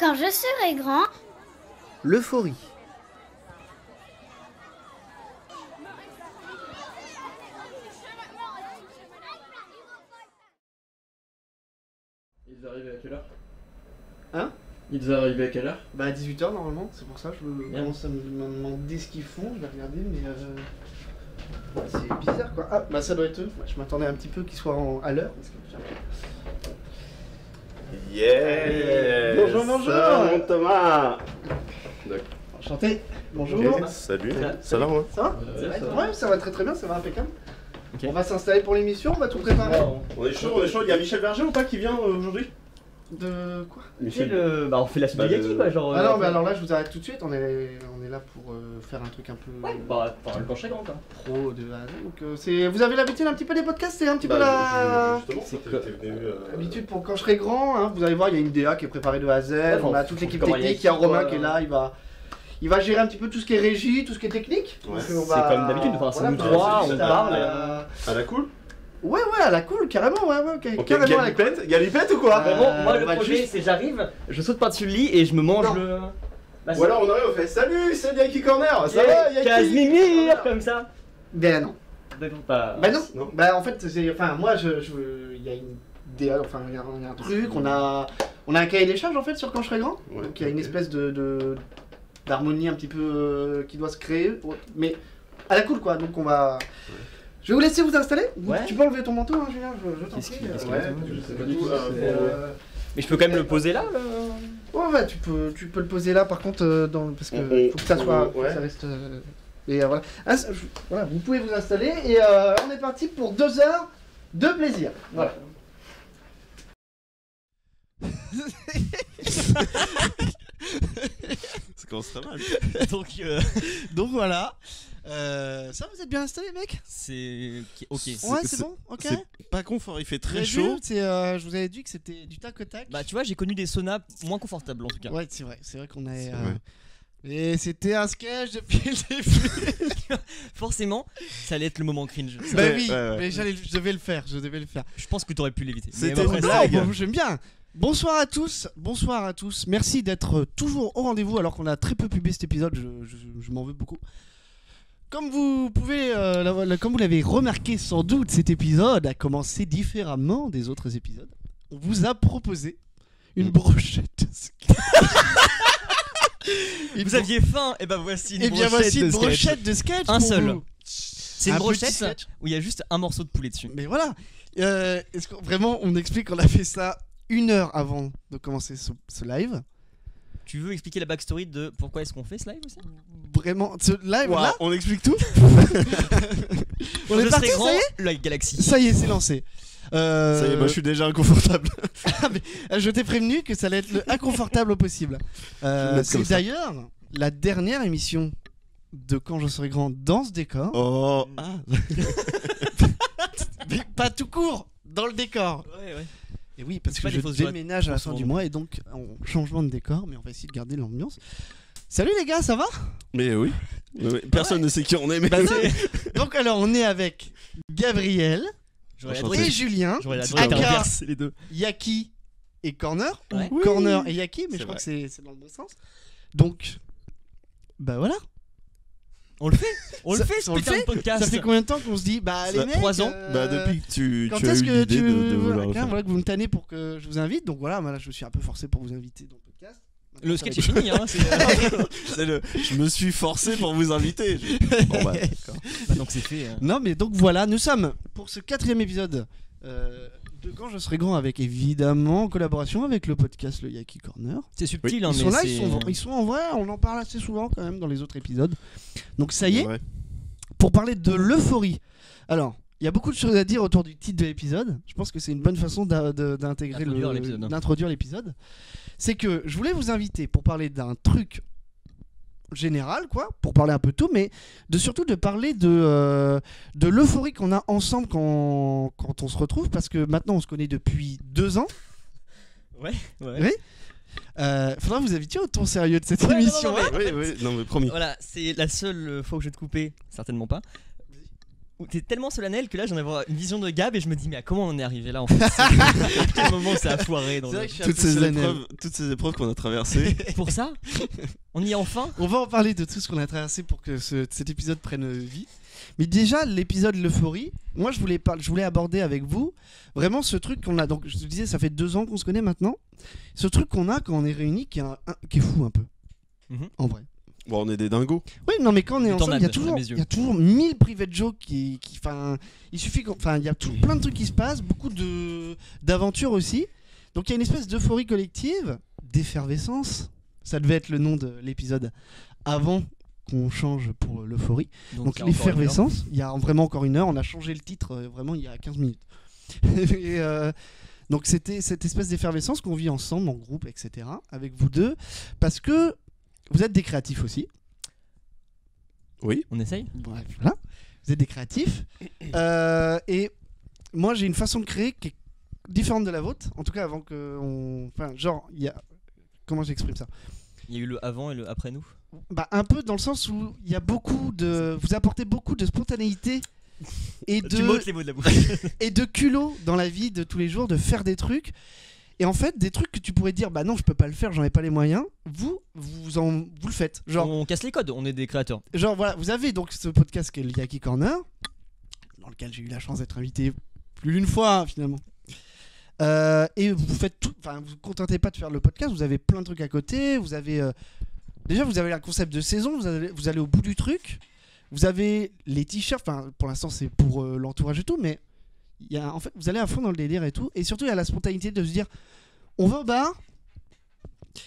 Quand je serai grand, l'euphorie. Ils arrivaient à quelle heure? Hein? Ils arrivaient à quelle heure? Bah à 18h normalement, c'est pour ça que je commence à me demander ce qu'ils font, je vais regarder mais c'est bizarre quoi. Ah bah ça doit être eux, je m'attendais un petit peu qu'ils soient à l'heure. Yeah. Bonjour, bonjour. Salut Thomas. Enchanté, bonjour. Okay. Salut, ça va moi? Ça va? Ouais, Ouais, ça va très bien, ça va impeccable. Okay. On va s'installer pour l'émission, on va tout préparer. On est chaud, Il y a Michel Berger ou pas qui vient aujourd'hui? De quoi? Bah on fait la suite de Yaki quoi, genre. Ah non, mais alors là je vous arrête tout de suite, on est là pour faire un truc un peu Bah, le plancher grand quoi. pro de A à Z. Donc vous avez l'habitude un petit peu des podcasts, c'est un petit peu la Justement, t'es venu. habitude pour quand je serai grand, hein, vous allez voir, il y a une DA qui est préparée de A à Z, on a toute l'équipe technique, il y a Romain qui est là, il va gérer un petit peu tout ce qui est régie, tout ce qui est technique. Ouais. Donc, C'est comme d'habitude, enfin, c'est nous trois, on parle. À la cool? Ouais, à la cool, carrément, ouais, ok. Ok, Carrément à la cool. Galipette ou quoi? Mais bon, moi le bah, projet juste- c'est j'arrive, je saute par-dessus le lit et je me mange Non. le. Bah, Ou alors on arrive, on fait salut, c'est Yaki Corner, ça va Yaki? Casimir comme ça. Ben non. Pas. Bah non. Non. Bah en fait, enfin moi il y a une DA, enfin il y a un truc, on a un cahier des charges en fait sur quand je serai grand. Ouais, Donc il y a une ok. espèce d'harmonie un petit peu qui doit se créer, mais à la cool quoi. Donc on va. Je vais vous laisser vous installer. Ouais. Tu peux enlever ton manteau, hein, Julien, je t'en Qu'est-ce prie. qu'il- Ouais, je sais pas du tout. Mais je peux quand même le poser là. Ouais, tu peux le poser là par contre parce que faut que ça soit, faut que ça reste. Et voilà. Ah, voilà, vous pouvez vous installer et on est parti pour 2 heures de plaisir. Voilà. Ça commence très mal. Donc voilà. Ça, vous êtes bien installés, mec? C'est. Ok. Ouais, c'est bon, ok. C'est pas confort, il fait Vous très avez chaud. vu, je vous avais dit que c'était du tac au tac. Bah tu vois, j'ai connu des saunas moins confortables en tout cas. Ouais, c'est vrai qu'on est. C'est vrai. Et c'était un sketch depuis le début. Forcément, ça allait être le moment cringe. Bah Ouais, oui, ouais. mais je devais le faire. Je pense que t'aurais pu l'éviter. C'était Mais une après, blague. Bon, j'aime bien. Bonsoir à tous. Merci d'être toujours au rendez-vous alors qu'on a très peu publié cet épisode. Je m'en veux beaucoup. Comme vous pouvez, comme vous l'avez remarqué sans doute, cet épisode a commencé différemment des autres épisodes. On vous a proposé une brochette. Vous aviez faim, et ben voici une brochette de sketch. Un pour seul. vous. C'est une Un petit brochette sketch. où il y a juste un morceau de poulet dessus. Mais voilà. Est-ce que vraiment on explique qu'on a fait ça 1 heure avant de commencer ce live? Tu veux expliquer la backstory de pourquoi est-ce qu'on fait ce live aussi? Vraiment, ce live Ouah, là, on explique tout. on est Je parti, serai grand, ça y est. la galaxie. Ça y est, c'est lancé. Ça y est, moi je suis déjà inconfortable. Je t'ai prévenu que ça allait être le inconfortable au possible. mettre C'est comme ça. d'ailleurs la dernière émission de Quand je serai grand dans ce décor. Oh, ah. Mais pas tout court, dans le décor. Ouais. Et oui, parce C'est que pas je des fausses déménage à la fin joies. du mois et donc on changement de décor, mais on va essayer de garder l'ambiance. Salut les gars, ça va? Mais oui. Personne ne sait qui on est, mais. Bah, donc alors on est avec Gabriel J'aurais Enchanté. adoré et Julien, j'aurais adoré Aka. qu'inverse les deux. Yaki et Corner, Ouais. ou Corner et Yaki, mais C'est je crois vrai. que c'est dans le bon sens. Donc, bah voilà. On le fait On le Ça- fait ce on le putain de fait podcast. Ça fait combien de temps qu'on se dit, bah les Ça- mecs 3 ans. Bah, depuis que tu quand as est-ce eu que l'idée tu de voilà, vouloir le faire. voilà, que vous me tannez pour que je vous invite. Donc voilà, je me suis un peu forcé pour vous inviter dans le podcast. Le sketch est fini, hein. Je me suis forcé pour vous inviter. Bon bah, d'accord. Donc c'est fait. Non, mais donc voilà, nous sommes pour ce 4e épisode de Quand je serai grand, avec évidemment en collaboration avec le podcast Le Yaki Corner. C'est subtil, hein, Ils sont mais là, c'est. ils sont en vrai, on en parle assez souvent quand même dans les autres épisodes. Donc ça y est, Ouais. pour parler de l'euphorie. Alors, il y a beaucoup de choses à dire autour du titre de l'épisode. Je pense que c'est une bonne façon d'intégrer d'introduire l'épisode. C'est que je voulais vous inviter pour parler d'un truc général, quoi, pour parler un peu de tout, mais surtout de parler de l'euphorie qu'on a ensemble quand on se retrouve, parce que maintenant on se connaît depuis 2 ans. Ouais. Oui. Faudra vous habituer au ton sérieux de cette Ouais, non, émission. non, mais- Oui, non mais promis. Voilà, c'est la seule fois où je vais te couper, certainement pas. où t'es tellement solennel que là j'en ai une vision de Gab et je me dis mais comment on en est arrivé là en fait. À quel moment ça a foiré dans C'est vrai le... que je suis un peu Toutes ces épreuves qu'on a traversées. Pour ça on y est enfin. On va en parler de tout ce qu'on a traversé pour que cet épisode prenne vie. Mais déjà, l'épisode l'euphorie, moi je voulais aborder avec vous vraiment ce truc qu'on a. Donc je te disais, ça fait 2 ans qu'on se connaît maintenant. Ce truc qu'on a quand on est réunis qui est fou un peu. En vrai. Bon, on est des dingos. Oui, non, mais quand on est ensemble, il y a toujours 1000 private jokes il suffit il y a plein de trucs qui se passent, beaucoup d'aventures aussi. Donc il y a une espèce d'euphorie collective, d'effervescence. Ça devait être le nom de l'épisode avant qu'on change pour l'euphorie. Donc l'effervescence, il y a vraiment encore 1 heure, on a changé le titre vraiment il y a 15 minutes. Et, donc c'était cette espèce d'effervescence qu'on vit ensemble en groupe, etc. avec vous deux, parce que vous êtes des créatifs aussi. Oui. On essaye. Bref, voilà. Vous êtes des créatifs. Et moi j'ai une façon de créer qui est différente de la vôtre. En tout cas avant que il y a... Comment j'exprime ça ? Il y a eu le avant et le après nous. Bah un peu dans le sens où il y a vous apportez beaucoup de spontanéité et Tu m'ôtes les mots de la bouche. et de culot dans la vie de tous les jours, de faire des trucs. Et en fait, des trucs que tu pourrais dire, bah non, je peux pas le faire, j'en ai pas les moyens. Vous le faites. Genre, on casse les codes, on est des créateurs. Genre voilà, vous avez donc ce podcast qui est le Yaki Corner, dans lequel j'ai eu la chance d'être invité plus d'une fois finalement. Et vous faites tout, vous contentez pas de faire le podcast, vous avez plein de trucs à côté, vous avez déjà vous avez un concept de saison, vous allez au bout du truc, vous avez les t-shirts, pour l'instant c'est pour l'entourage et tout, mais en fait vous allez à fond dans le délire et tout, et surtout il y a la spontanéité de se dire on va au bar,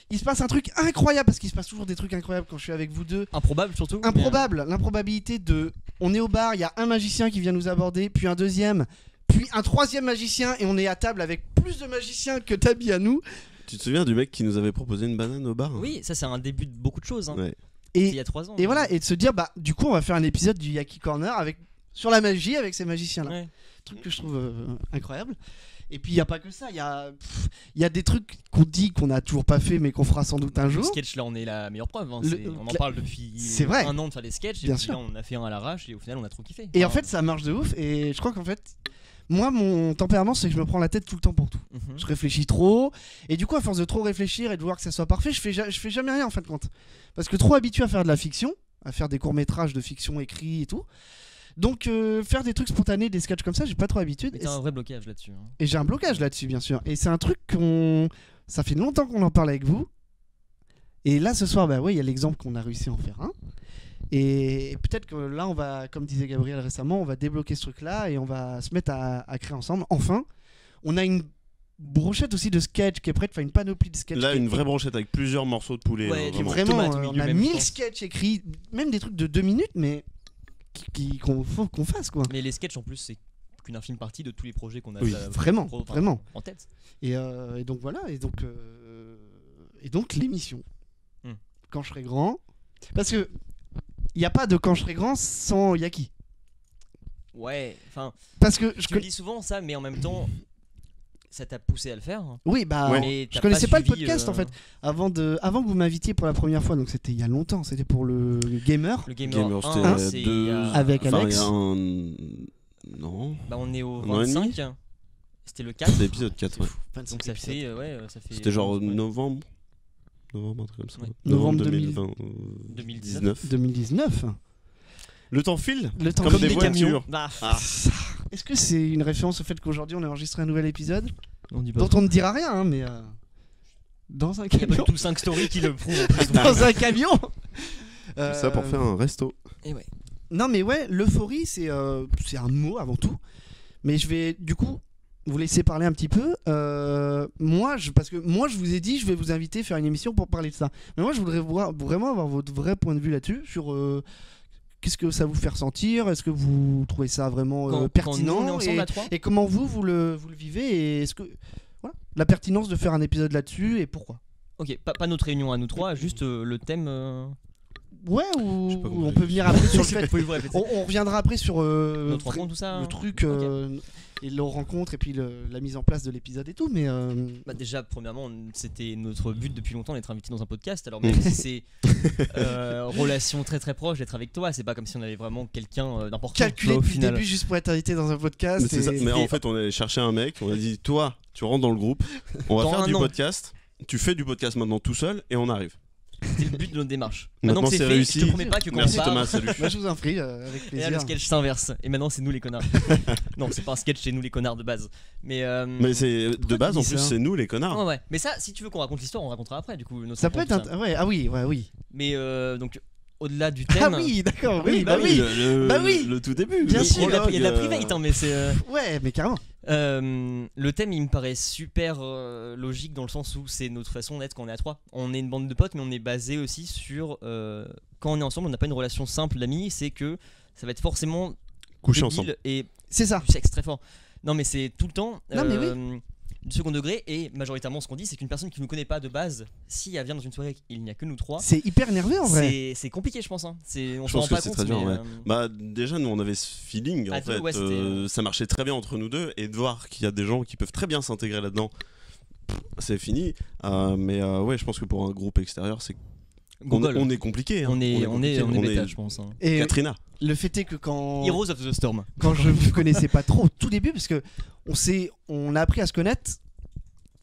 il se passe un truc incroyable, parce qu'il se passe toujours des trucs incroyables quand je suis avec vous deux. Improbable surtout. Improbable, l'improbabilité de on est au bar, il y a un magicien qui vient nous aborder, puis un deuxième, puis un 3e magicien, et on est à table avec plus de magiciens que Tabi à nous. Tu te souviens du mec qui nous avait proposé une banane au bar ? Oui, ça c'est un début de beaucoup de choses. Ouais. Et il y a 3 ans. Et voilà, et de se dire du coup on va faire un épisode du Yaki Corner sur la magie avec ces magiciens là. Ouais. Truc que je trouve incroyable. Et puis il y a pas que ça, il y a des trucs qu'on dit qu'on a toujours pas fait mais qu'on fera sans doute un jour. Le sketch là on est la meilleure preuve. On en parle depuis 1 an de faire des sketchs. Et bien puis sûr. Là on a fait un à l'arrache et au final on a trop kiffé. Et en fait ça marche de ouf, et je crois qu'en fait moi mon tempérament c'est que je me prends la tête tout le temps pour tout. Je réfléchis trop, et du coup à force de trop réfléchir et de vouloir que ça soit parfait, je fais jamais rien en fin de compte. Parce que trop habitué à faire de la fiction, à faire des courts-métrages de fiction écrits et tout. Donc faire des trucs spontanés, des sketchs comme ça, j'ai pas trop l'habitude. Mais t'as un vrai blocage là-dessus. Et j'ai un blocage là-dessus bien sûr. Et c'est un truc ça fait longtemps qu'on en parle avec vous. Et là ce soir, il y a l'exemple qu'on a réussi à en faire un. Et peut-être que là on va, comme disait Gabriel récemment, on va débloquer ce truc là et on va se mettre à créer ensemble. Enfin, on a une brochette aussi de sketch qui est prête, une panoplie de sketch. Là, une vraie brochette avec plusieurs morceaux de poulet. Ouais, vraiment, on a 1000 sketchs écrits, même des trucs de 2 minutes, mais qu'on fasse quoi. Mais les sketchs en plus, c'est qu'une infime partie de tous les projets qu'on a vraiment en tête. Et donc voilà, et donc l'émission. Quand je serai grand, parce que il n'y a pas de quand je serai grand sans Yaki. Ouais, parce que je dis souvent ça, mais en même temps ça t'a poussé à le faire. Oui, je connaissais pas le podcast en fait. Avant que vous m'invitiez pour la première fois, donc c'était il y a longtemps, c'était pour le Gamer. Le Gamer 1, c'était avec Alex. Non. On est au 25. C'était le 4. C'est l'épisode 4, ouais. Donc ça fait C'était genre novembre. Novembre, un truc comme ça. Ouais. Novembre 2019. Le temps file. Le temps comme des voitures. Est-ce que c'est une référence au fait qu'aujourd'hui on a enregistré un nouvel épisode dont on ne dira rien, mais dans un camion. Il y a pas du tout 5 stories qui le prouvent. Dans un camion. Ça pour faire un resto. Et ouais. Non mais ouais, l'euphorie c'est un mot avant tout. Mais je vais du coup vous laisser parler un petit peu. Parce que moi je vous ai dit je vais vous inviter à faire une émission pour parler de ça. Mais moi je voudrais vraiment avoir votre vrai point de vue là-dessus sur qu'est-ce que ça vous fait ressentir. Est-ce que vous trouvez ça vraiment pertinent quand nous, on est ensemble à 3 et comment vous le vivez, et est-ce que la pertinence de faire un épisode là-dessus et pourquoi. Ok, pas notre réunion à nous 3, juste le thème. Ouais, Je sais ou pas comment on peut venir après sur le fait. Faut le répéter. On reviendra après sur Notre rencontre, tout ça. le truc et leur rencontre et puis la mise en place de l'épisode et tout, mais Bah déjà, premièrement, c'était notre but depuis longtemps d'être invité dans un podcast. Alors même si c'est relation très très proche d'être avec toi, c'est pas comme si on avait vraiment quelqu'un d'important. calculé au depuis final. le début juste pour être invité dans un podcast. Mais, c'est ça. Mais en fait, on allait chercher un mec, on a dit toi, tu rentres dans le groupe, on va Dans faire un du an. podcast, tu fais du podcast maintenant tout seul et on arrive. C'était le but de notre démarche. Maintenant, que c'est c'est fait, réussi. je te promets pas que quand Merci on part, Thomas, salut. Moi, je vous en prie, avec et là, le plaisir. sketch s'inverse. Et maintenant, c'est nous les connards. Non, c'est pas un sketch, c'est nous les connards de base. Mais Mais c'est de base tu en dis plus ça c'est nous les connards. ouais. Mais ça, si tu veux qu'on raconte l'histoire, on racontera après. Du coup, notre Ça peut rencontre, être tout ça. ouais, ah oui, ouais, oui. Mais donc, au-delà du Ah thème. oui, d'accord, Oui, oui, bah oui. Bah oui. Le tout début. Bien le sûr. Il y a de la prologue, private, hein, mais c'est. Ouais, mais carrément. Le thème il me paraît super logique dans le sens où c'est notre façon d'être quand on est à trois. On est une bande de potes mais on est basé aussi sur quand on est ensemble on n'a pas une relation simple d'amis, c'est que ça va être forcément coucher débile ensemble. et C'est ça. du sexe très fort. Non mais c'est tout le temps Non, mais du second degré et majoritairement ce qu'on dit c'est qu'une personne qui ne nous connaît pas de base, si elle vient dans une soirée il n'y a que nous trois, C'est hyper énervé en vrai. c'est compliqué je pense. Hein. On Je s'en rend pense que pas c'est compte. très dur, mais, ouais. Bah déjà nous on avait ce feeling À en deux, fait, ouais, c'était- ça marchait très bien entre nous deux et de voir qu'il y a des gens qui peuvent très bien s'intégrer là-dedans, c'est fini. Mais ouais, je pense que pour un groupe extérieur, c'est Google. on est compliqué. Hein. on est compliqué. bêta je pense. Hein. Et Katrina. le fait est que quand Heroes of the Storm. je vous connaissais pas trop au tout début, parce que on a appris à se connaître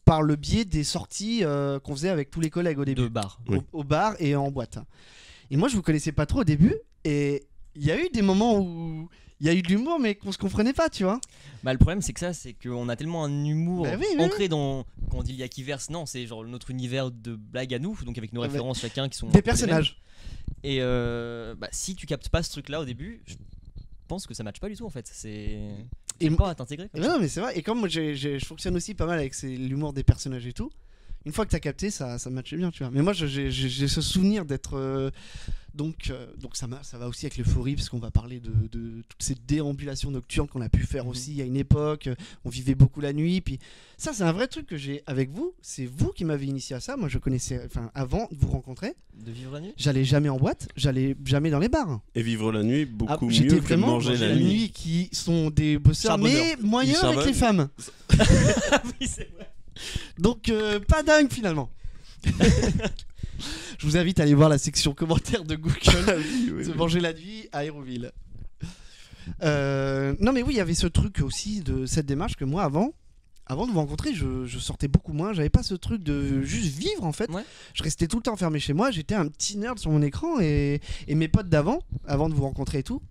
par le biais des sorties qu'on faisait avec tous les collègues au début, De bar. Oui. au bar et en boîte. Et moi, je vous connaissais pas trop au début, et il y a eu des moments où il y a eu de l'humour, mais qu'on se comprenait pas, tu vois. Bah le problème c'est que ça c'est qu'on a tellement un humour Bah oui, oui, ancré dans quand on dit Yakiverse, non c'est genre notre univers de blagues à nous donc avec nos Ouais. références chacun qui sont Des personnages. et bah, si tu captes pas ce truc là au début je pense que ça matche pas du tout en fait c'est Et pas à t'intégrer comme ça. Non, mais c'est vrai. Et comme moi, je fonctionne aussi pas mal avec l'humour des personnages et tout. Une fois que t'as capté, ça matche bien, tu vois. Mais moi, j'ai ce souvenir d'être. Donc ça va aussi avec l'euphorie, parce qu'on va parler de toutes ces déambulations nocturnes qu'on a pu faire aussi à une époque. On vivait beaucoup la nuit. Puis ça, c'est un vrai truc que j'ai avec vous. C'est vous qui m'avez initié à ça. Moi, je connaissais. Enfin, avant de vous rencontrer, De vivre la nuit. j'allais jamais en boîte, j'allais jamais dans les bars. Et vivre la nuit beaucoup J'étais mieux que de vraiment manger la nuit. qui sont des bosseurs, Charbonneurs. mais moyens Ils avec charbonnent. les femmes. Oui c'est vrai. Donc pas dingue finalement. Je vous invite à aller voir la section commentaires de Google Se manger la nuit à Aéroville. Non mais oui, il y avait ce truc aussi de cette démarche que moi avant de vous rencontrer, je sortais beaucoup moins. J'avais pas ce truc de juste vivre en fait. Ouais. Je restais tout le temps enfermé chez moi. J'étais un petit nerd sur mon écran et mes potes d'avant, avant de vous rencontrer et tout,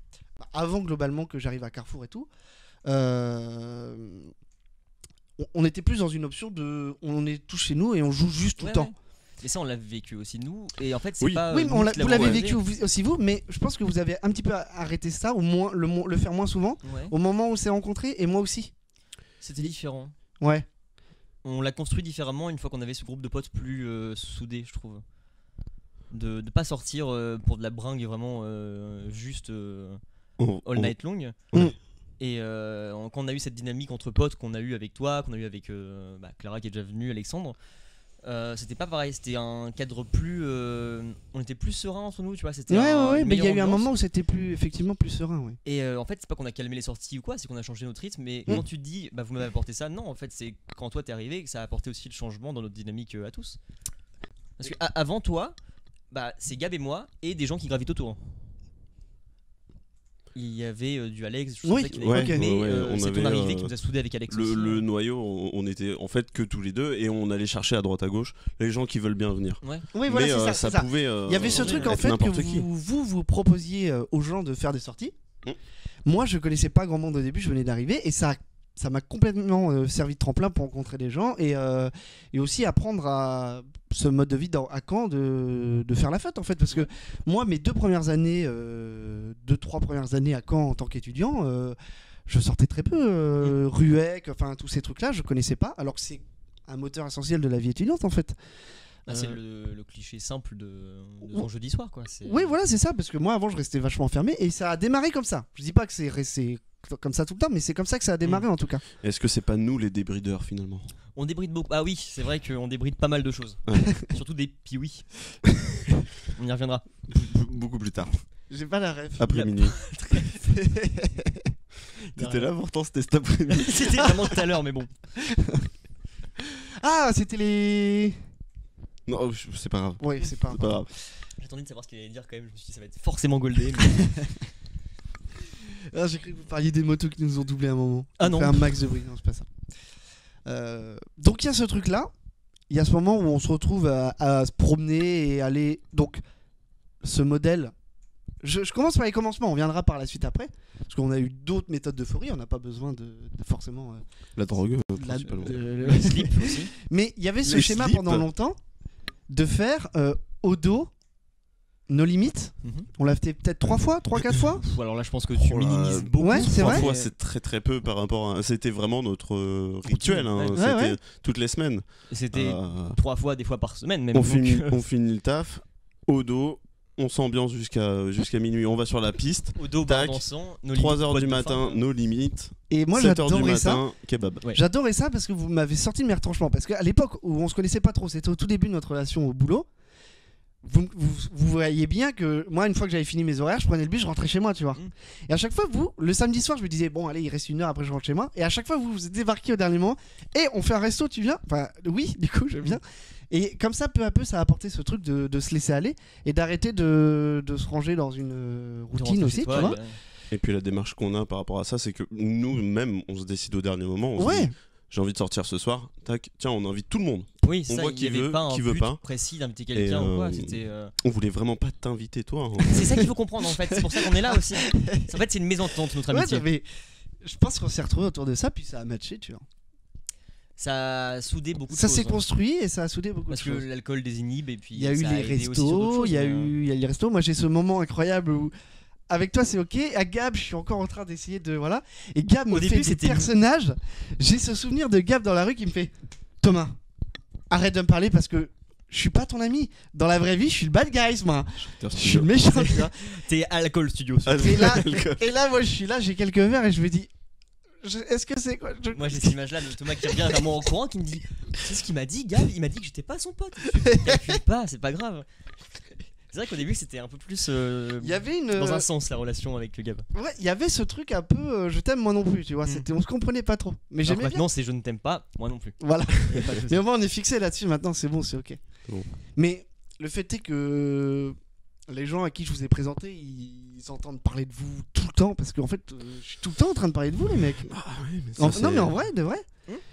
avant globalement que j'arrive à Carrefour et tout, on était plus dans une option de on est tous chez nous et on joue juste tout Ouais, le temps. ouais. Et ça on l'a vécu aussi nous et en fait c'est Oui. pas Oui, mais nous qui vous l'avons l'avez réalisé. vécu aussi vous, mais je pense que vous avez un petit peu arrêté ça, au moins le faire moins souvent, Ouais. au moment où on s'est rencontrés, et moi aussi. C'était différent. Ouais. On l'a construit différemment une fois qu'on avait ce groupe de potes plus soudés, je trouve. De pas sortir pour de la bringue vraiment juste all night long. Mm. Et quand on a eu cette dynamique entre potes qu'on a eu avec toi, qu'on a eu avec Clara qui est déjà venue, Alexandre, c'était pas pareil, c'était un cadre plus. On était plus serein entre nous, tu vois. C'était Ouais, une mais il y a meilleure eu un ambiance. moment où c'était effectivement plus serein, ouais. Et en fait, c'est pas qu'on a calmé les sorties ou quoi, c'est qu'on a changé notre rythme. Mais Mm. quand tu te dis, bah vous m'avez apporté ça, non, en fait, c'est quand toi t'es arrivé que ça a apporté aussi le changement dans notre dynamique à tous. Parce que avant toi, bah c'est Gab et moi et des gens qui gravitent autour. Il y avait du Alex, je Oui, sais qu'il ouais, avait- ok. mais Ouais, on c'est ton avait, arrivée qui nous a soudés avec Alex aussi. Le noyau, on était en fait que tous les deux et on allait chercher à droite à gauche les gens qui veulent bien venir. Ouais. Oui, voilà, Mais c'est ça. ça c'est ça. pouvait. Il y avait ce ouais, truc ouais, en être fait que n'importe qui. vous proposiez aux gens de faire des sorties. Mm. Moi, je connaissais pas grand monde au début, je venais d'arriver et ça m'a complètement servi de tremplin pour rencontrer des gens et aussi apprendre à ce mode de vie à Caen de faire la fête en fait, parce que moi mes 3 premières années à Caen en tant qu'étudiant, je sortais très peu, Ruec, enfin tous ces trucs là je connaissais pas, alors que c'est un moteur essentiel de la vie étudiante en fait. Ah, c'est le cliché simple de son jeudi soir quoi. Oui, voilà, c'est ça, parce que moi avant je restais vachement enfermé et ça a démarré comme ça. Je dis pas que c'est resté comme ça tout le temps, mais c'est comme ça que ça a démarré en tout cas. Est-ce que c'est pas nous les débrideurs finalement? On débride beaucoup. Ah oui, c'est vrai qu'on débride pas mal de choses. Ouais. Surtout des piouis. On y reviendra. beaucoup plus tard. J'ai pas la ref. Après minuit. T'étais là pourtant, c'était cet après-midi. C'était vraiment tout à l'heure, mais bon. Ah, c'était les. Non, c'est pas grave. Oui, c'est pas C'est pas grave. J'attendais de savoir ce qu'il allait dire quand même. Je me suis dit, ça va être forcément goldé. Mais... Ah, j'ai cru que vous parliez des motos qui nous ont doublé à un moment. Ah On non. fait un max de bruit, non, c'est pas ça. Donc il y a ce truc là. Il y a ce moment où on se retrouve à se promener et aller. Donc, ce modèle. Je commence par les commencements, on viendra par la suite après. Parce qu'on a eu d'autres méthodes d'euphorie, on n'a pas besoin de forcément. La drogue, la- principalement. Le slip aussi. Mais il y avait ce Les schéma slips. pendant longtemps de faire au dos, nos limites. Mhm. On l'a fait peut-être 3 fois, 3-4 fois. Pff, alors là, je pense que tu Oh là, minimises beaucoup. ouais, c'est 3 vrai. fois, c'est très très peu par rapport à. C'était vraiment notre rituel. Hein. Ouais. C'était Ouais. toutes les semaines. C'était Euh, 3 fois, des fois par semaine même. on, donc, finit, on finit le taf, au dos, on s'ambiance jusqu'à minuit. On va sur la piste. au dos, tac, dansant, 3h du matin, nos limites. Et moi 7h du j'adorais ça. matin, kebab. Ouais. J'adorais ça parce que vous m'avez sorti de mes retranchements. Parce qu'à l'époque où on se connaissait pas trop, c'était au tout début de notre relation au boulot. Vous voyez bien que moi, une fois que j'avais fini mes horaires, je prenais le bus, je rentrais chez moi, tu vois. Mm. Et à chaque fois, vous, le samedi soir, je me disais, bon, allez, il reste 1 heure, après je rentre chez moi. Et à chaque fois, vous débarquez au dernier moment. Et on fait un resto, tu viens? Enfin, oui, du coup, je viens. Et comme ça, peu à peu, ça a apporté ce truc de se laisser aller et d'arrêter de se ranger dans une de routine rentrer aussi, chez tu toi, vois. Et puis la démarche qu'on a par rapport à ça, c'est que nous-mêmes, on se décide au dernier moment. On se Ouais. dit, j'ai envie de sortir ce soir. Tac, tiens, on invite tout le monde. Oui, On ça, voit il qui y avait veut, pas un qui veut but pas. précis d'inviter quelqu'un ou quoi. C'était. On voulait vraiment pas t'inviter, toi. Hein. C'est ça qu'il faut comprendre en fait. C'est pour ça qu'on est là aussi. En fait, c'est une mésentente notre Ouais, amitié. mais je pense qu'on s'est retrouvés autour de ça, puis ça a matché, tu vois. Ça a soudé beaucoup de Ça choses. s'est construit et ça a soudé beaucoup Parce de que choses. l'alcool désinhibe et puis. Il y a eu ça les aidé aussi sur d'autres restos, choses, il y a mais, eu les restos. Moi, j'ai ce moment incroyable où avec toi c'est ok. À Gab, je suis encore en train d'essayer de voilà. Et Gab me Au fait début, des c'était- personnages. J'ai ce souvenir de Gab dans la rue qui me fait Thomas, arrête de me parler parce que je suis pas ton ami. Dans la vraie vie, je suis le bad guy, moi. Je suis le méchant. tu vois. T'es à l'alcool studio. Ah, Et là, et là, moi, je suis là, j'ai quelques verres et je me dis. Est-ce que c'est quoi Moi j'ai cette image là de Thomas qui revient vers moi en courant qui me dit c'est ce qu'il m'a dit Gab, il m'a dit que j'étais pas son pote. Je fais, calcule pas, c'est pas grave. C'est vrai qu'au début c'était un peu plus Il y avait une. dans un sens la relation avec le Gab. Ouais, il y avait ce truc un peu je t'aime moi non plus, tu vois. Mm. C'était, on se comprenait pas trop. Mais Alors que j'aimais bien. maintenant c'est je ne t'aime pas, moi non plus. Voilà. Y a pas de souci. Mais au moins on est fixé là-dessus maintenant, c'est bon, c'est ok. Bon. Mais le fait est que les gens à qui je vous ai présenté, ils entendent parler de vous tout le temps parce qu'en fait, je suis tout le temps en train de parler de vous, les mecs. Ah ouais, mais Non, ça, mais en vrai, de vrai,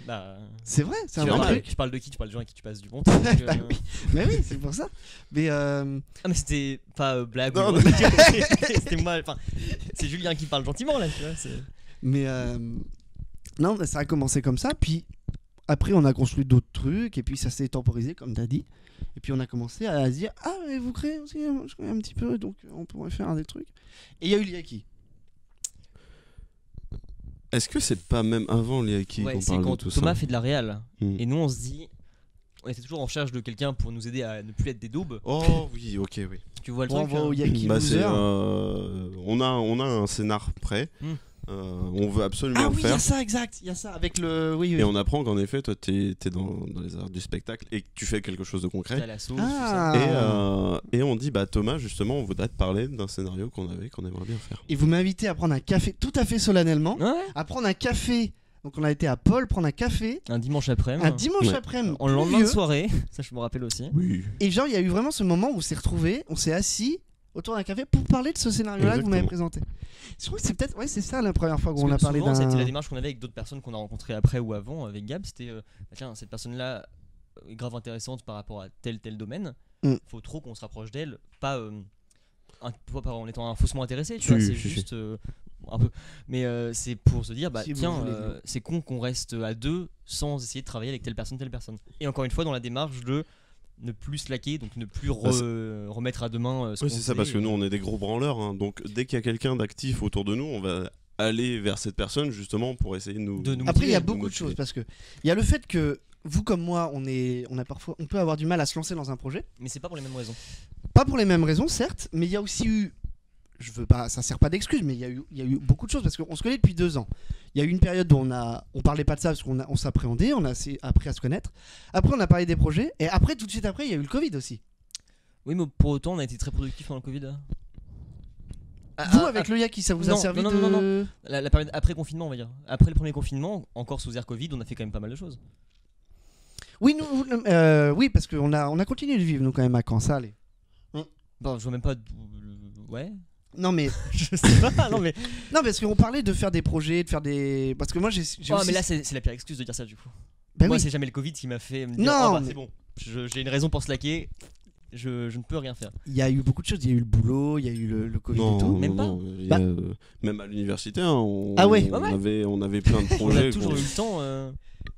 Bah, c'est vrai, c'est un tu vrai parles- truc. je parle de qui? Tu parles de gens avec qui tu passes du bon temps. donc, Bah oui. Mais oui, c'est pour ça. Mais Ah mais c'était pas blague. Non, ou- non. C'était moi. Enfin, c'est Julien qui parle gentiment là. Tu vois, mais non, mais ça a commencé comme ça. Puis après, on a construit d'autres trucs et puis ça s'est temporisé, comme t'as dit. Et puis on a commencé à se dire ah mais vous créez aussi, je crée un petit peu, donc on pourrait faire des trucs. Et il y a eu l'Iaki. Est-ce que c'est pas même avant les qui ouais, qu'on c'est parle quand de tout Thomas ça fait de la réal Hmm. et nous on se dit. On était toujours en recherche de quelqu'un pour nous aider à ne plus être des daubes. Oh oui, ok, oui. Tu vois le Bon, on truc va au Yaki Bah, c'est, Loser. on a un scénar prêt. Hmm. On veut absolument Ah le oui, il y faire. a ça, exact. Il y a ça avec le. Oui, oui. Et on apprend qu'en effet, toi, t'es dans les arts du spectacle et que tu fais quelque chose de concret. T'as la sauce, Ah. Et on dit, bah Thomas, justement, on voudrait te parler d'un scénario qu'on aimerait bien faire. Et vous m'invitez à prendre un café tout à fait solennellement. tout ça. Ouais. À prendre un café. Donc on a été à Paul prendre un café. Un dimanche après-midi. Un dimanche Ouais. après-midi. En lendemain de pluvieux. soirée. Ça je me rappelle aussi. Oui. Et genre, il y a eu vraiment ce moment où on s'est retrouvés, on s'est assis autour d'un café pour parler de ce scénario-là que vous m'avez présenté. Je trouve que c'est peut-être. Ouais, c'est ça la première fois Parce qu'on que a parlé souvent, d'un. c'était la démarche qu'on avait avec d'autres personnes qu'on a rencontrées après ou avant avec Gab. C'était bah tiens, cette personne-là est grave intéressante par rapport à tel domaine. Mm. Faut trop qu'on se rapproche d'elle, pas en étant faussement intéressé. Tu Si, vois, c'est si, si. juste un peu. Mais c'est pour se dire bah Si vous tiens, voulez. c'est con qu'on reste à deux sans essayer de travailler avec telle personne. Et encore une fois dans la démarche de ne plus slacker, donc ne plus remettre à demain ce Oui, qu'on c'est ça, faisait. parce que nous, on est des gros branleurs. Hein. Donc, dès qu'il y a quelqu'un d'actif autour de nous, on va aller vers cette personne justement pour essayer de nous. Après, il y a nous beaucoup de motiver. choses parce que il y a le fait que vous comme moi, on peut avoir du mal à se lancer dans un projet. Mais c'est pas pour les mêmes raisons. Pas pour les mêmes raisons, certes, mais il y a aussi eu. Je veux pas, ça sert pas d'excuse, mais il y a eu beaucoup de choses parce qu'on se connaît depuis 2 ans. Il y a eu une période où on parlait pas de ça parce qu'on s'appréhendait, on a appris à se connaître. Après, on a parlé des projets et après, tout de suite après, il y a eu le Covid aussi. Oui, mais pour autant, on a été très productifs pendant le Covid. Vous, avec le Yaki, ça vous a servi non. La période après confinement, on va dire. Après le premier confinement, encore sous air Covid, on a fait quand même pas mal de choses. Oui, oui, parce qu'on a continué de vivre, nous, quand même, à Caen, ça allait. Bon, je vois même pas. Ouais. Non, mais. Je sais pas, non, mais. Non, parce qu'on parlait de faire des projets, de faire des. Parce que moi, j'ai Oh, aussi... mais là, c'est la pire excuse de dire ça, du coup. Ben moi, oui. c'est jamais le Covid qui m'a fait me dire Non, mais... c'est bon, j'ai une raison pour slacker, je ne peux rien faire. Il y a eu beaucoup de choses, il y a eu le boulot, il y a eu le Covid Non, et tout. Même pas. Même à l'université, hein, on avait plein de On projets. a toujours eu le temps.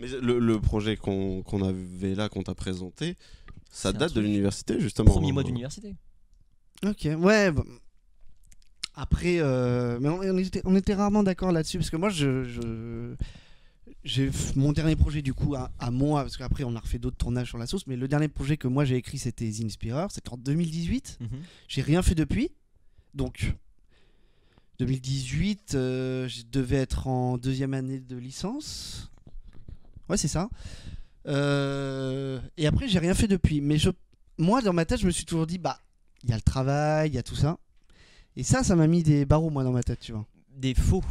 Mais le projet qu'on avait là, qu'on t'a présenté, ça C'est un date de truc. l'université, justement. Premier mois d'université. Ok, ouais. Bon. Après, mais on était rarement d'accord là-dessus, parce que moi, j'ai mon dernier projet du coup à moi, parce qu'après on a refait d'autres tournages sur la sauce, mais le dernier projet que moi j'ai écrit c'était The Inspirer, c'était en 2018. J'ai rien fait depuis, donc 2018, je devais être en 2e année de licence. Ouais, c'est ça. Et après j'ai rien fait depuis, mais moi dans ma tête je me suis toujours dit bah il y a le travail, il y a tout ça, et ça m'a mis des barreaux moi dans ma tête, tu vois. Des faux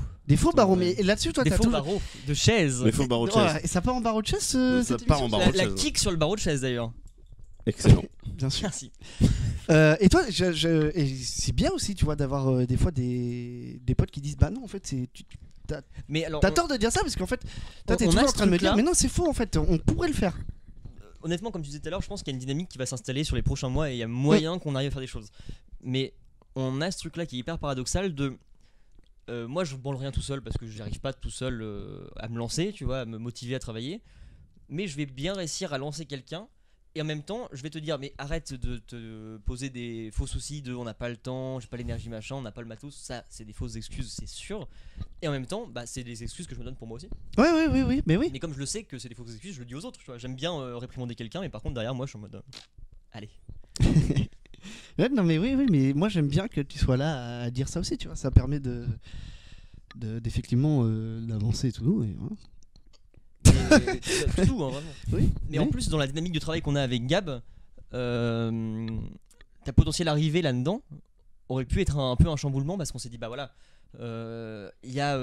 barreaux, mais là-dessus, toi, des t'as faux tout. barreaux de chaise. Des faux barreaux de chaise. Et ça part en barreau de chaise, Ça cette part en émission barreau de La chaise. kick sur le barreau de chaise d'ailleurs. Excellent. Bien sûr. Merci. Et toi, et c'est bien aussi, tu vois, d'avoir des fois des potes qui disent bah non, en fait, Mais alors, t'as tort de dire ça parce qu'en fait, toi, t'es on a toujours en ce train de me dire truc-là. mais non, c'est faux en fait, on pourrait le faire. honnêtement, comme tu disais tout à l'heure, je pense qu'il y a une dynamique qui va s'installer sur les prochains mois et il y a moyen qu'on arrive à faire des choses. Mais on a ce truc-là qui est hyper paradoxal de. Moi, je branle rien tout seul parce que j'arrive pas tout seul à me lancer, tu vois, à me motiver à travailler. Mais je vais bien réussir à lancer quelqu'un. Et en même temps, je vais te dire, mais arrête de te poser des faux soucis de on n'a pas le temps, j'ai pas l'énergie, machin, on n'a pas le matos. Ça, c'est des fausses excuses, c'est sûr. Et en même temps, bah, c'est des excuses que je me donne pour moi aussi. Oui, mais oui. Mais comme je le sais que c'est des fausses excuses, je le dis aux autres. Tu vois. J'aime bien réprimander quelqu'un, mais par contre, derrière moi, je suis en mode. Allez. Ouais, non, mais oui, mais moi j'aime bien que tu sois là à dire ça aussi, tu vois. Ça permet d'effectivement d'avancer et tout. Et, hein. Tout, hein, vraiment. Oui, mais en plus, dans la dynamique de travail qu'on a avec Gab, ta potentielle arrivée là-dedans aurait pu être un peu un chamboulement parce qu'on s'est dit, bah voilà, il y a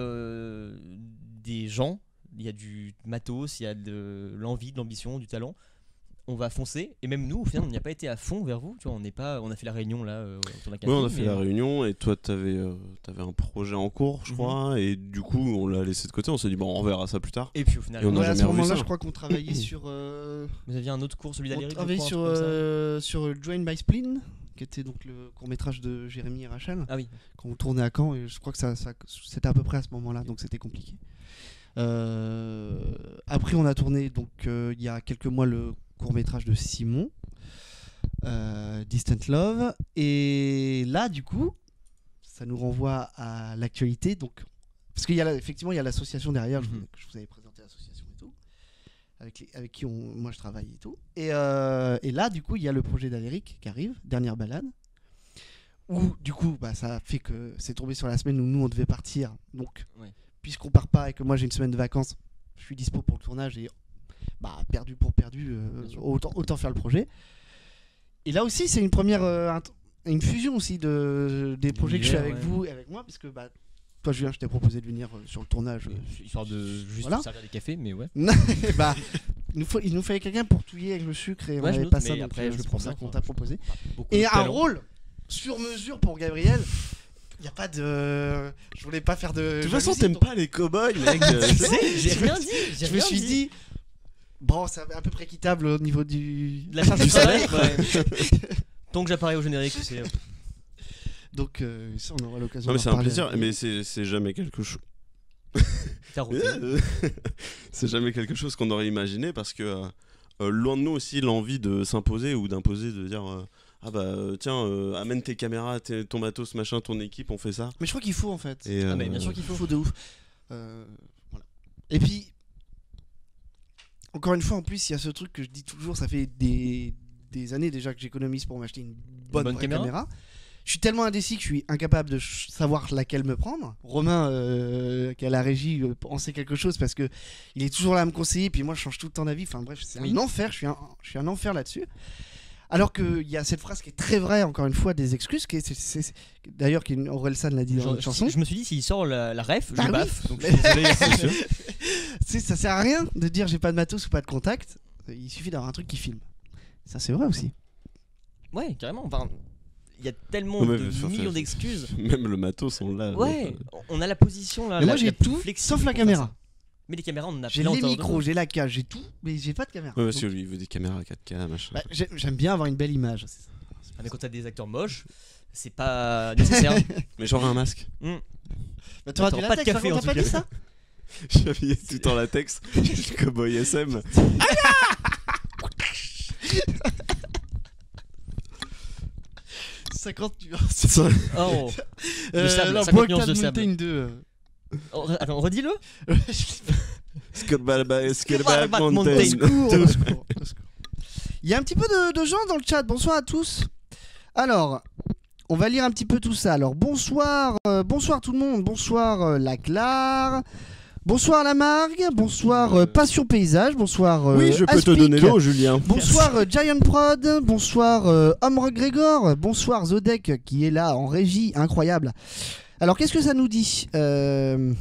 des gens, il y a du matos, il y a de l'envie, de l'ambition, du talent. On va foncer, et même nous, au final, on n'y a pas été à fond vers vous. Tu vois, on a fait la réunion là autour d'un café. Oui, on a fait la réunion, et toi, t'avais un projet en cours, je crois, et du coup, on l'a laissé de côté. On s'est dit, bon, on verra ça plus tard. Et puis au final, Et on a à jamais ce revu moment-là, ça. je crois qu'on travaillait sur. vous aviez un autre cours, celui On d'Aléric. travaillait sur Join by Spleen, qui était donc le court-métrage de Jérémy et Rachel. Ah oui. Quand on tournait à Caen, et je crois que c'était à peu près à ce moment-là, donc c'était compliqué. Après, on a tourné, donc il y a quelques mois, le court-métrage de Simon, Distant Love, et là, du coup, ça nous renvoie à l'actualité, donc parce qu'il y a effectivement il y a l'association derrière, je vous avais présenté l'association et tout, avec qui moi je travaille et tout, et là, du coup, il y a le projet d'Aléric qui arrive, Dernière balade. Où du coup bah, ça fait que c'est tombé sur la semaine où nous on devait partir, donc puisqu'on part pas et que moi j'ai une semaine de vacances, je suis dispo pour le tournage et bah, perdu pour perdu, autant faire le projet. Et là aussi c'est une première une fusion aussi des projets que je fais avec vous et avec moi, parce que bah, toi Julien, je t'ai proposé de venir sur le tournage, histoire de juste servir des cafés, mais ouais. Bah, il nous fallait quelqu'un pour touiller avec le sucre et on n'avait pas ça, donc après je c'est prends pour ça qu'on t'a proposé. Et un rôle sur mesure pour Gabriel. Il n'y a pas de. Je voulais pas faire de. De toute façon, t'aimes pas les cow-boys, mec. J'ai rien dit. Je me suis dit. Bon, c'est à peu près équitable au niveau de la charge du salaire. Tant que j'apparais au générique, c'est. Donc, ça, on aura l'occasion. Non, mais c'est un plaisir, mais c'est jamais quelque chose. C'est jamais quelque chose qu'on aurait imaginé, parce que loin de nous aussi l'envie de s'imposer ou d'imposer, de dire. Ah bah tiens, amène tes caméras, ton matos, machin, ton équipe, on fait ça. Mais je crois qu'il faut en fait. Mais bien sûr qu'il faut. Il faut de ouf. Voilà. Et puis, encore une fois, en plus, il y a ce truc que je dis toujours, ça fait des années déjà que j'économise pour m'acheter une bonne caméra. Je suis tellement indécis que je suis incapable de savoir laquelle me prendre. Romain, qui a la régie, en sait quelque chose parce que il est toujours là à me conseiller, puis moi je change tout le temps d'avis. Enfin bref, c'est un enfer, je suis un enfer là-dessus. Alors qu'il y a cette phrase qui est très vraie, encore une fois, des excuses, d'ailleurs, Orelsan l'a dit dans la chanson. Je me suis dit, s'il sort la ref, Bah je oui. baffe. Donc, je suis désolé, monsieur. Ça sert à rien de dire j'ai pas de matos ou pas de contact. Il suffit d'avoir un truc qui filme. Ça, c'est vrai aussi. Ouais, carrément. Enfin, il y a tellement Ouais, de millions d'excuses. Même le matos, on l'a. Ouais, on a la position là. Mais moi, la j'ai plus tout, flexible sauf la pour faire caméra. ça. Mais les caméras, on en a J'ai plein les autour de micros, nous. j'ai la cage, j'ai tout, mais j'ai pas de caméra. Ouais, parce que Donc, lui, il veut des caméras 4K, machin. bah, j'aime bien avoir une belle image. C'est ça. Ah, mais quand t'as des acteurs moches, c'est pas nécessaire. Mais genre un masque. Bah, t'auras Attends, du pas de latex, café, avant, en t'as pas tout dit cas. ça Je suis habillé tout en latex. Je suis cowboy SM. 50 nuances. Oh, Le sable, non, 50 nuances Brokeback de sable. Mountain 2. Attends, redis-le. Skullback Mountain. Mountain. Au secours, au secours, au secours. Il y a un petit peu de gens dans le chat. Bonsoir à tous. Alors, on va lire un petit peu tout ça. Alors, bonsoir, bonsoir tout le monde. Bonsoir Laclar. Bonsoir Lamargue. Bonsoir Passion Paysage. Bonsoir Oui, je peux te Aspic. donner l'eau, Julien. Bonsoir Giant Prod. Bonsoir Homme Grégor. Bonsoir Zodek qui est là en régie. Incroyable. Alors, qu'est-ce que ça nous dit Kun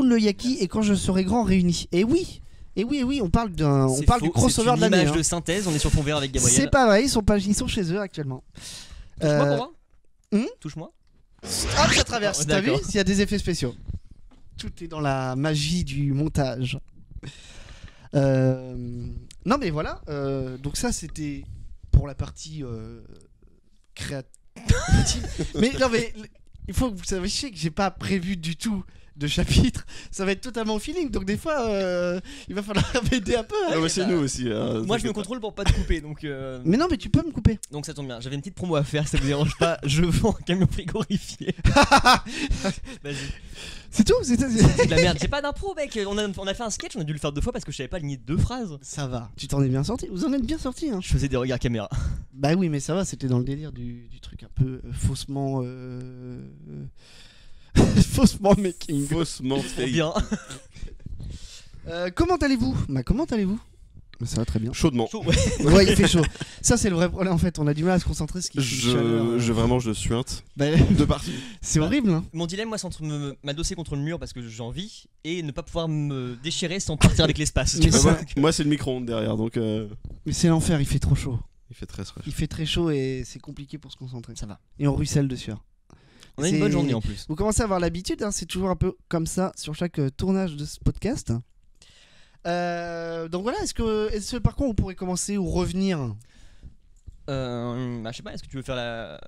le Yaki et quand je serai grand réunis. Et oui, on parle du crossover de l'année. C'est une image de synthèse, on est sur fond vert avec Gabriel. C'est pas vrai, ils sont chez eux actuellement. Touche-moi pour moi. Hmm Touche-moi. Hop, ça traverse. T'as vu D'accord. s'il y a des effets spéciaux. Tout est dans la magie du montage. Non mais voilà. Donc ça c'était pour la partie créative. Mais non mais il faut que vous sachiez que j'ai pas prévu du tout de chapitre. Ça va être totalement au feeling. Donc des fois il va falloir m'aider un peu. Hein. Ah, bah, c'est nous aussi. Moi je me contrôle pour pas te couper donc. Mais non mais tu peux me couper. Donc ça tombe bien. J'avais une petite promo à faire, ça vous dérange pas. Je vends un camion frigorifié. Vas-y. C'est tout. C'est de la merde. J'ai pas d'impro mec. On a fait un sketch, on a dû le faire 2 fois parce que je savais pas aligner 2 phrases. Ça va. Tu t'en es bien sorti. Vous en êtes bien sorti. Hein. Je faisais des regards caméra. Bah oui mais ça va. C'était dans le délire du truc un peu faussement. Faussement making. Faussement Trop fake. bien. Comment allez-vous comment allez-vous Ça va très bien. Chaudement. Chaud, ouais. Ouais, il fait chaud. Ça, c'est le vrai problème en fait. On a du mal à se concentrer. Ce qui Je suinte. Bah, De partout. c'est horrible. Hein. Mon dilemme, moi, c'est entre m'adosser contre le mur parce que j'ai envie et ne pas pouvoir me déchirer sans partir avec l'espace. Mais Tu vois. Moi, c'est le micro-ondes derrière, donc Mais c'est l'enfer. Il fait trop chaud. il fait très fraîche. Il fait très chaud et c'est compliqué pour se concentrer. Ça va. Et on ruisselle de sueur. On a une bonne journée en plus. Vous commencez à avoir l'habitude. Hein, c'est toujours un peu comme ça sur chaque tournage de ce podcast. Donc voilà. Est-ce que par contre on pourrait commencer ou revenir? Bah, je sais pas, est-ce que tu veux faire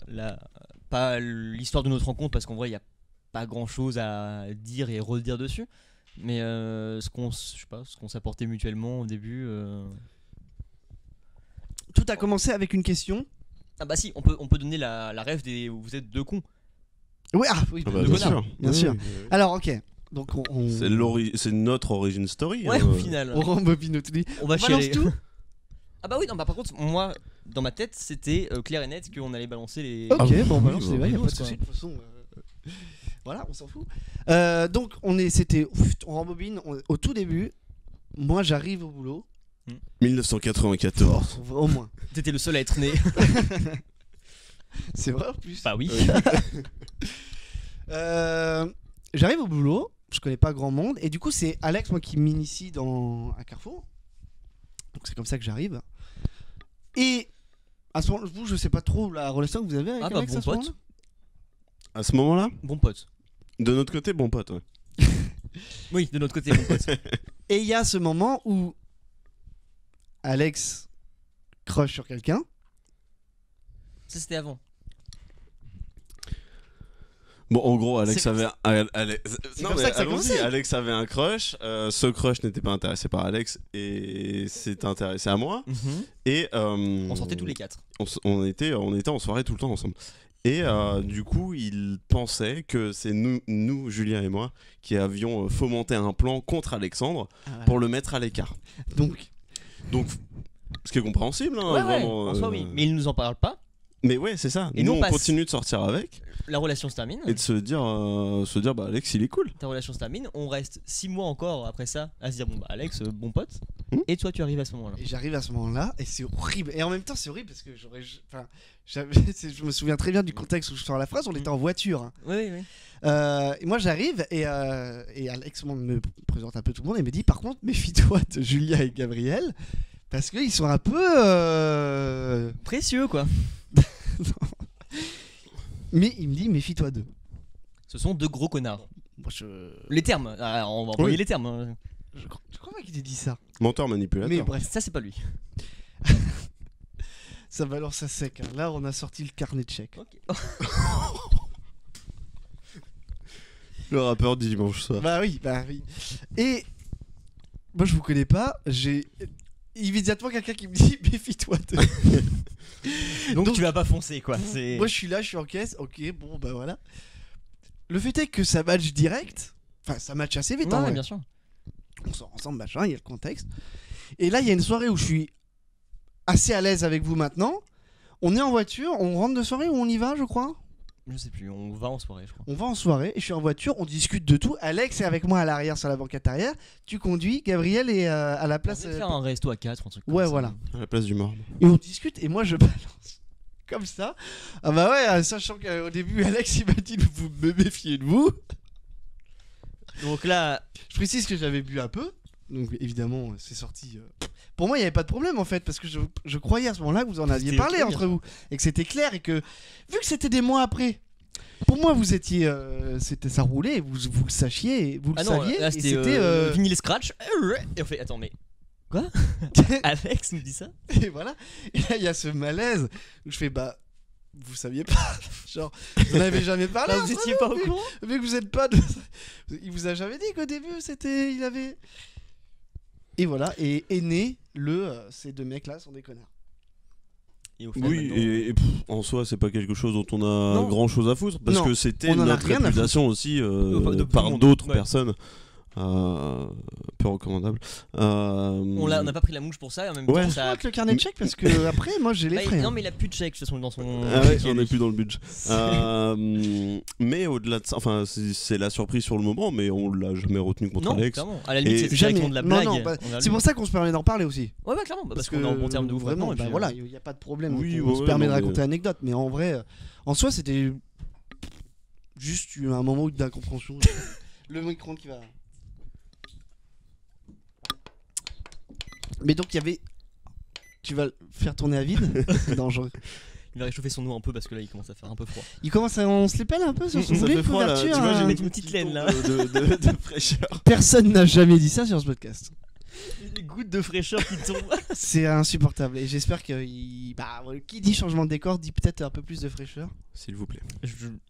pas l'histoire de notre rencontre parce qu'en vrai il y a pas grand chose à dire et redire dessus, mais ce qu'on s'apportait mutuellement au début. Tout a commencé avec une question. Ah bah si, on peut donner la rêve des où vous êtes deux cons. Oui, Ah bah, de bien connard. sûr. Bien sûr. Alors ok. Donc on C'est notre origin story. Ouais, hein. au final. on rembobine tout. On va balance chialer. tout. Ah bah oui, non, bah par contre, moi, dans ma tête, c'était clair et net qu'on allait balancer les. Ok, Ah oui, bon, oui, balance bah, les vagues, y a oui, pas de quoi. souci. De toute façon, voilà, on s'en fout. Donc on rembobine au tout début. Moi, j'arrive au boulot. 1994. Au moins. T'étais le seul à être né. C'est vrai en plus. Bah oui. J'arrive au boulot. Je connais pas grand monde et du coup c'est Alex moi qui m'initie à Carrefour. Donc c'est comme ça que j'arrive. Et à ce moment, vous je sais pas trop la relation que vous avez avec Ah bah Alex bon à ce pote. moment-là. À ce moment-là, Bon pote. de notre côté, bon pote. Ouais. Oui, de notre côté, bon pote. Et il y a ce moment où Alex crush sur quelqu'un. Ça c'était avant. Bon, en gros, Alex C'est- avait. Non, comme mais ça que ça allons-y, commençait. Alex avait un crush. Ce crush n'était pas intéressé par Alex et s'est intéressé à moi. Et On sortait tous les 4. on était en soirée tout le temps ensemble. Et du coup, il pensait que c'est nous, Julien et moi, qui avions fomenté un plan contre Alexandre pour le mettre à l'écart. Donc Donc, ce qui est compréhensible, hein, Ouais, vraiment. en soi oui. Mais il nous en parle pas. Mais ouais, c'est ça. Et nous, nous, on continue de sortir avec La relation se termine. et de se dire bah Alex, il est cool. Ta relation se termine. On reste 6 mois encore après ça à se dire bon bah Alex, bon pote. Hmm. Et toi, tu arrives à ce moment-là. Et j'arrive à ce moment-là et c'est horrible. Et en même temps, c'est horrible parce que je me souviens très bien du contexte où je sors la phrase. On était en voiture. Hein. Oui. Et moi, j'arrive et Alex me présente un peu tout le monde et me dit par contre, méfie-toi de Julia et Gabriel parce qu'ils sont un peu Précieux quoi. Mais il me dit méfie-toi d'eux. Ce sont 2 gros connards. Moi, Les termes, on va envoyer les termes. Hein. je crois pas qu'il ait dit ça. Menteur manipulateur. Mais bref, Ça, c'est pas lui. ça balance à sec. Hein. Là, on a sorti le carnet de chèques. Ok. Le rappeur du dimanche soir. Bah oui. Et moi, je vous connais pas. J'ai immédiatement quelqu'un qui me dit méfie-toi d'eux. Donc tu vas pas foncer quoi. Moi, je suis là, je suis en caisse. Ok, bon, bah voilà. Le fait est que ça match direct. Enfin, ça match assez vite. Ouais, en vrai. bien sûr. On sort ensemble, machin, il y a le contexte. Et là, il y a une soirée où je suis assez à l'aise avec vous maintenant. On est en voiture, on rentre de soirée ou on y va, je crois. Je sais plus, on va en soirée, je crois. On va en soirée et je suis en voiture, on discute de tout. Alex est avec moi à l'arrière sur la banquette arrière. Tu conduis, Gabriel est à la place. On va faire un resto à 4, un truc Ouais, comme ça. voilà. À la place du marbre. Et on discute et moi je balance comme ça. Ah bah ouais, sachant qu'au début Alex il m'a dit vous me méfiez de vous. Donc là, Je précise que j'avais bu un peu. Donc évidemment c'est sorti. Pour moi il n'y avait pas de problème en fait parce que je croyais à ce moment-là que vous en aviez C'était parlé ok, entre vous et que c'était clair et que vu que c'était des mois après. Pour moi vous étiez ça roulait, vous le sachiez, vous le saviez là et c'était vinyle scratch. Et on fait attends mais quoi Alex nous dit ça. Et voilà. Et là il y a ce malaise où je fais bah vous saviez pas, genre vous n'en avez jamais parlé. Là, vous étiez pas au courant. Mais que vous êtes pas de... Il vous a jamais dit qu'au début c'était... Il avait... Et voilà, et est né ces 2 mecs là sont des connards. Et au final, Oui, maintenant, et en soi, c'est pas quelque chose dont on a Non. grand chose à foutre parce Non, que c'était on en a notre rien à réputation aussi de par tout le monde. d'autres Ouais. personnes. Peu recommandable. on n'a pas pris la mouche pour ça et en même Ouais. temps Je ça. crois que le carnet de chèques parce que après moi j'ai les Bah, frais. non hein. mais il a plus de chèques de toute façon dans son. Ah ouais, on n'est plus dans le budget. Mais au-delà de ça, enfin, c'est la surprise sur le moment, mais on l'a jamais retenu contre Non, Alex. clairement. À la limite, Et c'est jamais. directement de la Non, blague. non, bah, On a C'est lu. pour ça qu'on se permet d'en parler aussi. Ouais, clairement. Parce que qu'on est en bon terme de ouf vraiment, maintenant. et bah puis, voilà, il n'y a pas de problème. Oui, on se ouais, permet de non, raconter mais- l'anecdote, mais en vrai, en soi c'était juste un moment d'incompréhension. Le micro qui va. Mais donc il y avait. Tu vas le faire tourner à vide, c'est dangereux. Il va réchauffer son eau un peu parce que là il commence à faire un peu froid. Il commence à... On se les pèle un peu sur son Ça nez, fait froid là, tu couverture, vois, hein. j'ai mettre une petite laine, là. de fraîcheur. Personne n'a jamais dit ça sur ce podcast. Il y a des gouttes de fraîcheur qui tombent. C'est insupportable et j'espère que qui dit changement de décor dit peut-être un peu plus de fraîcheur. S'il vous plaît.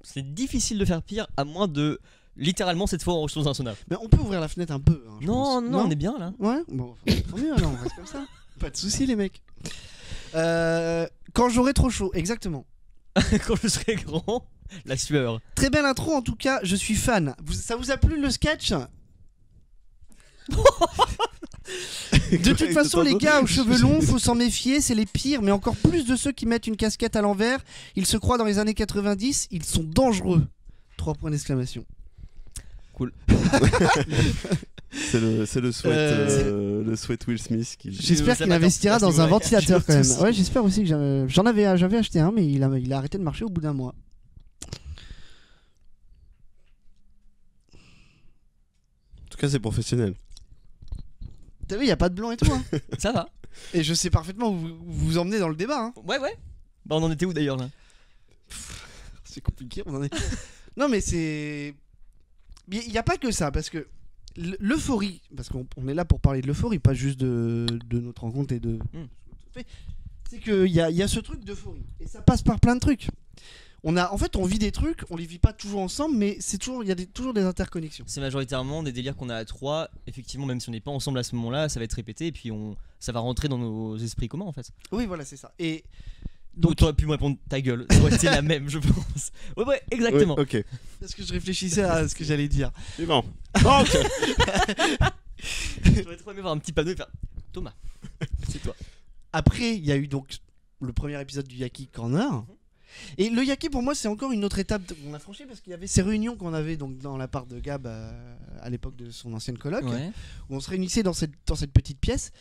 C'est difficile de faire pire à moins de littéralement cette fois on enregistre dans un sauna. Mais on peut ouvrir la fenêtre un peu. Hein, je Non, pense. non, on est bien là. Ouais, bon, tant mieux alors, on reste comme ça. Pas de soucis les mecs. Quand j'aurai trop chaud, exactement. Quand je serai grand, la sueur. Très belle intro en tout cas, je suis fan. Ça vous a plu le sketch? De toute façon, les gars aux cheveux longs, faut s'en méfier, c'est les pires, mais encore plus de ceux qui mettent une casquette à l'envers. Ils se croient dans les années 90, ils sont dangereux. 3 points d'exclamation. Cool. C'est le sweat Will Smith qui. J'espère ça qu'il m'attend. investira dans un Ouais, ventilateur quand même. tous. Ouais, j'espère aussi que j'avais acheté un, mais il a arrêté de marcher au bout d'un mois. En tout cas, c'est professionnel. T'as vu, il y a pas de blanc et tout. Hein. Ça va. Et je sais parfaitement où vous emmenez dans le débat. Hein. Ouais. Bah on en était où d'ailleurs là? C'est compliqué, on en est. Non, mais c'est. Il n'y a pas que ça, parce que l'euphorie, parce qu'on est là pour parler de l'euphorie, pas juste de notre rencontre et de. C'est qu'il y a ce truc d'euphorie. Et ça passe par plein de trucs. En fait, on vit des trucs, on les vit pas toujours ensemble, mais il y a toujours des interconnexions. C'est majoritairement des délires qu'on a à 3. Effectivement, même si on n'est pas ensemble à ce moment-là, ça va être répété et puis ça va rentrer dans nos esprits communs en fait. Oui, voilà, c'est ça. Et Donc t'aurais pu me répondre ta gueule. Ça aurait été la même, je pense. Ouais, exactement. Ouais, ok. parce que je réfléchissais à ce que j'allais dire. C'est bon. Ok. J'aurais trop aimé voir un petit panneau et faire Thomas, c'est toi. Après, il y a eu donc le premier épisode du Yaki Corner. Et le Yaki pour moi c'est encore une autre étape qu'on a franchie parce qu'il y avait ces réunions qu'on avait donc dans la part de Gab à l'époque de son ancienne coloc, Ouais. où on se réunissait dans cette petite pièce.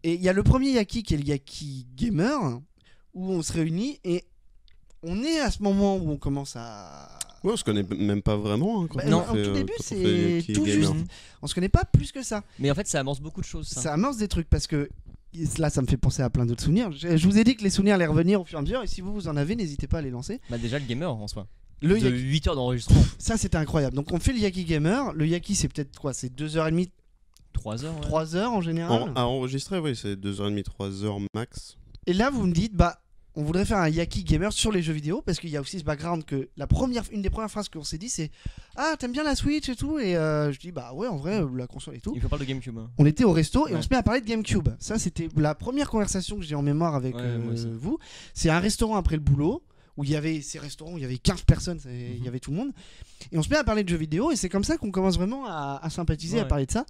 Et il y a le premier Yaki qui est le Yaki Gamer, où on se réunit et on est à ce moment où on commence à... Ouais, on se connaît même pas vraiment. Hein, quand Bah, on non, fait, au tout début quand on c'est fait Yaki tout Gamer. juste. On se connaît pas plus que ça. Mais en fait, ça amorce beaucoup de choses. Ça amorce des trucs parce que là ça me fait penser à plein d'autres souvenirs. Je vous ai dit que les souvenirs allaient revenir au fur et à mesure et si vous en avez n'hésitez pas à les lancer. Bah, déjà, le gamer en soi. Le De Yaki, 8 heures d'enregistrement. ça c'était incroyable. Donc on fait le Yaki Gamer. Le Yaki c'est peut-être quoi? C'est 2h30, 3 heures. Ouais. 3h en général. À enregistrer, oui, c'est 2h30, 3h max. Et là vous me dites bah on voudrait faire un Yaki Gamer sur les jeux vidéo parce qu'il y a aussi ce background que une des premières phrases qu'on s'est dit c'est ah t'aimes bien la Switch et tout et je dis bah ouais en vrai la console et tout. Il faut parler de GameCube. Hein. On était au resto et Ouais. on se met à parler de GameCube. Ça c'était la première conversation que j'ai en mémoire avec Ouais, moi aussi. vous. C'est un restaurant après le boulot où il y avait ces restaurants où il y avait 15 personnes, il y avait tout le monde. Et on se met à parler de jeux vidéo et c'est comme ça qu'on commence vraiment à sympathiser, à Ouais. parler de ça.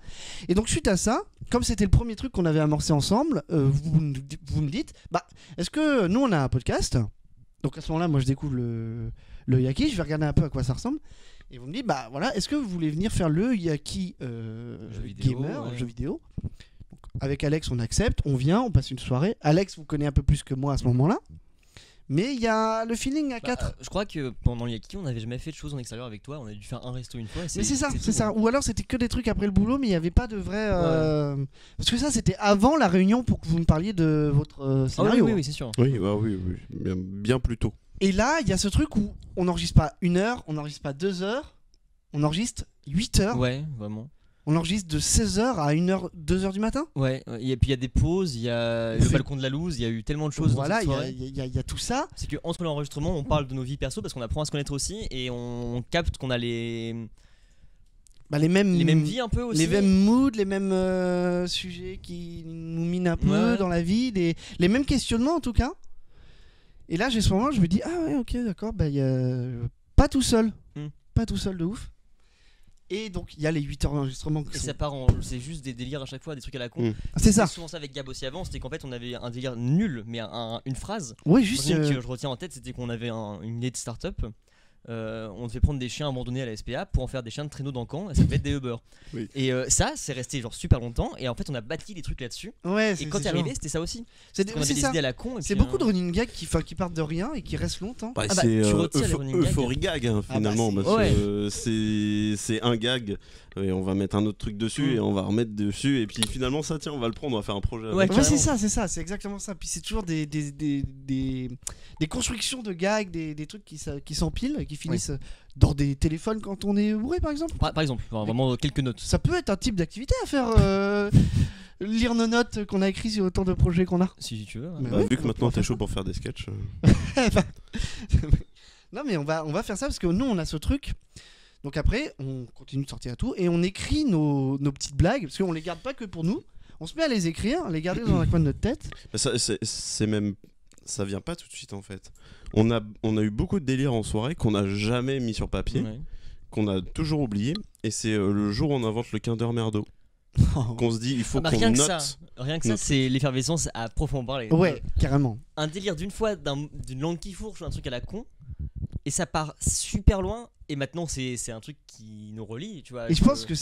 Et donc suite à ça, comme c'était le premier truc qu'on avait amorcé ensemble, vous me dites, bah est-ce que nous on a un podcast? Donc à ce moment-là, moi je découvre le Yaki, je vais regarder un peu à quoi ça ressemble. Et vous me dites, bah voilà, est-ce que vous voulez venir faire le Yaki vidéo, Gamer, ouais. jeu vidéo? Donc, avec Alex, on accepte, on vient, on passe une soirée. Alex vous connaît un peu plus que moi à ce moment-là. Mais il y a le feeling à 4. Je crois que pendant le Yaki, on n'avait jamais fait de choses en extérieur avec toi. On a dû faire un resto une fois. Et Mais c'est ça, tout, c'est ça. hein. Ou alors c'était que des trucs après le boulot, mais il n'y avait pas de vrai. Parce que ça, c'était avant la réunion pour que vous me parliez de votre Ah oui, scénario. oui, oui, c'est sûr. Oui, bah oui, bien plus tôt. Et là, il y a ce truc où on n'enregistre pas 1 heure, on n'enregistre pas 2 heures, on enregistre 8 heures. Ouais, vraiment. On enregistre de 16h à 1h, 2h du matin. Ouais, et puis il y a des pauses, il y a le C'est- balcon de la loose, il y a eu tellement de choses Voilà, dans il cette soirée. y a tout ça. C'est qu'entre l'enregistrement, on parle de nos vies perso parce qu'on apprend à se connaître aussi et on capte qu'on a les mêmes vies un peu aussi. Les mêmes moods, les mêmes sujets qui nous minent un peu Ouais. dans la vie, les mêmes questionnements en tout cas. Et là, j'ai ce moment, je me dis, ah ouais, ok, d'accord, bah, pas tout seul. Pas tout seul de ouf. Et donc, il y a les 8 heures d'enregistrement. Et ça part c'est juste des délires à chaque fois, des trucs à la con. C'est ça. C'était souvent ça avec Gab aussi avant, c'était qu'en fait on avait un délire nul, mais une phrase. Oui, juste. Un truc que je retiens en tête, c'était qu'on avait une idée de start-up. On devait prendre des chiens abandonnés à la SPA pour en faire des chiens de traîneau d'encan et ça devait être des Uber. Oui. Et ça, c'est resté genre super longtemps et en fait on a bâti des trucs là-dessus. Ouais, Et quand t'es arrivé, c'était ça aussi. c'est On avait des ça. idées à la con. et C'est puis, beaucoup de running gags qui partent de rien et qui restent longtemps. Bah, Ah bah, c'est tu retires les running gags. Euphorie gag hein, Ah bah, finalement c'est- parce que c'est un gag et on va mettre un autre truc dessus et on va remettre dessus et puis finalement ça tiens on va le prendre on va faire un projet Ouais, avec. Ouais, carrément. c'est ça, c'est exactement ça. Puis c'est toujours des constructions de gags, des trucs qui s'empilent et qui finissent dans des téléphones quand on est bourré par exemple. Par exemple, enfin, vraiment quelques notes. Ça peut être un type d'activité à faire. Lire nos notes qu'on a écrites sur autant de projets qu'on a. Si tu veux. Mais Bah, ouais, vu que on maintenant va t'es faire chaud pour faire des sketchs. Non mais on va faire ça parce que nous on a ce truc. Donc après on continue de sortir à tout et on écrit nos petites blagues parce qu'on les garde pas que pour nous. On se met à les écrire, à les garder dans un coin de notre tête. Mais c'est même ça vient pas tout de suite en fait. On a eu beaucoup de délires en soirée qu'on n'a jamais mis sur papier, Ouais. qu'on a toujours oublié et c'est le jour où on invente le Kinder Merdo qu'on se dit il faut Ah bah, qu'on rien que note. ça, c'est l'effervescence à proprement parler. Ouais, carrément. Un délire d'une fois d'une langue qui fourche ou un truc à la con et ça part super loin et maintenant c'est un truc qui nous relie, tu vois. Et je pense que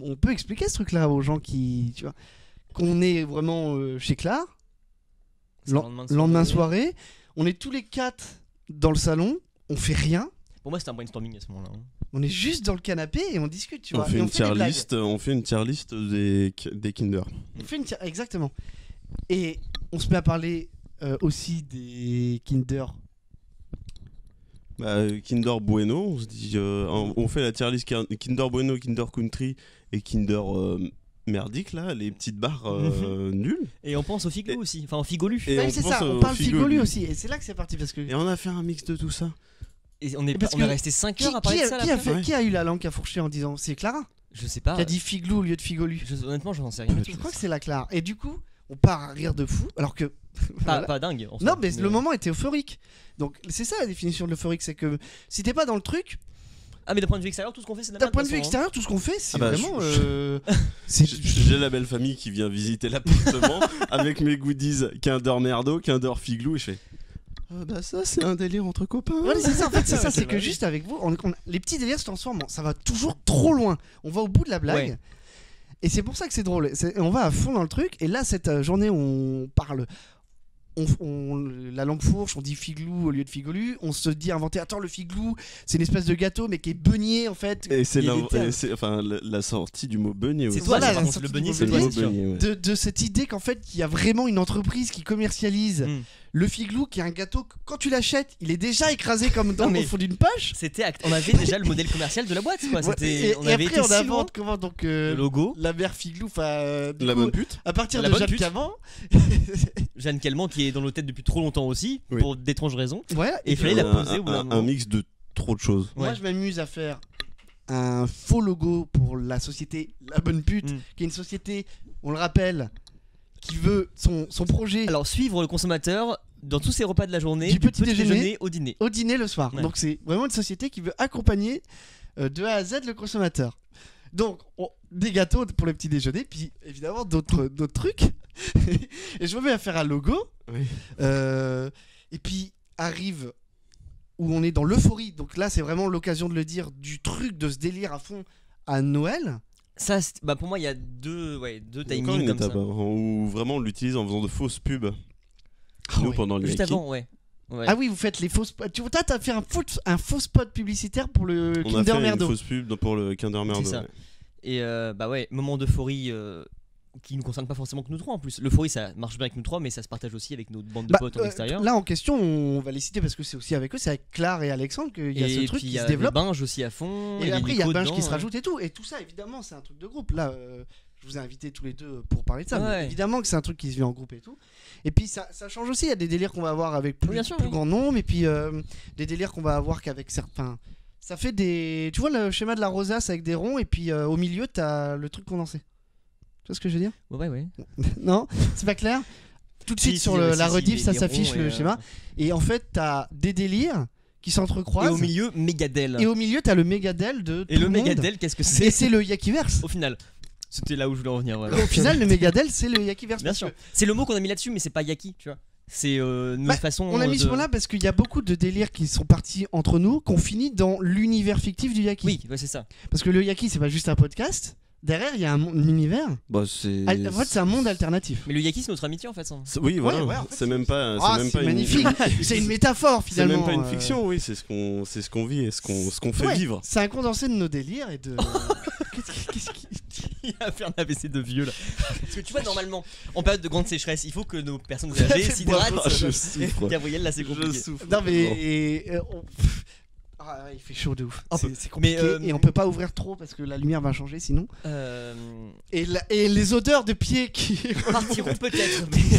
on peut expliquer ce truc-là aux gens qui, tu vois, qu'on est vraiment chez Clar, c'est le lendemain de lendemain soirée, on est tous les 4 dans le salon, on fait rien, Pour moi, c'était un brainstorming à ce moment-là. hein. on est juste dans le canapé et on discute, tu On vois. fait Et une fait des tier blagues. list, on fait une tier list des Kinder. On fait exactement. Et on se met à parler aussi des Kinder. Kinder Bueno, on se dit, on fait la tier list Kinder Bueno, Kinder Country et Kinder merdique là, les petites barres nulles. Et on pense au Figlou aussi, enfin au Figolu. Et Ouais, on c'est pense ça, au on parle Figolu. Figolu aussi. Et c'est là que c'est parti parce que. Et on a fait un mix de tout ça. Et on est, Parce on est que resté 5 heures à parler de ça là. qui a eu la langue à fourcher en disant c'est Clara Je sais pas. qui a dit Figlou au lieu de Figolu. Honnêtement, j'en sais rien du Je tout. crois que c'est la Clara. Et du coup, on part à rire de fou alors que. Voilà. Pas dingue. en soi, Non, mais le moment était euphorique. Donc c'est ça la définition de l'euphorique, c'est que si t'es pas dans le truc, Ah, mais d'un point de vue extérieur, tout ce qu'on fait, c'est de la d'un merde, point de vue toute façon, extérieur, tout ce qu'on fait, c'est Ah bah, vraiment. c'est- J'ai la belle famille qui vient visiter l'appartement avec mes goodies Kinder Merdo, Kinder Figlou et je fais Bah ça c'est un délire entre copains. Voilà, c'est ça, en fait, c'est ça, c'est que juste avec vous, les petits délires se transforment, ça va toujours trop loin. On va au bout de la blague. Ouais. Et c'est pour ça que c'est drôle. On va à fond dans le truc. Et là, cette journée où on parle, la langue fourche, on dit figlou au lieu de figolu. On se dit inventer. Attends, le figlou, c'est une espèce de gâteau, mais qui est beignet en fait. Et c'est la sortie du mot beignet. C'est aussi. toi, Voilà, par la contre, le sortie beignet, du c'est mot toi, beignet. c'est sûr. Beignet, ouais. De cette idée qu'en fait, il y a vraiment une entreprise qui commercialise le figlou, qui est un gâteau que, quand tu l'achètes, il est déjà écrasé comme dans mais au fond d'une poche. On avait déjà le modèle commercial de la boîte, quoi. Et On avait après, été on si loin. invente comment donc Le logo. la mère figlou, La bonne pute. à partir La de bonne Jacques pute. Cavan. Jeanne Calment qui est dans nos têtes depuis trop longtemps aussi, Oui. pour d'étranges raisons. Ouais. Et il fallait la poser au bout d'un Un moment. mix de trop de choses. Moi, Ouais. je m'amuse à faire un faux logo pour la société La Bonne Pute, qui est une société, on le rappelle, qui veut son projet Alors suivre le consommateur dans tous ses repas de la journée, Du petit déjeuner au dîner. au dîner le soir. Ouais. Donc c'est vraiment une société qui veut accompagner de A à Z le consommateur. Donc des gâteaux pour le petit déjeuner, puis évidemment d'autres trucs. Et je me mets à faire un logo. Oui. Et puis arrive où on est dans l'euphorie. Donc là, c'est vraiment l'occasion de le dire, du truc, de ce délire à fond à Noël. Ça, bah pour moi, il y a deux Encore timings une comme étape ça. où vraiment on l'utilise en faisant de fausses pubs. Nous ouais. pendant le Juste Yaki. avant, ouais. Ah oui, vous faites les fausses. T'as fait un faux spot publicitaire pour le On a Kinder fait une Merdo. fausse pub pour le Kinder Merdo. C'est ça. ouais. Et bah ouais, moment d'euphorie qui nous concerne pas forcément que nous trois en plus. L'euphorie, ça marche bien avec nous trois, mais ça se partage aussi avec notre bande de Bah, potes en extérieur. Là en question, on va les citer parce que c'est aussi avec eux, c'est avec Claire et Alexandre qu'il y a ce Et truc puis il qui y se a développe. Binge aussi à fond. Et après, il y a Nico Binge dedans, qui se ouais. rajoute et tout. Et tout ça, évidemment, c'est un truc de groupe. Là, je vous ai invités tous les deux pour parler de ça. Ouais. Mais évidemment que c'est un truc qui se vit en groupe et tout. Et puis, ça change aussi. Il y a des délires qu'on va avoir avec plus, Bien sûr, plus oui. grand nombre. Et puis, des délires qu'on va avoir qu'avec certains. Ça fait des. Tu vois le schéma de la rosace avec des ronds. Et puis, au milieu, t'as le truc condensé. Tu vois ce que je veux dire? Ouais. Non? C'est pas clair? Tout de suite Si, sur si, la si, rediff, les ça s'affiche ronds le et, schéma. Et en fait, t'as des délires qui Et s'entrecroisent. au milieu, Megadel. Et au milieu, t'as le Megadel de. Et tout le monde. Megadel, qu'est-ce que Et c'est c'est le Yakiverse. au final? C'était là où je voulais en venir. Voilà. Au final, le Megadel, c'est le Yakiverse. Bien parce sûr. que C'est le mot qu'on a mis là-dessus, mais c'est pas Yaki, tu vois. C'est notre Bah, façon. On a mis de... ce mot-là parce qu'il y a beaucoup de délires qui sont partis entre nous, qu'on finit dans l'univers fictif du Yaki. Oui, ouais, c'est ça. Parce que le Yaki, c'est pas juste un podcast. Derrière, il y a un univers. Bah, c'est. En fait, c'est un monde alternatif. Mais le Yaki, c'est notre amitié en fait. Ça. Oui, voilà. Ouais, en fait, c'est même pas. Ah, c'est même c'est pas magnifique. C'est une métaphore C'est finalement. même pas une fiction, oui. C'est ce qu'on vit et ce qu'on fait Ouais, vivre. c'est un condensé de nos délires et de. Qu'est-ce qui. Il a fait un AVC de vieux là. Parce que tu vois, normalement, en période de grande sécheresse, il faut que nos personnes âgées s'hydratent. Ah, je souffre. Gabriel, là, c'est Je compliqué. souffre. Non mais. Ah, il fait chaud de ouf. Un peu. C'est compliqué Mais, et on peut pas ouvrir trop parce que la lumière va changer sinon. Euh, Et les odeurs de pieds qui. partiront peut-être. mais-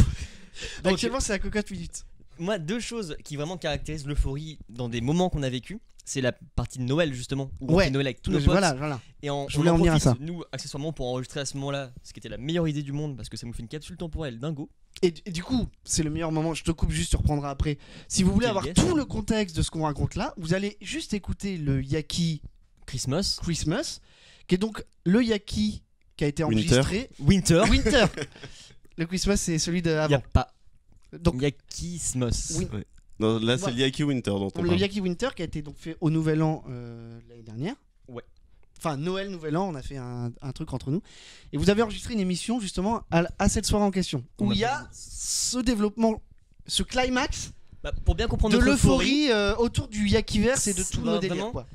Donc, Actuellement, c'est la cocotte minute. moi, deux choses qui vraiment caractérisent l'euphorie dans des moments qu'on a vécu, c'est la partie de Noël justement, où on Ouais. fait Noël avec tous nos potes. Voilà. Et Je on voulais en en venir à profite, ça. nous, accessoirement, pour enregistrer à ce moment-là, ce qui était la meilleure idée du monde, parce que ça nous fait une capsule temporelle dingo. Et du coup, c'est le meilleur moment. Je te coupe juste, tu reprendras après. Si vous voulez Ok, avoir yes. tout le contexte de ce qu'on raconte là, vous allez juste écouter le Yaki Christmas, Christmas, qui est donc le Yaki qui a été Winter. enregistré. Winter, Winter. Le Christmas, c'est celui il n'y a d'avant. pas. Donc, Yakismos. Oui. Non, là, c'est Ouais. le Yaki Winter dont on le parle. Yaki Winter qui a été donc fait au Nouvel An l'année dernière. Ouais. Enfin, Noël, Nouvel An, on a fait un truc entre nous. Et vous avez enregistré une émission justement à cette soirée en question. On Où a il y a ce développement, ce climax Bah, pour bien comprendre de notre euphorie, l'euphorie autour du Yakiverse et de tous Bah, nos délires. vraiment, Quoi.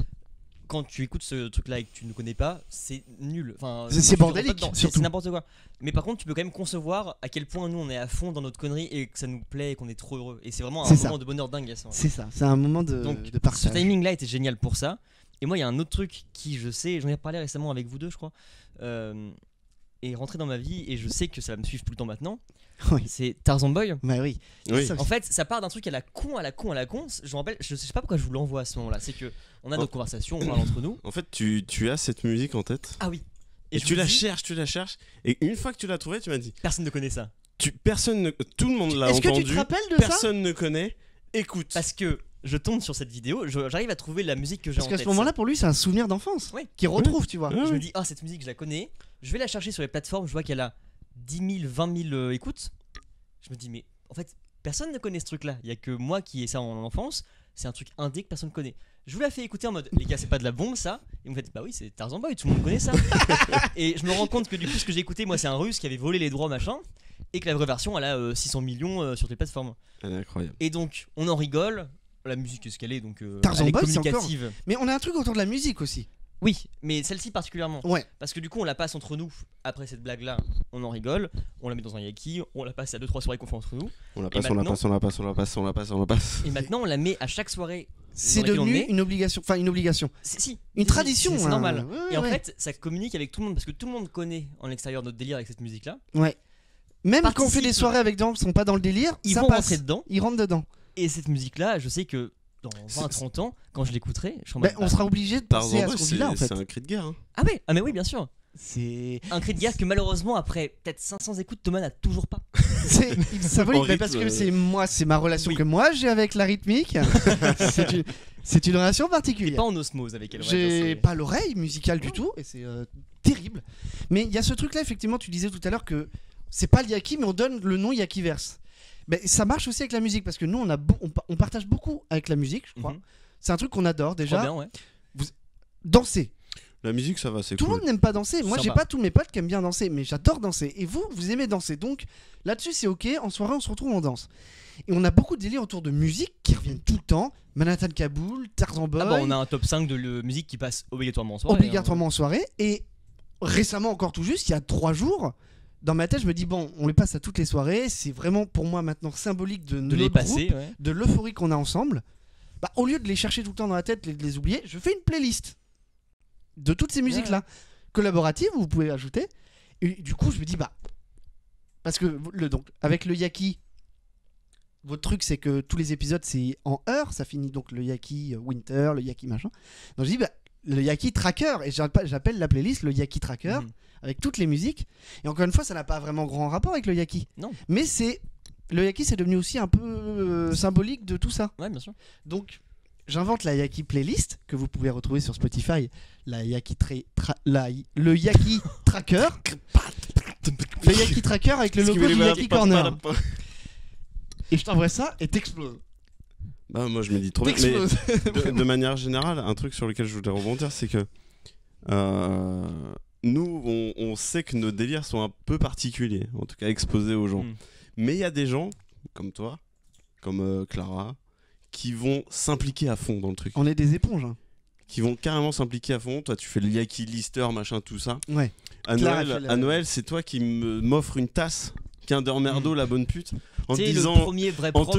quand tu écoutes ce truc-là et que tu ne connais pas, c'est nul. Enfin, C'est tu te bordélique, rentres pas dedans. surtout. C'est n'importe quoi. Mais par contre, tu peux quand même concevoir à quel point nous on est à fond dans notre connerie et que ça nous plaît et qu'on est trop heureux. Et c'est vraiment un C'est ça. moment de bonheur dingue à ce moment-là. C'est ça, c'est un moment Donc, de ce partage. timing-là était génial pour ça. Et moi, il y a un autre truc qui, je sais, j'en ai parlé récemment avec vous deux, je crois, est rentré dans ma vie et je sais que ça va me suivre tout le temps maintenant. Oui. C'est Tarzan Boy. Bah oui. Oui. Ça, En fait, ça part d'un truc à la con. Je me rappelle, je sais pas pourquoi je vous l'envoie à ce moment-là. C'est que on a Oh. notre conversation, on parle entre nous. En fait, tu as cette musique en tête. Ah oui. Et je tu vous la dis, cherches. Et une fois que tu l'as trouvée, tu m'as dit personne ne connaît ça. tout le monde l'a Est-ce que entendu. tu te rappelles de ça? Personne ne connaît. Écoute. Parce que je tombe sur cette vidéo, j'arrive à trouver la musique que j'ai en Parce qu'à tête. ce moment-là, pour lui, c'est un souvenir d'enfance Oui. qu'il retrouve, tu vois. Ouais. Je me dis, ah, cette musique, je la connais. Je vais la chercher sur les plateformes. Je vois qu'elle a 10 000, 20 000 écoutes. Je me dis, mais en fait, personne ne connaît ce truc-là. Il y a que moi qui ai ça en enfance. C'est un truc indé que personne ne connaît. Je vous la fais écouter en mode, les gars, c'est pas de la bombe ça. Et vous me faites, bah oui, c'est Tarzan Boy, tout le monde connaît ça. Et je me rends compte que du coup, ce que j'ai écouté, moi, c'est un russe qui avait volé les droits, machin. Et que la vraie version, elle a 600 millions sur tes plateformes. Elle est incroyable. Et donc, on en rigole. La musique est ce qu'elle est, donc Tarzan elle est Boy, c'est communicative. Mais on a un truc autour de la musique aussi. Oui, mais celle-ci particulièrement. Ouais. Parce que du coup, on la passe entre nous. Après cette blague-là, on en rigole. On la met dans un yaki. On la passe à 2-3 soirées qu'on fait entre nous. On la passe, on la passe, on la passe, on la passe, on la passe, on la passe. Et maintenant, on la met à chaque soirée. C'est devenu une obligation. Enfin, une obligation. Une tradition. C'est hein. normal. Ouais, et en ouais. fait, ça communique avec tout le monde. Parce que tout le monde connaît en extérieur notre délire avec cette musique-là. Ouais. Même quand on fait Participe. des soirées avec des gens qui sont pas dans le délire, Ils ça vont passe. rentrer dedans. Ils rentrent dedans. Et cette musique-là, je sais que dans C'est- 20-30 ans, quand je l'écouterai, je serai en Ben, mode, on bah, sera obligé de penser à ce qu'on dit là en fait. C'est un cri de guerre. Hein. Ah ouais, ah mais oui, bien sûr. C'est. Un cri de guerre que malheureusement, après peut-être 500 écoutes, Thomas n'a toujours pas. C'est symbolique, En mais parce rythme, que c'est ma relation Oui. que moi j'ai avec la rythmique. c'est une relation Et particulière. pas en osmose avec elle. on va J'ai dire, c'est- pas l'oreille musicale du tout et c'est terrible. Mais il y a ce truc là, effectivement, tu disais tout à l'heure que c'est pas le Yaki, mais on donne le nom Yakiverse. Ben, ça marche aussi avec la musique parce que nous on partage beaucoup avec la musique, je crois. Mhm. C'est un truc qu'on adore Trop déjà. bien, ouais. Danser. La musique, ça va, c'est Tout cool. le monde n'aime pas danser. Moi, j'ai Sympa. pas tous mes potes qui aiment bien danser, mais j'adore danser. Et vous aimez danser. Donc là-dessus, c'est ok. En soirée, on se retrouve en danse. Et on a beaucoup de délires autour de musique qui reviennent tout le temps. Manhattan Kaboul, Tarzan Boy. Ah bah, on a un top 5 de musique qui passe obligatoirement en soirée. Obligatoirement en soirée. Et récemment, encore tout juste, il y a 3 jours, dans ma tête, je me dis, bon, on les passe à toutes les soirées. C'est vraiment pour moi maintenant symbolique de De notre les passer, groupe, ouais. de l'euphorie qu'on a ensemble. Bah, au lieu de les chercher tout le temps dans la tête, de les oublier, je fais une playlist de toutes ces musiques-là. Collaboratives, vous pouvez ajouter. Et du coup, je me dis, bah. Parce que, donc, avec le Yaki, votre truc, c'est que tous les épisodes, c'est en heure. Ça finit donc le Yaki Winter, le Yaki machin. Donc, je dis, bah, le Yaki Tracker. Et j'appelle la playlist le Yaki Tracker, Mhm. avec toutes les musiques. Et encore une fois, ça n'a pas vraiment grand rapport avec le Yaki. Non. Mais c'est. Le Yaki, c'est devenu aussi un peu symbolique de tout ça. Ouais, bien sûr. Donc, j'invente la Yaki playlist que vous pouvez retrouver sur Spotify. Le Yaki Tracker. Le Yaki Tracker avec le logo du Yaki Corner. Et je t'envoie ça et t'exploses. Bah, moi, je me dis trop bien. Mais T'exploses. de manière générale, un truc sur lequel je voudrais rebondir, c'est que nous, on sait que nos délires sont un peu particuliers, en tout cas exposés aux gens. Mm. Mais il y a des gens, comme toi, comme Clara, qui vont s'impliquer à fond dans le truc. On est des éponges. Hein. Qui vont carrément s'impliquer à fond. Toi, tu fais le Yaki Lister, machin, tout ça. Ouais. À Clara Noël, fait la- à Noël, c'est toi qui m'offre une tasse Kinder Merdo, la bonne pute, en te C'est le disant, premier vrai props, en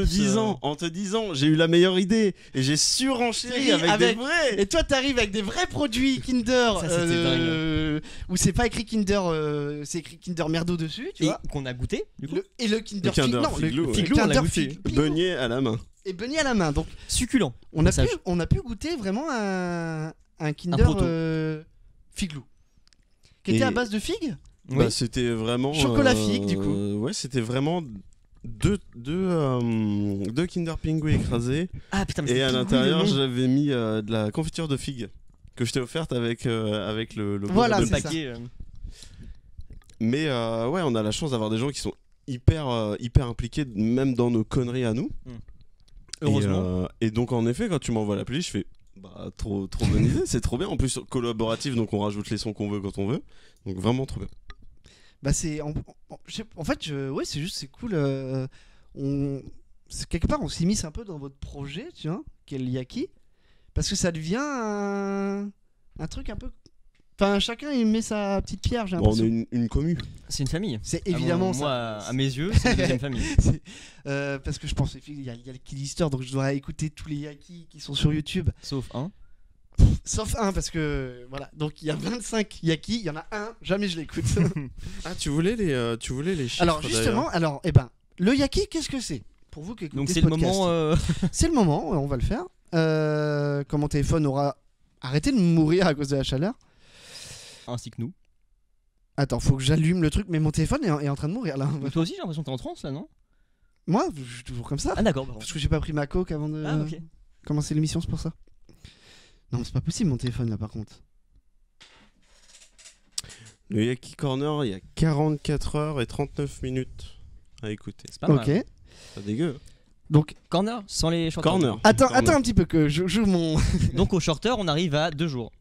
te disant, j'ai eu la meilleure idée et j'ai surenchéri avec des vrais. Et toi, t'arrives avec des vrais produits Kinder. Ça, c'était où c'est pas écrit Kinder, c'est écrit Kinder Merdo dessus, tu Et vois. qu'on a goûté, du coup. Et le Kinder, Le Kinder non, Figlou, ouais. Figlou, on l'a Kinder goûté. Figlou. Beignet à la main. Et beignet à la main. Donc, Succulent. on Passage. a pu goûter vraiment un Kinder proto. Figlou. Qui était Et- à base de figues. Oui. Bah, c'était vraiment. Chocolat figue, du coup. Ouais, c'était vraiment deux Kinder Pingu écrasés. Ah putain, mais Et c'est à tout l'intérieur, le nom. j'avais mis de la confiture de figue que je t'ai offerte avec le Voilà, Le c'est ça. paquet. Mais ouais, on a la chance d'avoir des gens qui sont hyper impliqués, même dans nos conneries à nous. Heureusement. Et donc, en effet, quand tu m'envoies la playlist, je fais bah, trop bonne idée, c'est trop bien. En plus, collaboratif, donc on rajoute les sons qu'on veut quand on veut. Donc, vraiment trop bien. Bah c'est en fait ouais, c'est juste c'est cool. Quelque part on s'immisce un peu dans votre projet, tu vois, qu'est le Yaki, parce que ça devient un truc un peu. Enfin, chacun il met sa petite pierre, j'ai Bon, on l'impression. est une commu. C'est une famille. C'est évidemment Moi, ça. à mes yeux, c'est une deuxième famille. Parce que je pense il y a le Killister, donc je dois écouter tous les Yaki qui sont sur YouTube. Sauf un. Sauf un, parce que voilà. Donc il y a 25 Yaki, il y en a un, jamais je l'écoute. Ah, tu voulais les chiffres. Alors justement, eh ben, le Yaki, qu'est-ce que c'est pour vous qui écoutez Donc ce c'est le podcast. moment. C'est le moment, on va le faire. Quand mon téléphone aura arrêté de mourir à cause de la chaleur. Ainsi que nous. Attends, faut que j'allume le truc, mais mon téléphone est en train de mourir là. Donc toi aussi, j'ai l'impression que t'es en transe là, non? Moi, je suis toujours comme ça. Ah d'accord. pardon. Parce que j'ai pas pris ma coke avant de Ah ok. commencer l'émission, c'est pour ça. Non, mais c'est pas possible mon téléphone là par contre. Le Yaki Corner, il y a 44 heures et 39 minutes à écouter. C'est pas Ok. mal. Pas dégueu. Donc, Corner sans les shorters. Corner. attends Corner. un petit peu que je joue mon. Donc au shorter, on arrive à 2 jours.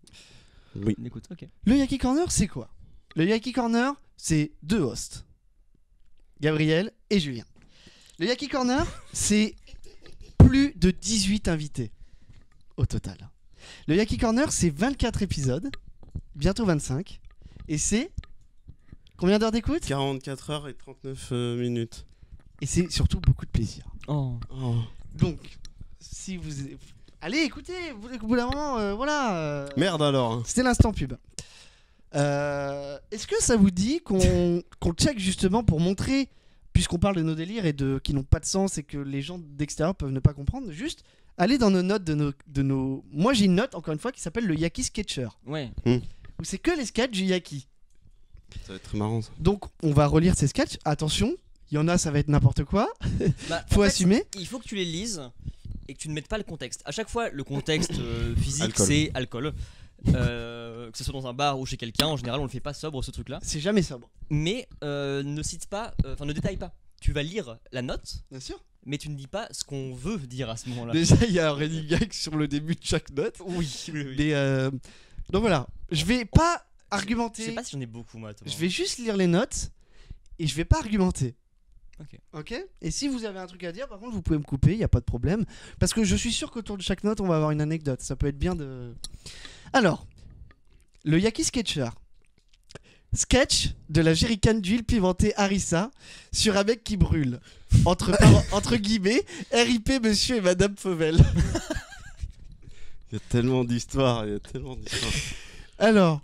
Oui. Écoute, ok. Le Yaki Corner, c'est quoi? Le Yaki Corner, c'est 2 hosts, Gabriel et Julien. Le Yaki Corner, c'est plus de 18 invités au total. Le Yaki Corner, c'est 24 épisodes, bientôt 25, et c'est combien d'heures d'écoute? 44 heures et 39 minutes. Et c'est surtout beaucoup de plaisir. Oh. Oh. Donc, si vous... Allez, écoutez, au bout d'un moment, voilà... Merde alors. C'était l'instant pub. Est-ce que ça vous dit qu'on check justement pour montrer, puisqu'on parle de nos délires et qui n'ont pas de sens et que les gens d'extérieur peuvent ne pas comprendre, juste aller dans nos notes de nos... Moi j'ai une note, encore une fois, qui s'appelle le Yaki Sketcher, Ouais. où c'est que les sketchs du Yaki. Ça va être très marrant ça. Donc on va relire ces sketchs, attention, il y en a ça va être n'importe quoi, Bah, faut en fait, assumer. il faut que tu les lises et que tu ne mettes pas le contexte. À chaque fois, le contexte physique, Alcool. c'est alcool. Que ce soit dans un bar ou chez quelqu'un, en général, on le fait pas sobre ce truc-là. C'est jamais sobre. Mais ne cite pas, enfin ne détaille pas. Tu vas lire la note, Bien sûr. mais tu ne dis pas ce qu'on veut dire à ce moment-là. Déjà il y a un running gag sur le début de chaque note. Oui, oui, oui. Mais, donc voilà, je vais pas Je argumenter. sais pas si j'en ai beaucoup, moi. Thomas. Je vais juste lire les notes et je vais pas argumenter. Ok. Ok. Et si vous avez un truc à dire, par contre, vous pouvez me couper, il y a pas de problème. Parce que je suis sûr qu'autour de chaque note, on va avoir une anecdote. Ça peut être bien de. Alors, le Yaki Sketcher. Sketch de la jerrycan d'huile pimentée Harissa sur un mec qui brûle. Entre guillemets, RIP monsieur et madame Fauvel. Il y a tellement d'histoires. Alors,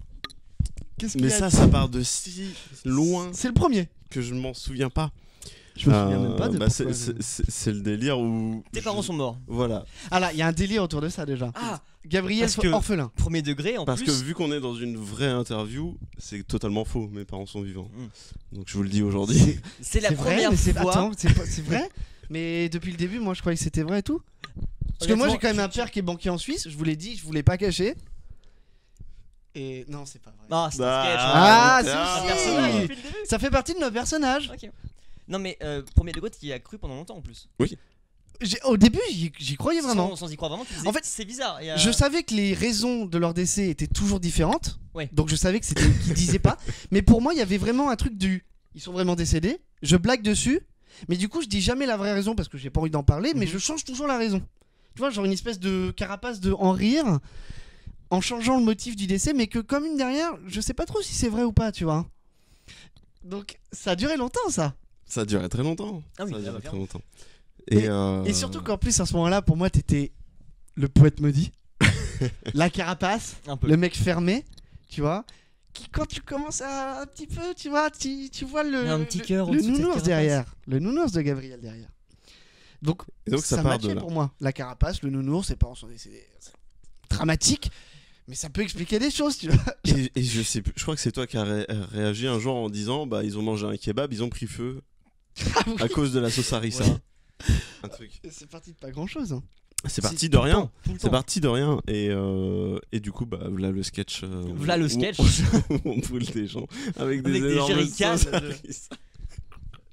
qu'est-ce qu'il Mais y a ça part de si loin C'est le premier. que je ne m'en souviens pas. Je me souviens même pas de pourquoi c'est le délire où... Tes parents sont morts. Voilà. Ah là, il y a un délire autour de ça déjà. Ah, Gabriel parce que- orphelin. premier degré en Parce plus. que vu qu'on est dans une vraie interview, c'est totalement faux. Mes parents sont vivants. Mm. Donc je vous le dis aujourd'hui. C'est la C'est vrai, première mais c'est fois. attends, c'est vrai. Mais depuis le début, moi, je croyais que c'était vrai et tout. Parce que moi, j'ai quand même un père qui est banquier en Suisse. Je vous l'ai dit, je vous l'ai pas caché. Et non, c'est pas vrai. Ah, c'est un Bah, sketch. Ah, Un si, personnage si. depuis le début. Ça fait partie de nos personnages. Ok. Non mais premier degré, tu y as cru pendant longtemps en plus. Au début, j'y croyais vraiment. Sans y croire vraiment. Tu disais, En fait, c'est bizarre. Il y a- Je savais que les raisons de leur décès étaient toujours différentes. Ouais. Donc je savais que c'était qu'ils disaient pas. Mais pour moi, il y avait vraiment un truc du. Ils sont vraiment décédés. Je blague dessus. Mais du coup, je dis jamais la vraie raison parce que j'ai pas envie d'en parler. Mais je change toujours la raison. Tu vois, genre une espèce de carapace de en rire. En changeant le motif du décès. Mais que comme une derrière, je sais pas trop si c'est vrai ou pas, tu vois. Donc ça a duré longtemps ça. Ça a duré très longtemps. Ah oui, Ça a ah duré bah, très longtemps. Et surtout qu'en plus à ce moment-là, pour moi, t'étais le poète maudit. La carapace. Un peu. Le mec fermé, tu vois, qui quand tu commences à un petit peu, tu vois, tu vois Il y a un petit cœur en le dessous de cette nounours carapace. derrière, le nounours de Gabriel derrière. Donc, Et donc, ça part matchait de là. pour moi. La carapace, le nounours, ses parents sont décédés. C'est dramatique, mais ça peut expliquer des choses, tu vois. Et je sais plus, je crois que c'est toi qui as réagi un jour en disant bah ils ont mangé un kebab, ils ont pris feu Ah oui. à cause de la sauce harissa. Ouais. Un truc. C'est parti de pas grand chose. C'est parti de rien. Tout le C'est temps. parti de rien et du coup bah voilà le sketch. Voilà le sketch. On brûle des gens avec Avec des énormes jerrycans sauces de- harissa.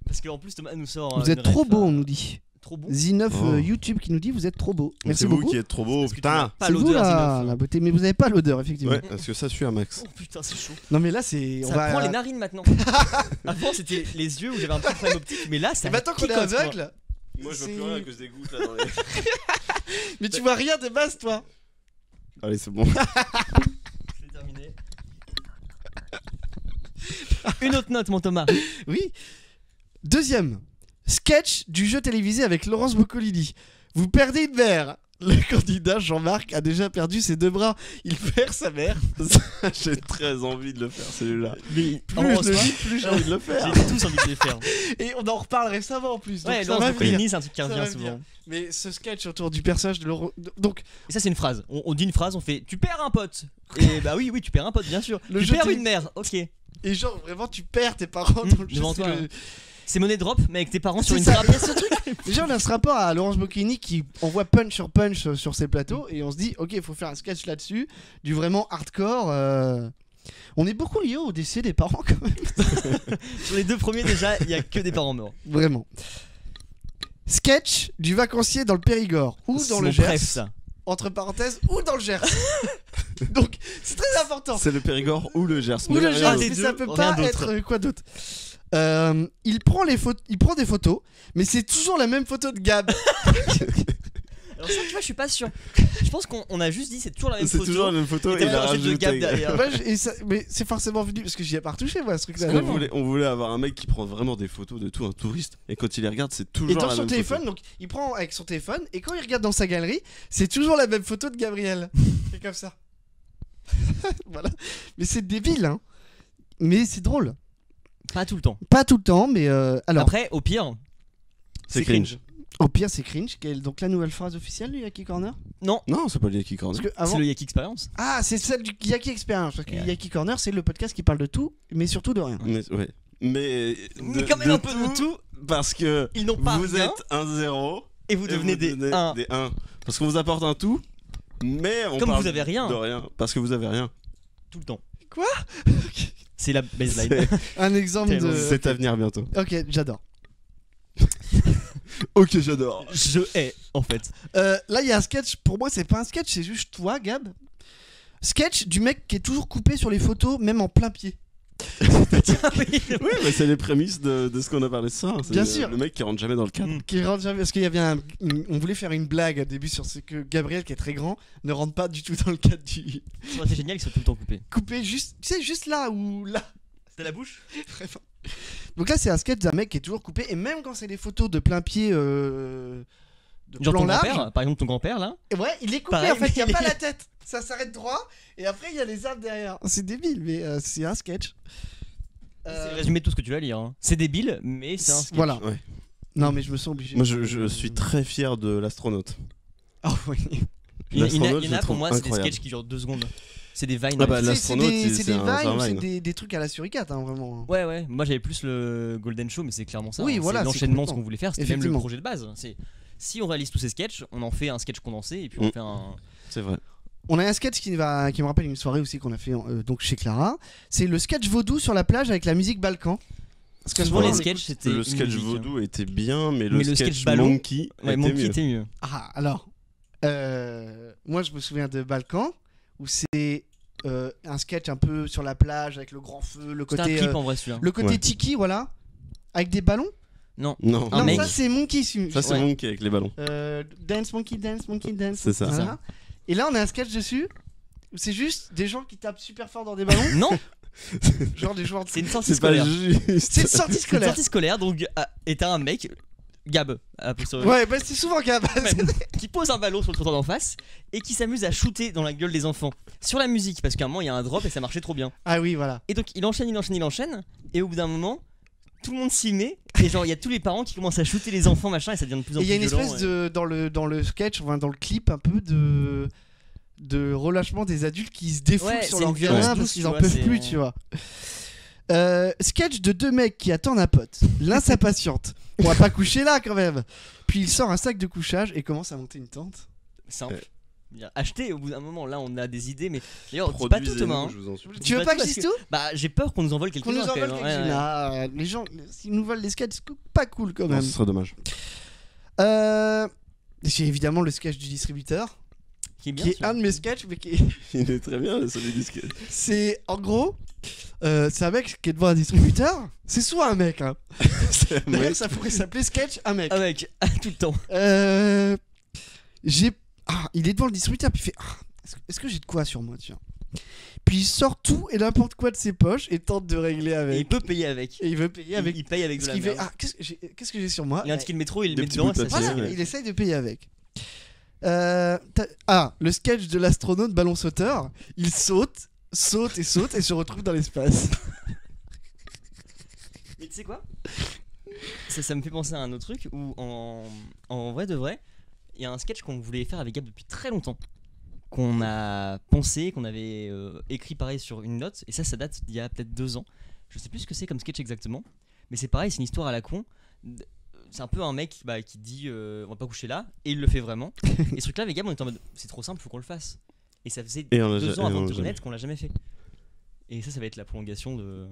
Parce qu'en plus Thomas nous sort. Vous êtes trop beau, on nous dit. Trop beau. Z9 Oh. YouTube qui nous dit vous êtes trop beau. C'est Merci vous beaucoup. qui êtes trop beau, Parce que tu n'as putain. pas C'est vous l'odeur la, Zinoff. la beauté, mais vous avez pas l'odeur effectivement. Ouais, parce que ça suit un max. Oh putain, c'est chaud. Non mais là c'est. Ça prend les narines maintenant. Avant c'était les yeux où j'avais un petit problème optique, mais là ça. Et maintenant qu'on est picote, quoi. aveugle, Moi je vois C'est- plus rien à cause des gouttes là dans les. mais tu vois rien de base toi. Allez c'est bon. C'est terminé. Une autre note, mon Thomas. Oui. Deuxième, sketch du jeu télévisé avec Laurence Boccolini. Vous perdez une mère. Le candidat Jean-Marc a déjà perdu ses deux bras. Il perd sa mère. J'ai très envie de le faire celui-là. Mais Plus je le dis, plus j'ai envie de le j'ai faire. tous envie de les faire. Et on en reparle récemment en plus. Donc Ouais, ça non, va c'est venir. c'est un truc qui Ça revient va souvent. venir. Mais ce sketch autour du personnage de Laurent. Donc, Et ça, c'est une phrase. On dit une phrase, on fait tu perds un pote. Et bah oui, tu perds un pote, bien sûr. Le Tu jeu perds télé- une mère, ok. et genre vraiment tu perds tes parents dans le jeu. devant c'est toi, le- hein. C'est monnaie drop, mais avec tes parents sur C'est une ça, trappe. il y a ce truc. Déjà, on a ce rapport à Laurence Boccolini qui envoie punch sur ses plateaux et on se dit, ok, il faut faire un sketch là-dessus, du vraiment hardcore. On est beaucoup liés au décès des parents quand même. Sur les deux premiers, déjà, il y a que des parents morts. Vraiment. Sketch du vacancier dans le Périgord ou dans le Mon Gers. bref, ça. Entre parenthèses, ou dans le Gers. Donc, c'est très important. C'est le Périgord ou le Gers. Ou mais le rien Gers, d'autre. mais ça peut rien pas d'autre. être quoi d'autre. Il prend des photos, mais c'est toujours la même photo de Gab. Alors ça, tu vois, je suis pas sûr. Je pense qu'on a juste dit c'est toujours la même C'est photo. toujours la même photo Et et t'as il a rajouté de rajouté. Gab derrière. Moi, mais c'est forcément venu parce que j'y ai pas retouché moi ce truc-là. On voulait avoir un mec qui prend vraiment des photos de tout, un touriste. Et quand il les regarde, c'est toujours Et dans la son même téléphone, photo. donc il prend avec son téléphone et quand il regarde dans sa galerie, c'est toujours la même photo de Gabriel. C'est comme ça. Voilà. Mais c'est débile, hein. Mais c'est drôle. Pas tout le temps. Pas tout le temps, mais alors. Après, au pire, C'est cringe. Au pire, c'est cringe. Quelle est donc la nouvelle phrase officielle du Yaki Corner? non. Non, c'est pas le Yaki Corner. Parce que C'est avant. le Yaki Experience. Ah, c'est celle du Yaki Experience. Parce que Ouais. Yaki Corner, c'est le podcast qui parle de tout, mais surtout de rien. Mais, ouais. Mais Quand même un peu de tout. Parce que Ils n'ont pas vous rien. êtes un 0 Et vous devenez des donnez 1. des 1. Parce qu'on vous apporte un tout, mais on Comme parle vous avez rien. de rien. Parce que vous avez rien. Tout le temps. Quoi? C'est la baseline. Un exemple de. C'est à venir bientôt. Ok, j'adore. Ok, j'adore. Je hais, en fait. Là, il y a un sketch. Pour moi, c'est pas un sketch, c'est juste toi, Gab. Sketch du mec qui est toujours coupé sur les photos, même en plein pied. Oui, mais c'est les prémices de ce qu'on a parlé de ça. C'est Bien sûr. Le mec qui rentre jamais dans le cadre. Qui rentre jamais. Parce qu'il y avait on voulait faire une blague au début sur ce que Gabriel, qui est très grand, ne rentre pas du tout dans le cadre du. C'est génial, ils sont tout le temps coupés. Coupé juste. Tu sais, juste là ou là. C'était la bouche. Vraiment. Donc là, c'est un sketch d'un mec qui est toujours coupé. Et même quand c'est des photos de plein pied. De Genre plan ton large. grand-père, par exemple ton grand-père là. Ouais, il est coupé Pareil, en fait, il n'y a mais pas il est- la tête. Ça s'arrête droit et après il y a les arbres derrière. C'est débile, mais c'est un sketch. C'est le résumé de tout ce que tu vas lire. hein. C'est débile, mais c'est un sketch. Voilà. Ouais. Non, mais je me sens obligé. Moi, je suis très fier de l'astronaute. Oh, oui. Il y en a- il y en L'astronaute, a je le pour trouve moi, c'est des incroyable. sketchs qui durent 2 secondes. C'est des vines. Ah bah, ouais. l'astronaute, c'est c'est des un vines ou c'est vine. des trucs à la suricate, hein, vraiment. Ouais, moi j'avais plus le Golden Show, mais c'est clairement ça. Oui, hein. voilà, C'est c'est l'enchaînement, ce complètement. qu'on voulait faire. C'était même le Effectivement. projet de base. C'est si on réalise tous ces sketchs, on en fait un sketch condensé et puis on fait un. C'est vrai. On a un sketch qui me rappelle une soirée aussi qu'on a fait donc chez Clara. C'est le sketch vaudou sur la plage avec la musique Balkan. Parce que Souvent souvent, les on sketchs, c'était. Le une sketch musique, hein. vaudou était bien, mais le Mais le sketch sketch ballon, monkey Ouais, était Monkey mieux. était mieux. Ah, alors, moi je me souviens de Balkan où c'est un sketch un peu sur la plage avec le grand feu, le C'était un côté, clip en vrai celui-là. le côté Ouais. tiki, voilà, avec des ballons. Non. Non, Un Non, mec. ça c'est Monkey. ça c'est Ouais. monkey avec les ballons. Dance Monkey Dance Monkey Dance. C'est ça. Voilà. Et là on a un sketch dessus où c'est juste des gens qui tapent super fort dans des ballons, Non, genre des joueurs de... c'est une sortie C'est pas scolaire. juste. C'est une sortie C'est une scolaire. sortie scolaire, donc et t'as un mec, Gab, Ouais, bah c'est souvent Gab. qui pose un ballon sur le trottoir d'en face et qui s'amuse à shooter dans la gueule des enfants sur la musique parce qu'à un moment il y a un drop et ça marchait trop bien. Ah oui, voilà. Et donc il enchaîne et au bout d'un moment tout le monde s'y met et genre il y a tous les parents qui commencent à shooter les enfants machin et ça devient de plus en Et plus il y a une violent, espèce ouais. de dans le sketch, enfin, dans le clip un peu de relâchement des adultes qui se défoulent Ouais, sur c'est leur une violence gamin douce, parce qu'ils tu en vois, peuvent c'est- plus, tu vois. Sketch de deux mecs qui attendent un pote. L'un s'impatiente. On va pas coucher là quand même. Puis il sort un sac de couchage et commence à monter une tente. Simple. Bien, acheter au bout d'un moment là on a des idées mais d'ailleurs dis pas tout Produisez-nous, Thomas. hein. je vous en supplie. Tu veux Dis pas que parce je dise tout? Bah j'ai peur qu'on nous envole Qu'on quelques-uns nous envole quand même, quelques-unes. ouais. Ah, les gens, s'ils nous volent des sketchs, c'est pas cool quand Non, même. ce serait dommage. J'ai évidemment le sketch du distributeur, Qui est bien qui est celui-là. un de mes sketchs, mais qui est... Il est très bien, celui disque. C'est en gros, c'est un mec qui est devant un distributeur. C'est soit un mec, hein. D'ailleurs, ça pourrait s'appeler sketch un mec. Ah mec, tout le temps. Il est devant le distributeur, puis il fait est-ce que j'ai de quoi sur moi, tiens. Puis il sort tout et n'importe quoi de ses poches et tente de régler Et avec. il peut payer avec. Et il veut payer avec. Il paye avec de Parce la qu'il fait merde. qu'est-ce que j'ai sur moi. Il a un ticket de métro, il le Des met petits dedans bouts et ça de se Voilà, papier, ouais. il essaye de payer avec. Le sketch de l'astronaute ballon sauteur. Il saute et se retrouve dans l'espace. Mais tu sais quoi ça me fait penser à un autre truc où en vrai de vrai, il y a un sketch qu'on voulait faire avec Gab depuis très longtemps. Qu'on a pensé, qu'on avait écrit pareil sur une note, et ça date d'il y a peut-être 2 ans. Je sais plus ce que c'est comme sketch exactement, mais c'est pareil, c'est une histoire à la con. C'est un peu un mec qui dit on va pas coucher là, et il le fait vraiment. Et ce truc là, avec Gab, on était en mode c'est trop simple, faut qu'on le fasse. Et ça faisait Et on l'a 2 ans et avant on de te l'a jamais connaître qu'on l'a jamais fait. Et ça va être la prolongation de.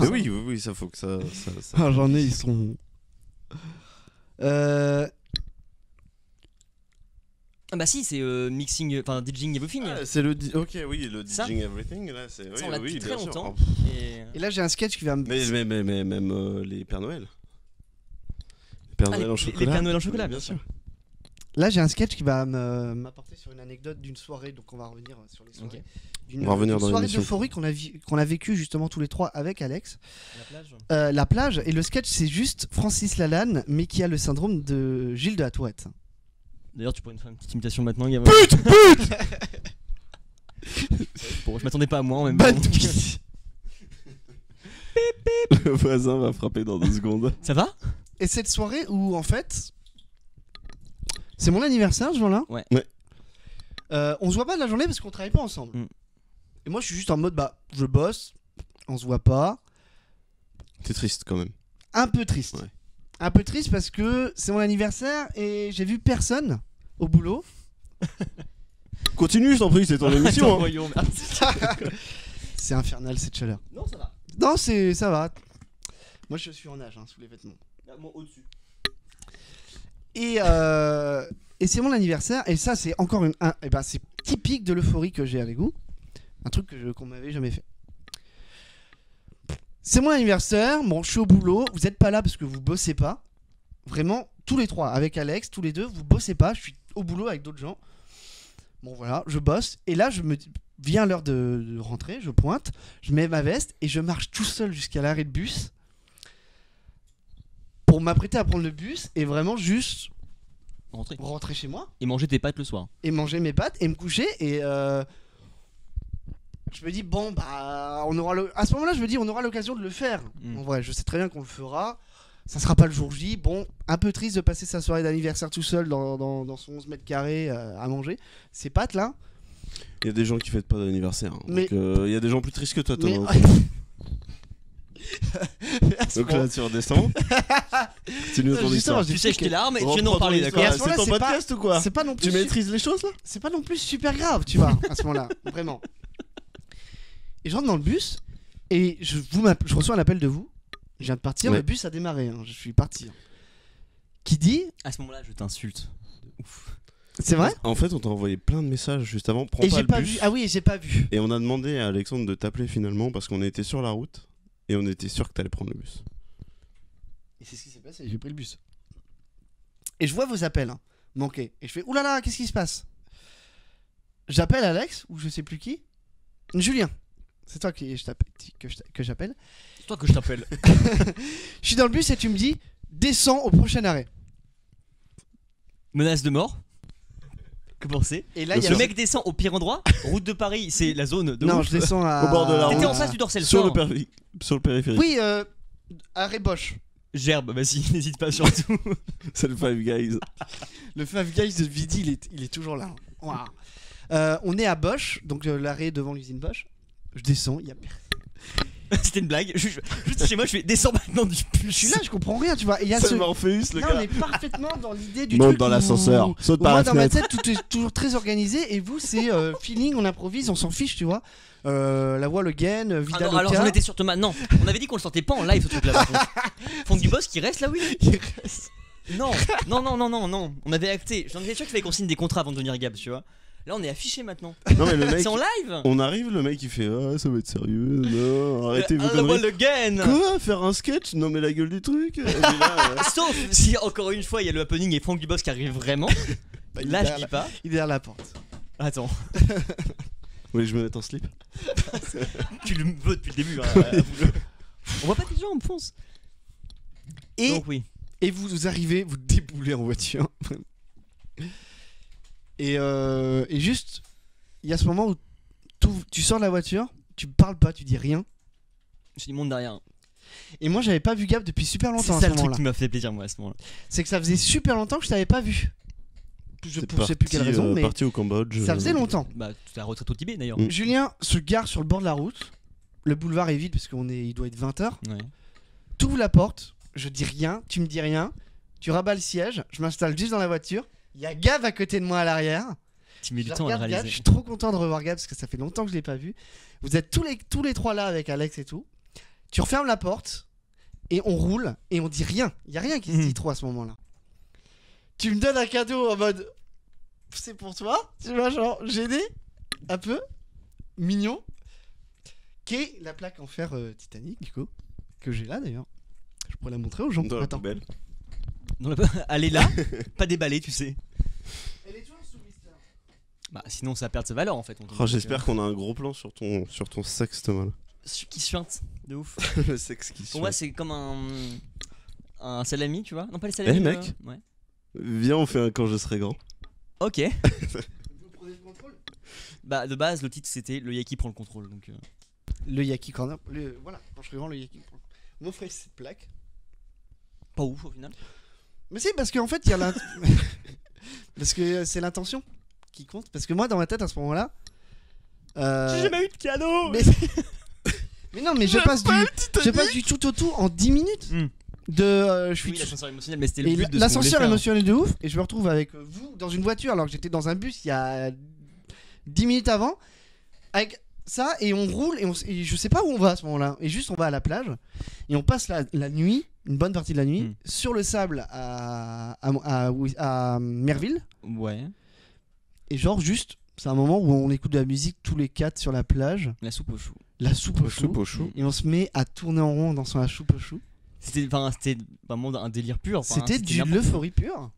Mais oui, ça faut que ça. Ah, j'en ai, ils sont. Ah bah si, c'est mixing, enfin DJing everything. Ah, c'est le ok, oui, le Ça DJing everything là, c'est Ça, on l'a oui, depuis bien très sûr. longtemps. Oh. Et là, j'ai un sketch qui va me. Mais même les Pères Noël. Les Pères Noël en les chocolat. Pères Noël en chocolat, bien sûr. Là, j'ai un sketch qui va m'apporter sur une anecdote d'une soirée, donc on va revenir sur les soirées. Ok. On va revenir d'une dans soirée l'émission. d'euphorie qu'on a vécu justement tous les trois avec Alex. La plage. La plage, et le sketch, c'est juste Francis Lalanne, mais qui a le syndrome de Gilles de la Tourette. D'ailleurs, tu pourrais nous faire une petite imitation maintenant, Gavin. Pute Bon, je m'attendais pas à moi en même Bonne temps. nuit. Le voisin va frapper dans 2 secondes. Ça va? Et cette soirée où, en fait, c'est mon anniversaire ce jour-là. Ouais. On se voit pas de la journée parce qu'on travaille pas ensemble. Mm. Et moi, je suis juste en mode, bah, je bosse, on se voit pas. T'es triste quand même. Un peu triste. Ouais. Un peu triste parce que c'est mon anniversaire et j'ai vu personne au boulot. Continue, je t'en prie, c'est ton émission. Attends, hein. voyons, merci. C'est infernal cette chaleur. Non, ça va. Non, ça va. Moi, je suis en nage sous les vêtements. Moi, au-dessus. Et c'est mon anniversaire et ça, c'est encore c'est typique de l'euphorie que j'ai avec vous. Un truc qu'on m'avait jamais fait. C'est mon anniversaire, bon, je suis au boulot, vous êtes pas là parce que vous bossez pas. Vraiment, tous les trois, avec Alex, tous les deux, vous bossez pas, je suis au boulot avec d'autres gens. Bon voilà, je bosse, et là, vient l'heure de rentrer, je pointe, je mets ma veste, et je marche tout seul jusqu'à l'arrêt de bus, pour m'apprêter à prendre le bus, et vraiment juste rentrer chez moi, Et manger tes pâtes le soir. et manger mes pâtes, et me coucher, et je me dis, bon, bah, à ce moment-là, je me dis, on aura l'occasion de le faire. En vrai, je sais très bien qu'on le fera. Ça sera pas le jour J. Bon, un peu triste de passer sa soirée d'anniversaire tout seul dans son 11 mètres carrés à manger. Ces pâtes là. Il y a des gens qui fêtent pas d'anniversaire. Hein. Mais- Donc il y a des gens plus tristes que toi, Mais- Thomas. À ce Donc moment- là, tu redescends. Continue ton Justement, histoire. j'ai Tu sais, je t'ai larme et tu viens Reprends d'en parler, ton d'accord? Et à histoire. ce moment-là, C'est ton podcast ou quoi? c'est pas non plus Tu maîtrises les choses là? c'est pas non plus super grave, tu vois, à ce moment-là, vraiment. Et je rentre dans le bus et je reçois un appel de vous. Je viens de partir, Ouais. le bus a démarré, hein, je suis parti. Qui dit, À ce moment-là, je t'insulte. c'est vrai? En fait, on t'a envoyé plein de messages juste avant. Prends Et pas j'ai le pas bus. vu. Ah oui, j'ai pas vu. Et on a demandé à Alexandre de t'appeler finalement parce qu'on était sur la route et on était sûr que t'allais prendre le bus. Et c'est ce qui s'est passé, j'ai pris le bus. Et je vois vos appels manquer. Et je fais, oulala, qu'est-ce qui se passe? J'appelle Alex, ou je sais plus qui. Julien. C'est toi que j'appelle. C'est toi que je t'appelle. Je suis dans le bus et tu me dis, descends au prochain arrêt. Menace de mort. Que penser? Et là, il y a Le mec descend au pire endroit. Route de Paris, c'est la zone de Non, ouf. je descends à. Au bord de la T'étais en route. face du Dorsel Sur le, Sort. sur le périphérique. Oui, arrêt Bosch. Gerbe, vas-y, n'hésite pas surtout. C'est le Five Guys. Le Five Guys de Vidi, il est toujours là. Waouh. On est à Bosch, donc l'arrêt devant l'usine Bosch. Je descends, il y a personne. C'était une blague. Juste chez moi, je fais descends maintenant du bus. Je suis là, je comprends rien, tu vois. Et il y a C'est ce. le Morpheus, le Là, on gars. est parfaitement dans l'idée du Monte truc. dans où- l'ascenseur, saute où par moi, la dans ma fenêtre. tête, tout est toujours très organisé. Et vous, c'est feeling, on improvise, on s'en fiche, tu vois. La voix, le gain, Ah Vidal non, alors j'en étais sur Thomas. Non, on avait dit qu'on le sentait pas en live ce truc là. Fond du boss qui reste là, oui. Non, non. On avait acté. J'en étais sûr qu'il fallait qu'on signe des contrats avant de devenir Gab, tu vois. Là, on est affiché maintenant. Non, mais le mec. C'est en live. On arrive, le mec il fait ah ça va être sérieux, non, arrêtez vos Ah, moi, conneries. le gain. Quoi, faire un sketch? Non mais la gueule du truc. Et puis là, Sauf si encore une fois il y a le happening et Franck Dubos qui arrive vraiment. Bah, il Là, est je derrière dis pas. Il est derrière la porte. Attends, vous voulez que je me mette en slip? tu le veux depuis le début. Hein, on voit pas tes jambes, fonce. Et, Donc oui. et vous arrivez, vous déboulez en voiture. Et juste, il y a ce moment où tu sors de la voiture, tu parles pas, tu dis rien. Je dis monte derrière. Et moi, j'avais pas vu Gab depuis super C'est longtemps à ça ce le truc moment-là. qui m'a fait plaisir moi à ce moment-là. C'est que ça faisait super longtemps que je t'avais pas vu. Je T'es sais plus quelle raison, mais parti au Cambodge. ça faisait longtemps. Bah tu as retraite au Tibet d'ailleurs. Mm. Julien se gare sur le bord de la route. Le boulevard est vide parce il doit être 20h. Ouais. Tu ouvres la porte, je dis rien, tu me dis rien. Tu rabats le siège, je m'installe juste dans la voiture. Il y a Gab à côté de moi à l'arrière. Tu mets du Je temps à le regarde Gab, je réaliser. suis trop content de revoir Gab parce que ça fait longtemps que je l'ai pas vu. Vous êtes tous les trois là avec Alex et tout. Tu refermes la porte et on roule et on dit rien. Il y a rien qui se dit trop à ce moment-là. Tu me donnes un cadeau en mode c'est pour toi, tu vois, genre gêné, un peu, mignon, qui est la plaque en fer Titanic, du coup, que j'ai là d'ailleurs. Je pourrais la montrer aux gens. Dans la Attends. poubelle. Elle est là, pas déballée, tu sais. Elle est toujours sous blister. Bah sinon ça perd sa valeur en fait. J'espère qu'on a un gros plan sur ton sexe, Thomas. Qui suinte, de ouf. Le sexe qui Pour moi c'est comme un salami, tu vois. Non pas les salamis. mec. Ouais. Viens, on fait un quand je serai grand. Ok. Vous prenez le contrôle. Bah de base le titre c'était le Yaki prend le contrôle donc. Le Yaki Corner, voilà, quand je serai grand, le Yaki Corner. M'offrait cette plaque. Pas ouf au final. Mais si, parce qu'en fait, il y a parce que c'est l'intention qui compte. Parce que moi, dans ma tête, à ce moment-là... J'ai jamais eu de cadeau. Mais non, mais je passe du tout au tout en 10 minutes. Je suis l'ascenseur émotionnel, mais c'était le but de ce qu'on voulait l'ascenseur faire. émotionnel de ouf. Et je me retrouve avec vous dans une voiture alors que j'étais dans un bus il y a 10 minutes avant. Avec ça, et on roule, et je sais pas où on va à ce moment-là. Et juste, on va à la plage. Et on passe la nuit, une bonne partie de la nuit, sur le sable à Merville. Ouais. Et genre, juste, c'est un moment où on écoute de la musique tous les 4 sur la plage. La soupe au chou. La soupe au chou. Et on se met à tourner en rond dans la soupe au chou. C'était vraiment un délire pur. C'était de l'euphorie pure.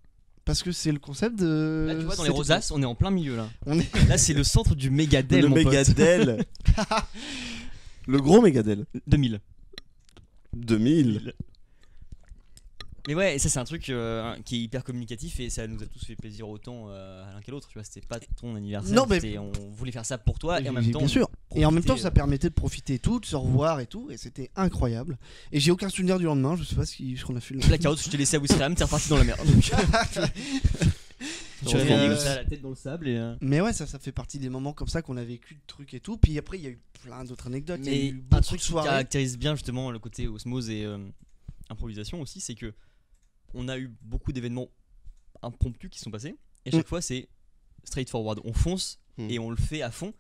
Parce que c'est le concept de. Là, tu vois, dans les rosaces, on est en plein milieu là. Là, c'est le centre du Mégadel. Le mon pote. Mégadel. Le gros Mégadel. 2000. 2000. Mais ouais, ça c'est un truc qui est hyper communicatif et ça nous a tous fait plaisir autant à l'un qu'à l'autre. Tu vois, c'était pas ton anniversaire. Non, mais on voulait faire ça pour toi et en même temps. Bien sûr. Et en même temps, ça profiter, permettait de profiter et tout, de se revoir et tout, et c'était incroyable. Et j'ai aucun souvenir du lendemain. Je sais pas ce qu'on a fait. Blackout, je t'ai laissé à Wistreham, t'es reparti dans la merde. Donc, tu réveillé comme ça, la tête dans le sable et. Mais ouais, ça fait partie des moments comme ça qu'on a vécu de trucs et tout. Puis après, il y a eu plein d'autres anecdotes. Il y a Mais eu un beaucoup truc de qui soirées. caractérise bien justement le côté osmose et improvisation aussi, c'est que on a eu beaucoup d'événements impromptus qui sont passés et chaque fois c'est straightforward, on fonce et on le fait à fond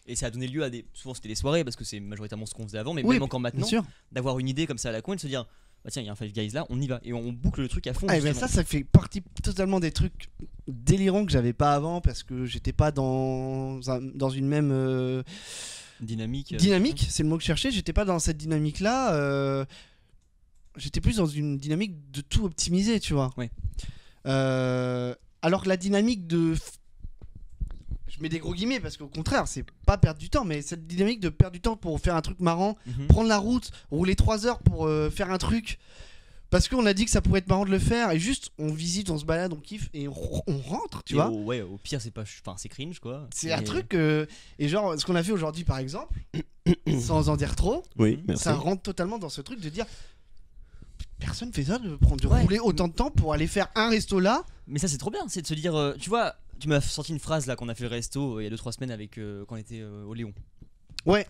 et ça a donné lieu à souvent c'était des soirées parce que c'est majoritairement ce qu'on faisait avant, mais même encore maintenant d'avoir une idée comme ça à la con et de se dire bah tiens il y a un Five Guys là, on y va et on boucle le truc à fond. Ah, ben ça fait partie totalement des trucs délirants que j'avais pas avant parce que j'étais pas dans une même dynamique, c'est le mot que je cherchais, j'étais pas dans cette dynamique là. J'étais plus dans une dynamique de tout optimiser, tu vois. Ouais. Alors que la dynamique de... Je mets des gros guillemets parce qu'au contraire, c'est pas perdre du temps, mais cette dynamique de perdre du temps pour faire un truc marrant, prendre la route, rouler 3 heures pour faire un truc, parce qu'on a dit que ça pourrait être marrant de le faire, et juste on visite, on se balade, on kiffe, et on rentre, tu vois. Ouais, au pire, c'est cringe quoi. C'est un truc... et genre, ce qu'on a fait aujourd'hui par exemple, sans en dire trop, ça rentre totalement dans ce truc de dire... Personne fait ça de rouler autant de temps pour aller faire un resto là. Mais ça c'est trop bien, c'est de se dire tu vois, tu m'as sorti une phrase là qu'on a fait le resto il y a 2-3 semaines avec quand on était au Léon. Ouais.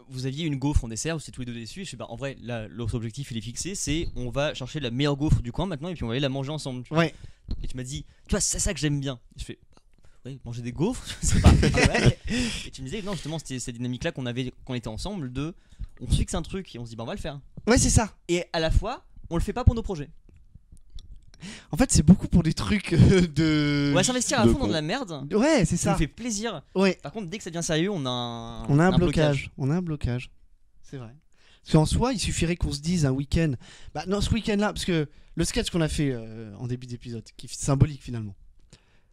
Vous aviez une gaufre en dessert, vous étiez tous les deux déçus. Je sais pas, en vrai là l'autre objectif il est fixé, c'est on va chercher la meilleure gaufre du coin maintenant et puis on va aller la manger ensemble. Ouais. Et tu m'as dit, tu vois c'est ça que j'aime bien. Je fais ouais, manger des gaufres, c'est pas ouais. Et tu me disais non justement c'était cette dynamique là qu'on avait quand on était ensemble de on se fixe un truc et on se dit bah on va le faire. Ouais c'est ça. Et à la fois on le fait pas pour nos projets. En fait c'est beaucoup pour des trucs de... On va s'investir à fond dans de la merde. Ouais c'est ça. Ça nous fait plaisir. Ouais. Par contre dès que ça devient sérieux on a un blocage. On a un blocage. C'est vrai. Parce qu'en soi il suffirait qu'on se dise un week-end. Bah non ce week-end là parce que le sketch qu'on a fait en début d'épisode qui est symbolique finalement.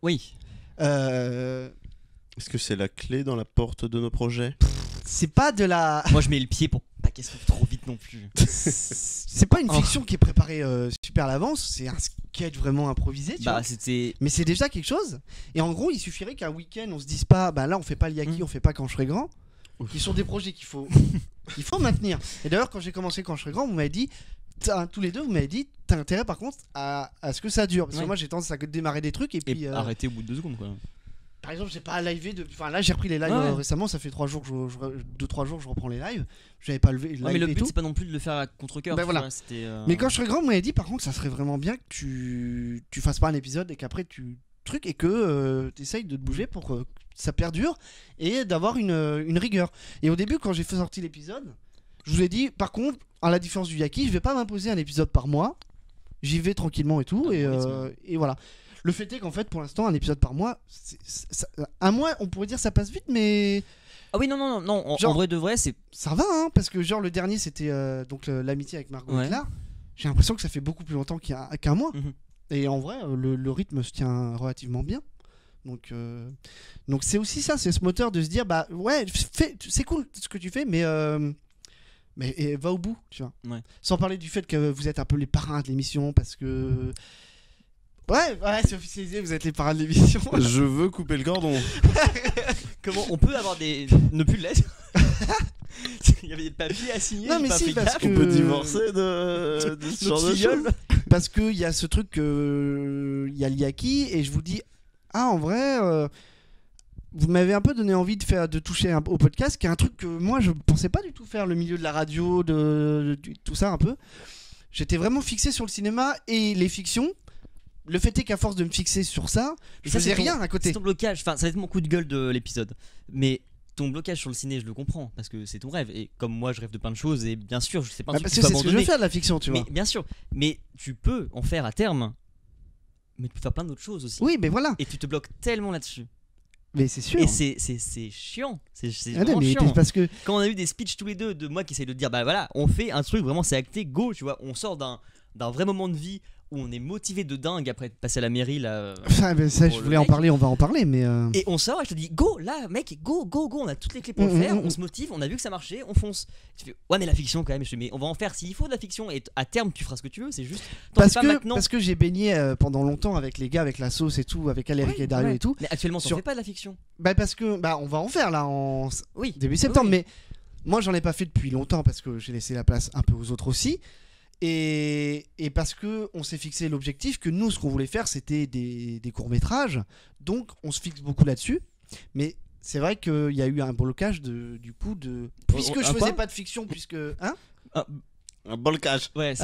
Oui. Est-ce que c'est la clé dans la porte de nos projets? C'est pas de la... Moi je mets le pied pour pas qu'elle se trouve trop vite non plus. C'est pas une fiction qui est préparée super à l'avance, c'est un sketch vraiment improvisé, tu vois. Mais c'est déjà quelque chose. Et en gros il suffirait qu'un week-end on se dise pas bah là on fait pas le Yaki, on fait pas Quand je serai grand, qui sont des projets qu'il faut maintenir. Et d'ailleurs quand j'ai commencé Quand je serai grand vous m'avez dit tous les deux vous m'avez dit t'as intérêt par contre à ce que ça dure parce que moi j'ai tendance à démarrer des trucs et puis arrêter au bout de 2 secondes quoi. Par exemple j'ai pas livé enfin là j'ai repris les lives récemment, ça fait 2-3 jours que je reprends les lives, j'avais pas levé mais le but c'est pas non plus de le faire à contre-cœur. Ben voilà. Mais Quand je serai grand vous m'avez dit par contre ça serait vraiment bien que tu fasses pas un épisode et qu'après tu et que t'essayes de te bouger pour que ça perdure et d'avoir une rigueur. Et au début quand j'ai fait sortir l'épisode je vous ai dit par contre à la différence du Yaki je vais pas m'imposer un épisode par mois, j'y vais tranquillement et tout et voilà. Le fait est qu'en fait, pour l'instant, un épisode par mois, un mois, on pourrait dire ça passe vite, mais. Ah oui, non, Genre- en vrai de vrai, c'est. Ça va, hein, parce que genre le dernier c'était donc l'amitié avec Margot et Claire. J'ai l'impression que ça fait beaucoup plus longtemps qu'un mois. Mhm. Et en vrai, le rythme se tient relativement bien. Donc c'est aussi ça, c'est ce moteur de se dire bah ouais, c'est cool ce que tu fais, mais va au bout, tu vois. Ouais. Sans parler du fait que vous êtes un peu les parrains de l'émission parce que. Ouais, c'est officialisé, vous êtes les parrains de l'émission. Je veux couper le cordon. Comment on peut avoir ne plus de lettres. Il y avait des papiers à signer. Non, mais si, parce On peut divorcer de ce genre de choses. Parce qu'il y a ce truc, il y a l'Iaki, et je vous dis, en vrai, vous m'avez un peu donné envie de toucher au podcast, qui est un truc que moi je pensais pas du tout faire, le milieu de la radio, tout ça un peu. J'étais vraiment fixé sur le cinéma et les fictions. Le fait est qu'à force de me fixer sur ça, je faisais rien à côté. C'est ton blocage, enfin ça va être mon coup de gueule de l'épisode. Mais ton blocage sur le ciné, je le comprends, parce que c'est ton rêve. Et comme moi, je rêve de plein de choses, et bien sûr, je sais pas un truc parce que que tu peux c'est ce que je veux abandonner. faire de la fiction, tu vois. Mais bien sûr, mais tu peux en faire à terme, mais tu peux faire plein d'autres choses aussi. Oui, mais voilà. Et tu te bloques tellement là-dessus. Mais c'est sûr. Et c'est chiant. C'est Ah non, vraiment mais chiant. parce que Quand on a eu des speeches tous les deux de moi qui essayent de dire bah voilà, on fait un truc vraiment, c'est acté, go, tu vois, on sort d'un vrai moment de vie où on est motivé de dingue après de passer à la mairie là. ça, je Pour le voulais en mec. parler, on va en parler, mais Et on sort et je te dis go là mec, go, on a toutes les clés pour le faire, on se motive, on a vu que ça marchait, on fonce. Tu fais ouais mais la fiction quand même, je fais mais on va en faire s'il faut de la fiction et à terme tu feras ce que tu veux, c'est juste t'en fais pas maintenant. parce que j'ai baigné pendant longtemps avec les gars, avec la sauce et tout, avec Aléric et Dario et tout. Mais actuellement tu Sur- fais pas de la fiction. Bah parce que on va en faire là en Oui. début septembre, Oui. mais moi j'en ai pas fait depuis longtemps parce que j'ai laissé la place un peu aux autres aussi. Et parce que on s'est fixé l'objectif que nous ce qu'on voulait faire c'était des courts-métrages, donc on se fixe beaucoup là-dessus. Mais c'est vrai qu'il y a eu un blocage du coup puisque je faisais pas de fiction, puisque Un bolcage. Ouais,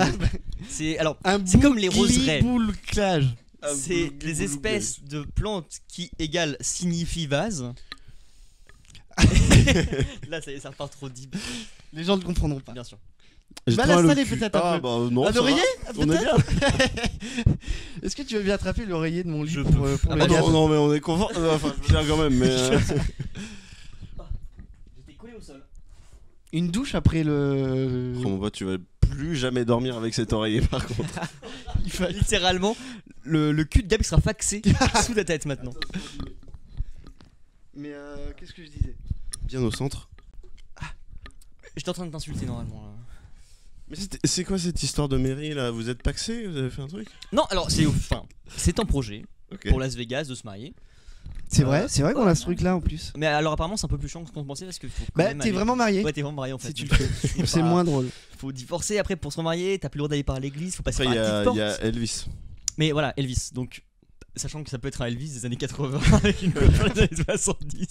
c'est alors un c'est comme les roseraies. bouclage. C'est des espèces de plantes qui égale signifie vase. Là ça repart trop deep, Les gens ne comprendront pas. bien sûr. J'ai Va trop mal au l'installer cul. peut-être un Ah peu. bah non. Un ça va. oreiller On est bien. Est-ce que tu veux bien attraper l'oreiller de mon lit Je pour peux. pour Ah le bah gars Non, mais on est confortable. Enfin, je veux dire quand même, mais. J'étais collé au sol. Une douche après le. Oh, mon pote, tu vas plus jamais dormir avec cet oreiller par contre. Il fallait- Littéralement, le cul de Gab sera faxé sous la tête maintenant. Mais qu'est-ce que je disais? Bien au centre. J'étais en train de t'insulter normalement. Là. Mais c'est quoi cette histoire de mairie là? Vous êtes paxé? Vous avez fait un truc? Non, alors c'est un projet Ok. pour Las Vegas de se marier. C'est vrai qu'on a ce truc là en plus. Mais alors apparemment c'est un peu plus chiant que ce qu'on pensait parce que faut quand Bah même t'es aller- vraiment marié. Ouais, t'es vraiment marié en fait. Si tu le Donc, fais. C'est pas- moins drôle. Faut divorcer après pour se remarier, t'as plus le droit d'aller par l'église, faut passer Après, par il y, la a- petite il porte. y a Elvis. Mais voilà, Elvis. Donc, sachant que ça peut être un Elvis des années 80 avec une coiffure des années 70.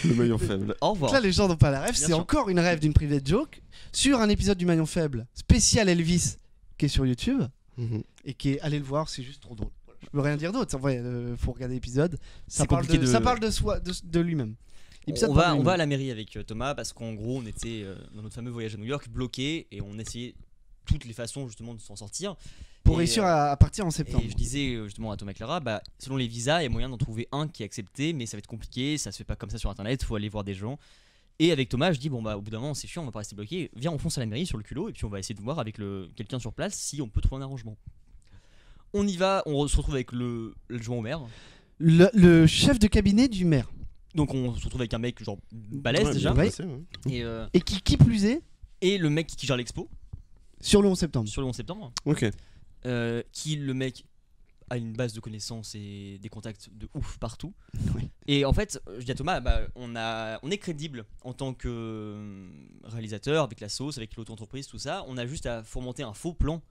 Le maillon faible. Au revoir. Là les gens n'ont pas la rêve. Bien C'est sûr. encore une rêve d'une private joke sur un épisode du Maillon Faible spécial Elvis qui est sur YouTube et qui est, allez le voir, c'est juste trop drôle. Je peux rien dire d'autre. En vrai, faut regarder l'épisode. Ça C'est parle compliqué ça parle de soi, de lui-même. L'épisode On parle de va lui-même. à la mairie avec Thomas parce qu'en gros on était dans notre fameux voyage à New York bloqué et on essayait toutes les façons justement de s'en sortir. Pour Et, réussir à partir en septembre. Et je disais justement à Thomas et Clara, bah, selon les visas, il y a moyen d'en trouver un qui est accepté, mais ça va être compliqué, ça se fait pas comme ça sur internet, faut aller voir des gens. Et avec Thomas, je dis, bon bah au bout d'un moment c'est chiant, on va pas rester bloqué, viens on fonce à la mairie sur le culot et puis on va essayer de voir avec quelqu'un sur place si on peut trouver un arrangement. On y va, on se retrouve avec l'adjoint au maire. Le chef de cabinet du maire. Donc on se retrouve avec un mec genre balèze Ouais, déjà. bien Ouais. passé, ouais. Et, Et qui plus est et le mec qui gère l'expo sur le 11 septembre. sur le 11 septembre. Ok. Qui le mec a une base de connaissances et des contacts de ouf partout. Oui. Et en fait, je dis à Thomas, bah, on est crédible en tant que réalisateur avec la sauce, avec l'auto-entreprise, tout ça. On a juste à fomenter un faux plan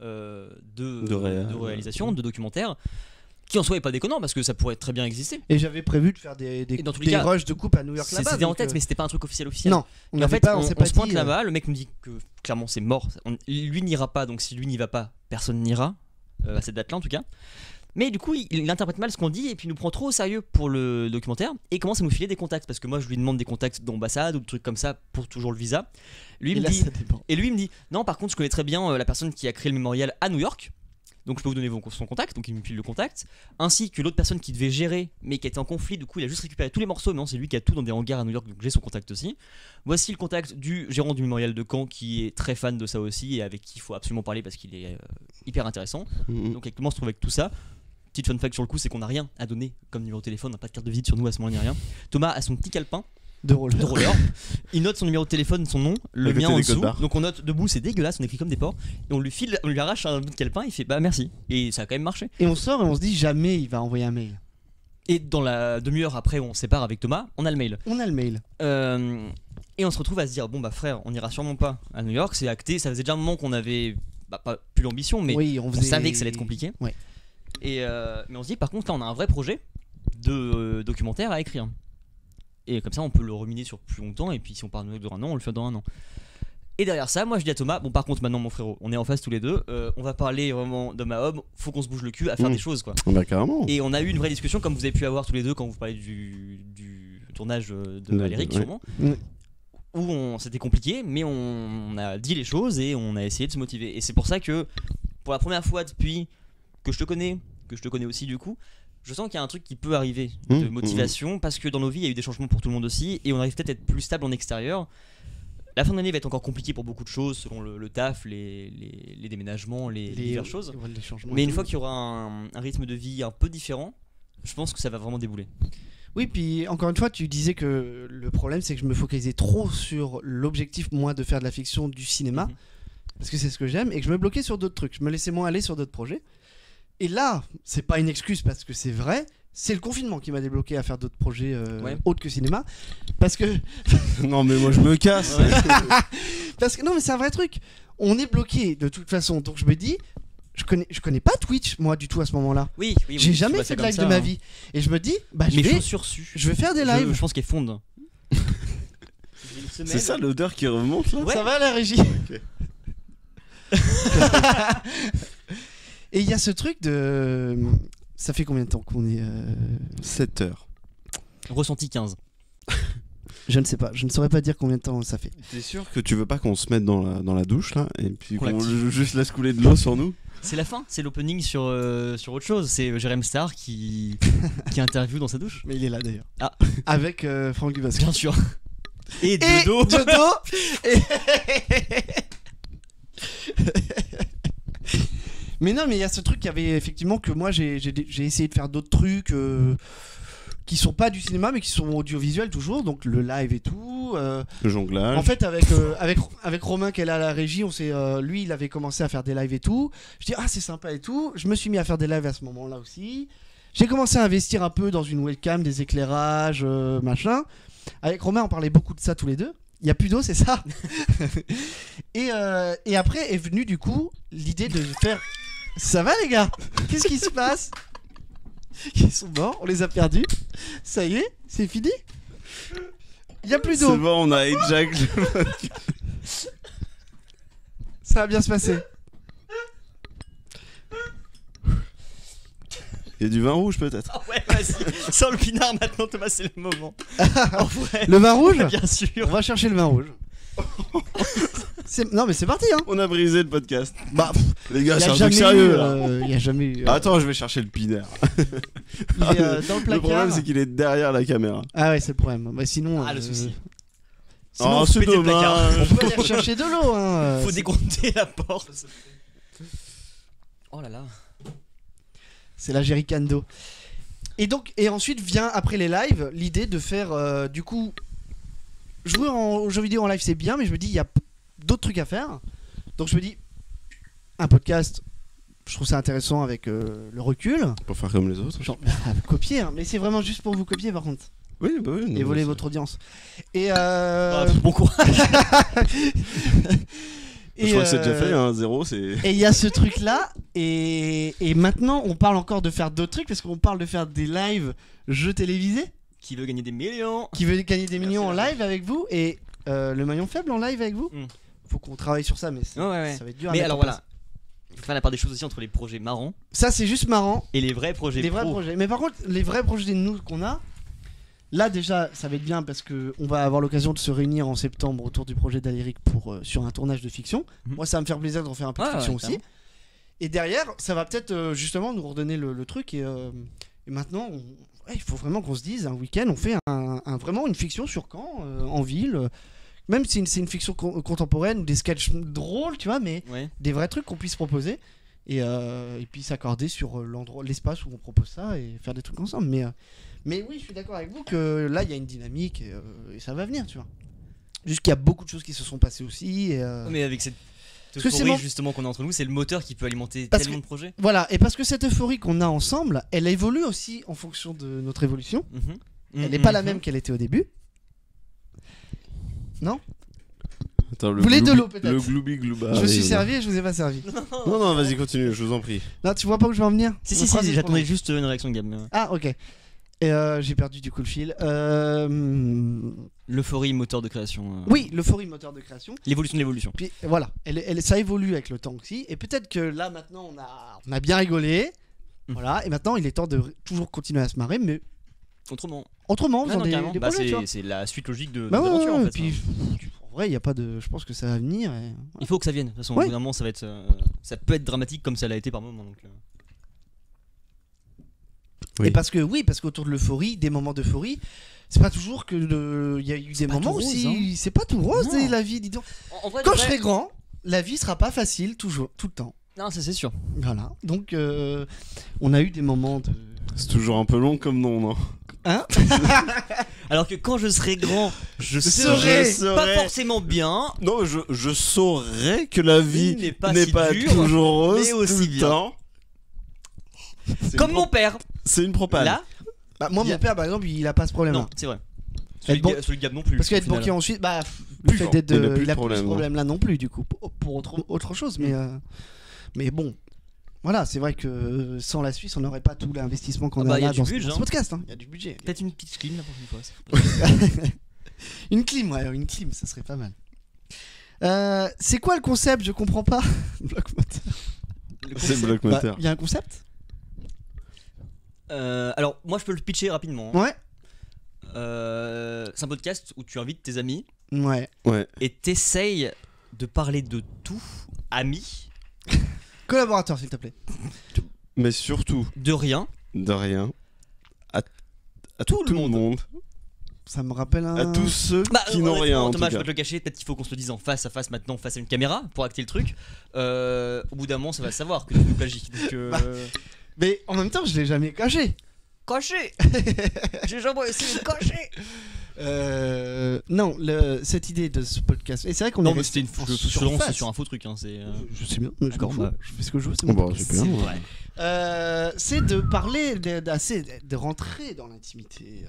de réalisation, de documentaire, qui en soi est pas déconnant parce que ça pourrait très bien exister. Et j'avais prévu de faire des dans tous les cas, rushs de coupe à New York là-bas. C'était en donc, tête, mais c'était pas un truc officiel. non, on Et en n'avait fait, pas, on s'est pas se pointe dit, là-bas, le mec nous dit que clairement c'est mort. Lui n'ira pas, donc si lui n'y va pas, personne n'ira, à cette date-là en tout cas. Mais du coup, il interprète mal ce qu'on dit et puis il nous prend trop au sérieux pour le documentaire et commence à nous filer des contacts parce que moi je lui demande des contacts d'ambassade ou de trucs comme ça pour toujours le visa. Lui et il me là, dit, ça dépend. et lui il me dit non, par contre je connais très bien la personne qui a créé le mémorial à New York. donc je peux vous donner son contact, donc il me file le contact, ainsi que l'autre personne qui devait gérer, mais qui était en conflit, du coup il a juste récupéré tous les morceaux, mais non, c'est lui qui a tout dans des hangars à New York, donc j'ai son contact aussi. Voici le contact du gérant du mémorial de Caen, qui est très fan de ça aussi, et avec qui il faut absolument parler parce qu'il est hyper intéressant. Donc avec Thomas on se trouve avec tout ça. Petite fun fact sur le coup, c'est qu'on n'a rien à donner comme numéro de téléphone, on n'a pas de carte de visite sur nous à ce moment-là, ni rien. Thomas a son petit calepin de roller. Il note son numéro de téléphone, son nom, le mien en dessous. Donc on note debout, c'est dégueulasse, on écrit comme des porcs. Et on lui arrache un bout de calepin, il fait bah merci. Et ça a quand même marché. Et on sort et on se dit jamais il va envoyer un mail. Et dans la demi-heure après où on se sépare avec Thomas, on a le mail. Et on se retrouve à se dire bon bah frère, on ira sûrement pas à New York, c'est acté. Ça faisait déjà un moment qu'on avait pas plus l'ambition, mais oui, on savait que ça allait être compliqué. Ouais. Et mais on se dit par contre là on a un vrai projet de documentaire à écrire. Et comme ça on peut le ruminer sur plus longtemps, et puis si on part dans un an, on le fait dans un an. Et derrière ça, moi je dis à Thomas, bon par contre maintenant mon frérot, on est en face tous les deux, on va parler vraiment d'homme à homme, faut qu'on se bouge le cul à faire des choses quoi. Bah carrément. Et on a eu une vraie discussion comme vous avez pu avoir tous les deux quand vous parlez du tournage de Valéric sûrement. Où c'était compliqué, mais on a dit les choses et on a essayé de se motiver. Et c'est pour ça que pour la première fois depuis que je te connais aussi du coup, je sens qu'il y a un truc qui peut arriver de motivation, parce que dans nos vies il y a eu des changements pour tout le monde aussi, et on arrive peut-être à être plus stable en extérieur. La fin d'année va être encore compliquée pour beaucoup de choses, selon le taf, les déménagements, les diverses choses. Mais une fois qu'il y aura un rythme de vie un peu différent, je pense que ça va vraiment débouler. Oui, puis encore une fois, tu disais que le problème c'est que je me focalisais trop sur l'objectif, moi, de faire de la fiction, du cinéma, parce que c'est ce que j'aime, et que je me bloquais sur d'autres trucs. Je me laissais moins aller sur d'autres projets. Et là, c'est pas une excuse parce que c'est vrai, c'est le confinement qui m'a débloqué à faire d'autres projets autres que cinéma. Parce que. Non, mais moi je me casse. Parce que non, mais c'est un vrai truc. On est bloqué de toute façon. Donc je me dis, je connais pas Twitch, moi, du tout à ce moment-là. Oui, j'ai jamais fait de live de ma vie. Et je me dis, bah je vais faire des lives. Je pense qu'elle fonde. C'est ça l'odeur qui remonte là. Ouais. Ça va la régie. Okay. Et il y a ce truc de... Ça fait combien de temps qu'on est 7 heures. Ressenti 15. Je ne sais pas, je ne saurais pas dire combien de temps ça fait. T'es sûr que tu veux pas qu'on se mette dans la douche là, et puis qu'on juste laisse couler de l'eau sur nous? C'est la fin, c'est l'opening sur autre chose. C'est Jérém Star qui interviewe dans sa douche. Mais il est là d'ailleurs. Ah. Avec Franck Dubosc. Bien sûr. Et Dodo. Mais non, mais il y a ce truc qui avait effectivement que moi j'ai essayé de faire d'autres trucs qui sont pas du cinéma mais qui sont audiovisuels toujours, donc le live et tout. Le jonglage. En fait avec Romain qui est là à la régie, lui il avait commencé à faire des lives et tout. Je dis c'est sympa et tout. Je me suis mis à faire des lives à ce moment-là aussi. J'ai commencé à investir un peu dans une webcam, des éclairages, machin. Avec Romain on parlait beaucoup de ça tous les deux. Il n'y a plus d'eau, c'est ça. Et après est venue du coup l'idée de faire... Ça va les gars? Qu'est-ce qui se passe? Ils sont morts, on les a perdus. Ça y est, c'est fini. Il n'y a plus d'eau. C'est bon, on a hijack. Ça va bien se passer. Il y a du vin rouge peut-être. Ah ouais, vas-y. Sans le pinard maintenant, Thomas, c'est le moment. En vrai. Le vin rouge? Bien sûr. On va chercher le vin rouge. Non mais c'est parti hein. On a brisé le podcast. Bah les gars, c'est un truc sérieux là. Il y a jamais eu. Attends, je vais chercher le pinard. Il est dans le placard. Le problème c'est qu'il est derrière la caméra. Ah ouais, c'est le problème. Bah sinon. Le souci. Sinon, c'est dommage. On peut aller rechercher de l'eau hein. Faut dégonter la porte. Oh là là. C'est la jerrycan d'eau. Et ensuite vient après les lives l'idée de faire du coup. Jouer aux jeux vidéo en live c'est bien, mais je me dis il y a d'autres trucs à faire. Donc je me dis un podcast, je trouve ça intéressant avec le recul. Pour faire comme les autres. Genre copier, hein. Mais c'est vraiment juste pour vous copier par contre. Oui, bah oui. Et voler votre audience. Et bon courage. Je crois que c'est déjà fait, hein, 0 c'est... Et il y a ce truc là, et maintenant on parle encore de faire d'autres trucs, parce qu'on parle de faire des lives jeux télévisés. Qui veut gagner des millions. Qui veut gagner des millions en live avec vous. Et le maillon faible en live avec vous. Faut qu'on travaille sur ça, mais ça va être dur. Mais alors voilà, il faut faire la part des choses aussi entre les projets marrants. Ça c'est juste marrant. Et les vrais projets. Les vrais projets. Mais par contre, les vrais projets de nous qu'on a, là déjà ça va être bien parce qu'on va avoir l'occasion de se réunir en septembre autour du projet d'Aléric sur un tournage de fiction. Moi ça va me faire plaisir de refaire un peu de fiction aussi. Et derrière, ça va peut-être justement nous redonner le truc. Et maintenant, il faut vraiment qu'on se dise, un week-end, on fait vraiment une fiction sur Caen, en ville. Même si c'est une fiction contemporaine, des sketchs drôles, tu vois, mais des vrais trucs qu'on puisse proposer. Et puis s'accorder sur l'espace où on propose ça et faire des trucs ensemble. Mais oui, je suis d'accord avec vous que là, il y a une dynamique et ça va venir, tu vois. Juste qu'il y a beaucoup de choses qui se sont passées aussi. Mais avec cette euphorie justement qu'on a entre nous, c'est le moteur qui peut alimenter tellement de projets. Voilà, et parce que cette euphorie qu'on a ensemble, elle évolue aussi en fonction de notre évolution. Elle n'est pas la même qu'elle était au début. Non? Attends, vous voulez de l'eau peut-être? Le gloubi glouba. Je me suis servi et je vous ai pas servi. Non, vas-y, continue, je vous en prie. Non, tu vois pas où je vais en venir? Si, j'attendais juste une réaction de Gab. Ah, ok. Et j'ai perdu du coup le fil. L'euphorie moteur de création. Oui, l'euphorie moteur de création. L'évolution de l'évolution. Puis voilà, ça évolue avec le temps aussi. Et peut-être que là maintenant on a bien rigolé. Voilà, et maintenant il est temps de toujours continuer à se marrer, mais autrement, en faisant des projets, c'est la suite logique de l'aventure en fait. Et puis, en vrai, il y a pas de. Je pense que ça va venir. Et... Il faut que ça vienne. De toute façon, au bout d'un moment, ça va être, ça peut être dramatique comme ça l'a été par moment. Donc, Et parce qu'autour de l'euphorie, des moments d'euphorie, c'est pas toujours que il y a eu des moments rose, aussi. Hein. C'est pas tout rose la vie, dis donc. En vrai, quand je serai grand, la vie sera pas facile toujours, tout le temps. Non, ça c'est sûr. Voilà. Donc, on a eu des moments de. C'est toujours un peu long comme nom, non? Hein? Alors que quand je serai grand, je serai pas forcément bien. Non, je saurais que la vie n'est pas dure, toujours rose mais aussi tout le bien. temps. Comme mon père. C'est une propale. Là, moi, mon père, par exemple, il a pas ce problème. Non, c'est vrai. Celui de Gab non plus. Parce qu'être banquier ensuite, le fait d'être, il a plus ce problème-là non plus, du coup, pour autre chose. Mais bon. Voilà, c'est vrai que sans la Suisse, on n'aurait pas tout l'investissement qu'on a là dans ce podcast. Il y a du budget. Peut-être une petite clim la prochaine fois. Une clim, ça serait pas mal. C'est quoi le concept? Je comprends pas. Bloc moteur. C'est bloc moteur. Il y a un concept? Alors, moi je peux le pitcher rapidement. Ouais. C'est un podcast où tu invites tes amis. Ouais. Et t'essayes de parler de tout, amis. Collaborateur, s'il te plaît. Mais surtout. De rien. À tout le monde. Ça me rappelle un. À tous ceux qui n'ont rien. En Thomas, tout je cas. peux te le cacher. Peut-être qu'il faut qu'on se le dise en face à face maintenant, face à une caméra, pour acter le truc. Au bout d'un moment, ça va savoir que tu nous plagies. Donc, Mais en même temps, je l'ai jamais caché. Caché. J'ai jamais essayé de cacher. Non, cette idée de ce podcast. Et c'est vrai qu'on non, mais c'était c'est sur un faux truc. Hein, je sais bien. Je fais ce que je veux. C'est bon, c'est vrai. C'est de parler, de rentrer dans l'intimité.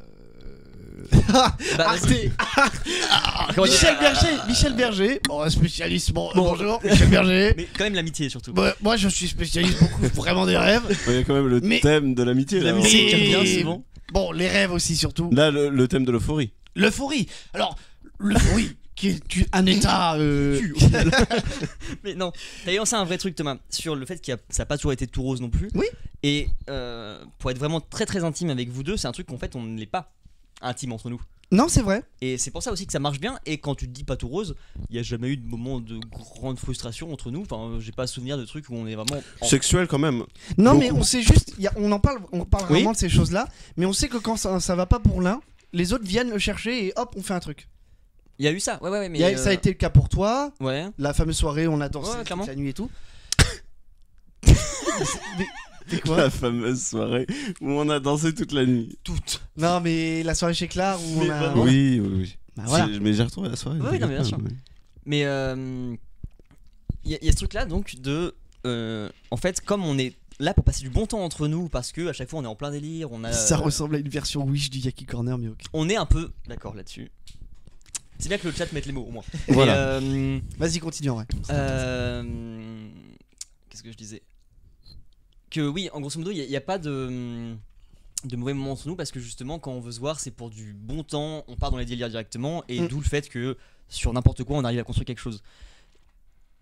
Michel Berger. Bon, spécialiste. Bonjour, Michel Berger. Mais quand même l'amitié surtout. Moi, je suis spécialiste vraiment des rêves. Il y a quand même le thème de l'amitié. L'amitié qui revient souvent. Bon, les rêves aussi surtout. Là, le thème de l'euphorie. L'euphorie. Alors, l'euphorie, qui est un état. Mais non, t'as lancé un vrai truc, Thomas, sur le fait que ça n'a pas toujours été tout rose non plus. Oui. Et pour être vraiment très très intime avec vous deux, c'est un truc qu'en fait on ne l'est pas intime entre nous. Non, c'est vrai. Et c'est pour ça aussi que ça marche bien. Et quand tu te dis pas tout rose, il n'y a jamais eu de moment de grande frustration entre nous. Enfin, j'ai pas souvenir de trucs où on est vraiment. Sexuel quand même. Non, mais on sait juste. On parle vraiment de ces choses-là. Mais on sait que quand ça va pas pour l'un, les autres viennent le chercher et hop, on fait un truc. Il y a eu ça, ouais, mais. Ça a été le cas pour toi. Ouais. La fameuse soirée, on a dansé toute la nuit et tout. C'est quoi? La fameuse soirée où on a dansé toute la nuit. Toute. Non, mais la soirée chez Claire où on a. Oui. Bah, voilà. Mais j'ai retrouvé la soirée. Oui, non, mais bien sûr. Mais il y a ce truc-là, donc, de. En fait, comme on est là pour passer du bon temps entre nous, parce que à chaque fois on est en plein délire, ça ressemble à une version Wish du Yaki Corner, mais ok. On est un peu d'accord là-dessus. C'est bien que le chat mette les mots au moins. Voilà. Vas-y, continue en vrai. Qu'est-ce que je disais? Que oui, en grosso modo, il n'y a pas de mauvais moments entre nous, parce que justement, quand on veut se voir, c'est pour du bon temps, on part dans les délires directement, et d'où le fait que sur n'importe quoi, on arrive à construire quelque chose.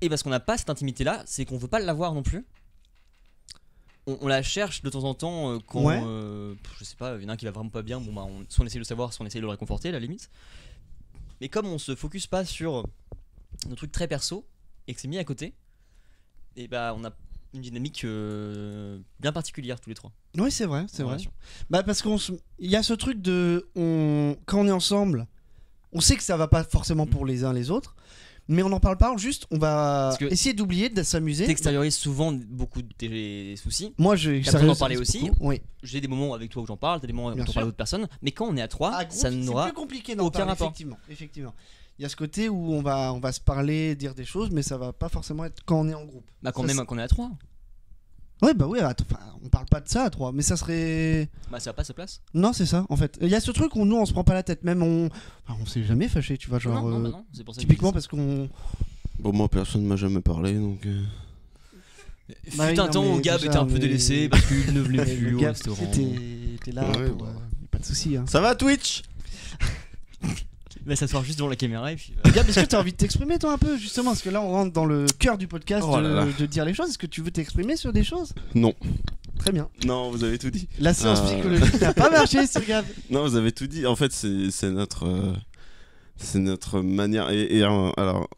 Et parce qu'on n'a pas cette intimité-là, c'est qu'on veut pas l'avoir non plus. On la cherche de temps en temps quand, je sais pas, il y en a un qui va vraiment pas bien, bon bah, soit on essaie de le savoir, soit on essaie de le réconforter à la limite. Mais comme on se focus pas sur nos trucs très perso, et que c'est mis à côté, et bah on a une dynamique bien particulière tous les trois. Oui, c'est vrai, c'est en vrai. relation. Bah parce il y a ce truc de quand on est ensemble, on sait que ça va pas forcément pour les uns les autres, mais on n'en parle pas, juste on va Parce que essayer d'oublier, de s'amuser. T'extériorises souvent beaucoup de tes soucis. Moi je T'as besoin d'en parler aussi. beaucoup. Oui. J'ai des moments avec toi où j'en parle, t'as des moments où Bien t'en sûr. parles à d'autres personnes, mais quand on est à trois, À groupe, ça c'est n'aura plus compliqué d'en aucun parler, rapport. Effectivement. Il y a ce côté où on va se parler, dire des choses, mais ça va pas forcément être quand on est en groupe. Bah quand Ça, même c'est- quand on est à trois, Ouais, bah oui, on parle pas de ça à trois, mais ça serait. bah ça va pas sa place. Non, c'est ça, en fait. Il y a ce truc où nous, on se prend pas la tête, même on s'est jamais fâché, tu vois, genre. non, bah non, c'est pour ça que Typiquement je dis parce qu'on. Bon, moi, personne m'a jamais parlé, donc. ça. Bah oui, Fut un non, temps mais où Gab déjà, était un peu mais- délaissé parce qu'il ne venait Le plus au gars, restaurant. t'es là, Ouais, pour, bah. pas de soucis. Hein. Ça va, Twitch? Il va s'asseoir juste devant la caméra et puis. Gab, est-ce que t'as envie de t'exprimer toi un peu justement? Parce que là on rentre dans le cœur du podcast Oh là là. de dire les choses. Est-ce que tu veux t'exprimer sur des choses? Non. Très bien. Non, vous avez tout dit. La séance psychologique n'a pas marché sur Gab. Non, vous avez tout dit. En fait, c'est notre manière. Alors,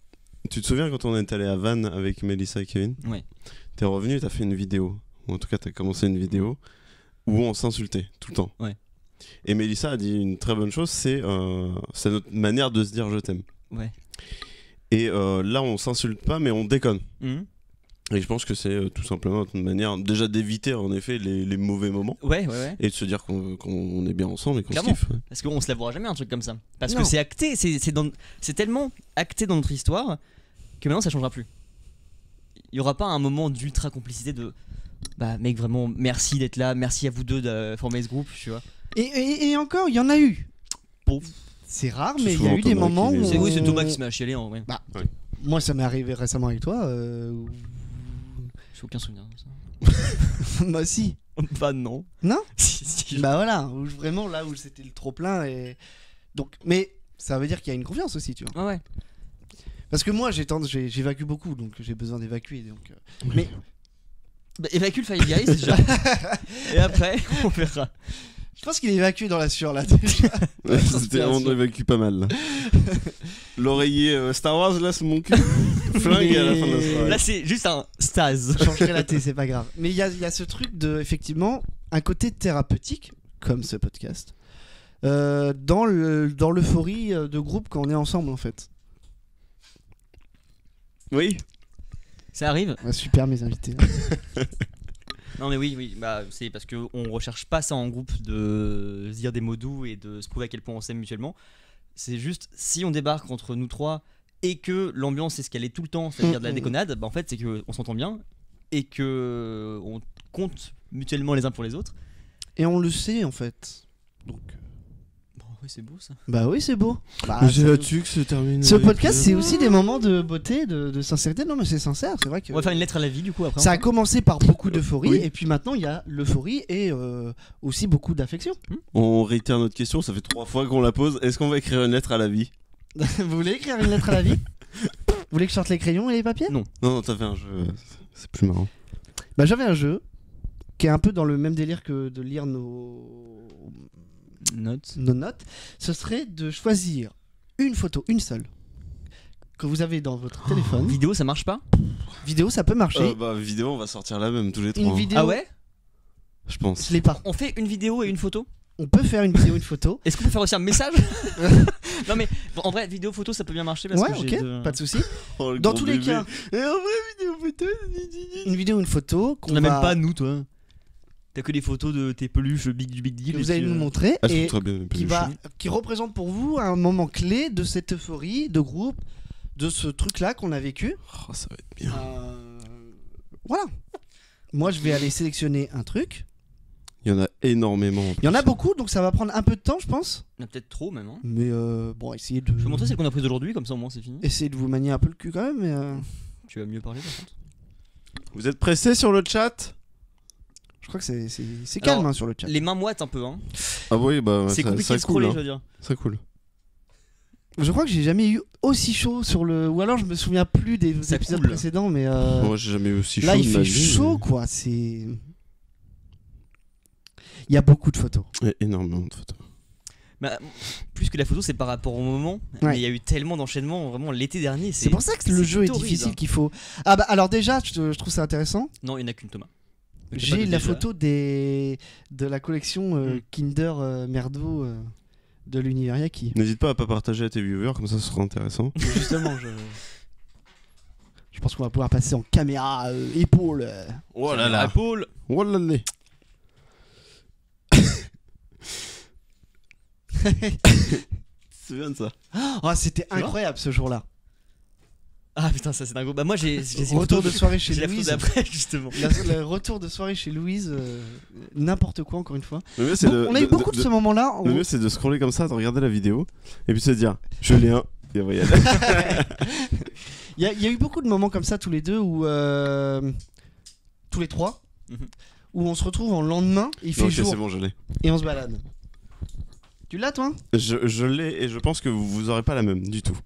tu te souviens quand on est allé à Vannes avec Mélissa et Kevin? Ouais. T'es revenu, t'as fait une vidéo. Ou en tout cas, t'as commencé une vidéo où on s'insultait tout le temps. Ouais. Et Mélissa a dit une très bonne chose, c'est notre manière de se dire je t'aime. Ouais. Et là, on s'insulte pas, mais on déconne. Mhm. Et je pense que c'est tout simplement notre manière déjà d'éviter en effet les mauvais moments Ouais. et de se dire qu'on est bien ensemble et qu'on se Clairement. kiffe. Ouais. Parce qu'on se l'avouera jamais un truc comme ça. Parce Non. que c'est acté, c'est tellement acté dans notre histoire que maintenant ça changera plus. Il y aura pas un moment d'ultra complicité de bah mec vraiment merci d'être là, merci à vous deux de former ce groupe, tu vois. Et encore, il y en a eu. Bon. C'est rare, C'est mais il y souvent a eu des Thomas moments qui où. les- Oui, c'est Thomas qui se met à chialer en vrai. Moi, ça m'est arrivé récemment avec toi. J'ai aucun souvenir de ça. Bah si. Bah non. Non. Si, Bah voilà, vraiment là où c'était le trop plein et donc. Mais ça veut dire qu'il y a une confiance aussi, tu vois. Ah ouais. Parce que moi, j'évacue beaucoup, donc j'ai besoin d'évacuer. Donc. Mais Bah, évacue le Five Guys déjà. Et après, on verra. je pense qu'il est évacué dans la sueur là déjà. On évacue pas mal. Là. L'oreiller Star Wars là, c'est mon cul. Flingue à la fin de la soirée. Là, c'est juste un stase. Je changerai la thé, c'est pas grave. Mais il y a ce truc de, effectivement, un côté thérapeutique, comme ce podcast, dans l'euphorie de groupe quand on est ensemble en fait. Oui. Ça arrive. Ouais, super mes invités. Non mais oui, bah c'est parce que on recherche pas ça en groupe de se dire des mots doux et de se prouver à quel point on s'aime mutuellement. C'est juste si on débarque entre nous trois et que l'ambiance est ce qu'elle est tout le temps, c'est-à-dire de la déconnade, bah en fait c'est que on s'entend bien et que on compte mutuellement les uns pour les autres. Et on le sait en fait. Donc. Bon oui c'est beau ça. Bah oui, c'est beau. Bah, C'est ça- là-dessus que se termine. Ce podcast, c'est aussi des moments de beauté, de sincérité. Non, mais c'est sincère, c'est vrai que. On va faire une lettre à la vie du coup après. Ça a commencé par beaucoup d'euphorie, Oui. et puis maintenant il y a l'euphorie et aussi beaucoup d'affection. On réitère notre question, ça fait 3 fois qu'on la pose. Est-ce qu'on va écrire une lettre à la vie? Vous voulez écrire une lettre à la vie? Vous voulez que je sorte les crayons et les papiers? Non. Non, t'as fait un jeu, c'est plus marrant. Bah j'avais un jeu qui est un peu dans le même délire que de lire nos Note. notes. Ce serait de choisir une photo, une seule, que vous avez dans votre téléphone. Vidéo ça marche pas? Vidéo, ça peut marcher. Bah, vidéo, on va sortir la même tous les 3. Une vidéo. Ah ouais? Je pense. Je l'ai pas. On fait une vidéo et une photo? On peut faire une vidéo, une photo. Est-ce qu'on peut faire aussi un message? Non mais bon, en vrai vidéo photo ça peut bien marcher parce Ouais, que j'ai ok, pas de souci. Oh, le Dans gros tous les bébé. cas, Et en vrai, vidéo photo. une vidéo, une photo qu'on On a va- même pas nous toi. T'as que des photos de tes peluches du Big Deal. que et vous allez puis, nous montrer Ah, je et trouve très bien. qui représente pour vous un moment clé de cette euphorie de groupe, de ce truc-là qu'on a vécu. Oh, ça va être bien. Voilà. Moi, je vais aller sélectionner un truc. Il y en a énormément. Il y en a beaucoup, donc ça va prendre un peu de temps, je pense. Il y en a peut-être trop même. Hein. Mais bon, essayez de. Je vais montrer celle qu'on a prise aujourd'hui, comme ça au moins c'est fini. Essayez de vous manier un peu le cul quand même. Mais Tu vas mieux parler par contre. Vous êtes pressés sur le chat? je crois que c'est Alors, calme hein, sur le chat. Les mains moites un peu. Hein. Ah oui, bah C'est ça, compliqué ça de scroller, coule. je veux dire. Ça coule. Je crois que j'ai jamais eu aussi chaud sur le. Ou alors je me souviens plus des Ça épisodes coule. précédents, mais Moi, j'ai jamais eu aussi chaud. là il de ma fait vie, chaud quoi. Il y a beaucoup de photos. mais- Énormément de photos. Bah, plus que la photo, c'est par rapport au moment. Ouais. Mais il y a eu tellement d'enchaînements, vraiment l'été dernier. C'est pour ça que le jeu est torride, difficile hein. qu'il faut. Ah bah alors déjà, je trouve ça intéressant. Non, il n'y en a qu'une, Thomas. Donc, J'ai pas de la déjà. photo de la collection Kinder Merdo de l'univers Yaki. N'hésite pas à pas partager à tes viewers, comme ça ce sera intéressant. Justement, je pense qu'on va pouvoir passer en caméra épaule. Oh là là. Paul. Oh là là. C'est bien de ça. Oh, c'était incroyable ce jour-là. Ah putain, ça c'est dingue. Bah moi j'ai ces Retour photos de soirée chez j'ai la photo Louise. d'après justement. Le retour de soirée chez Louise, n'importe quoi encore une fois. Le mieux, c'est Bon, on a eu beaucoup de ce moment-là. Le mieux, c'est de scroller comme ça, de regarder la vidéo, et puis de se dire, je l'ai un, et on va y aller. Il y a eu beaucoup de moments comme ça tous les deux où tous les trois où on se retrouve en lendemain, il fait Ok, jour c'est bon, je l'ai. et on se balade. Tu l'as toi? Je l'ai, et je pense que vous aurez pas la même du tout.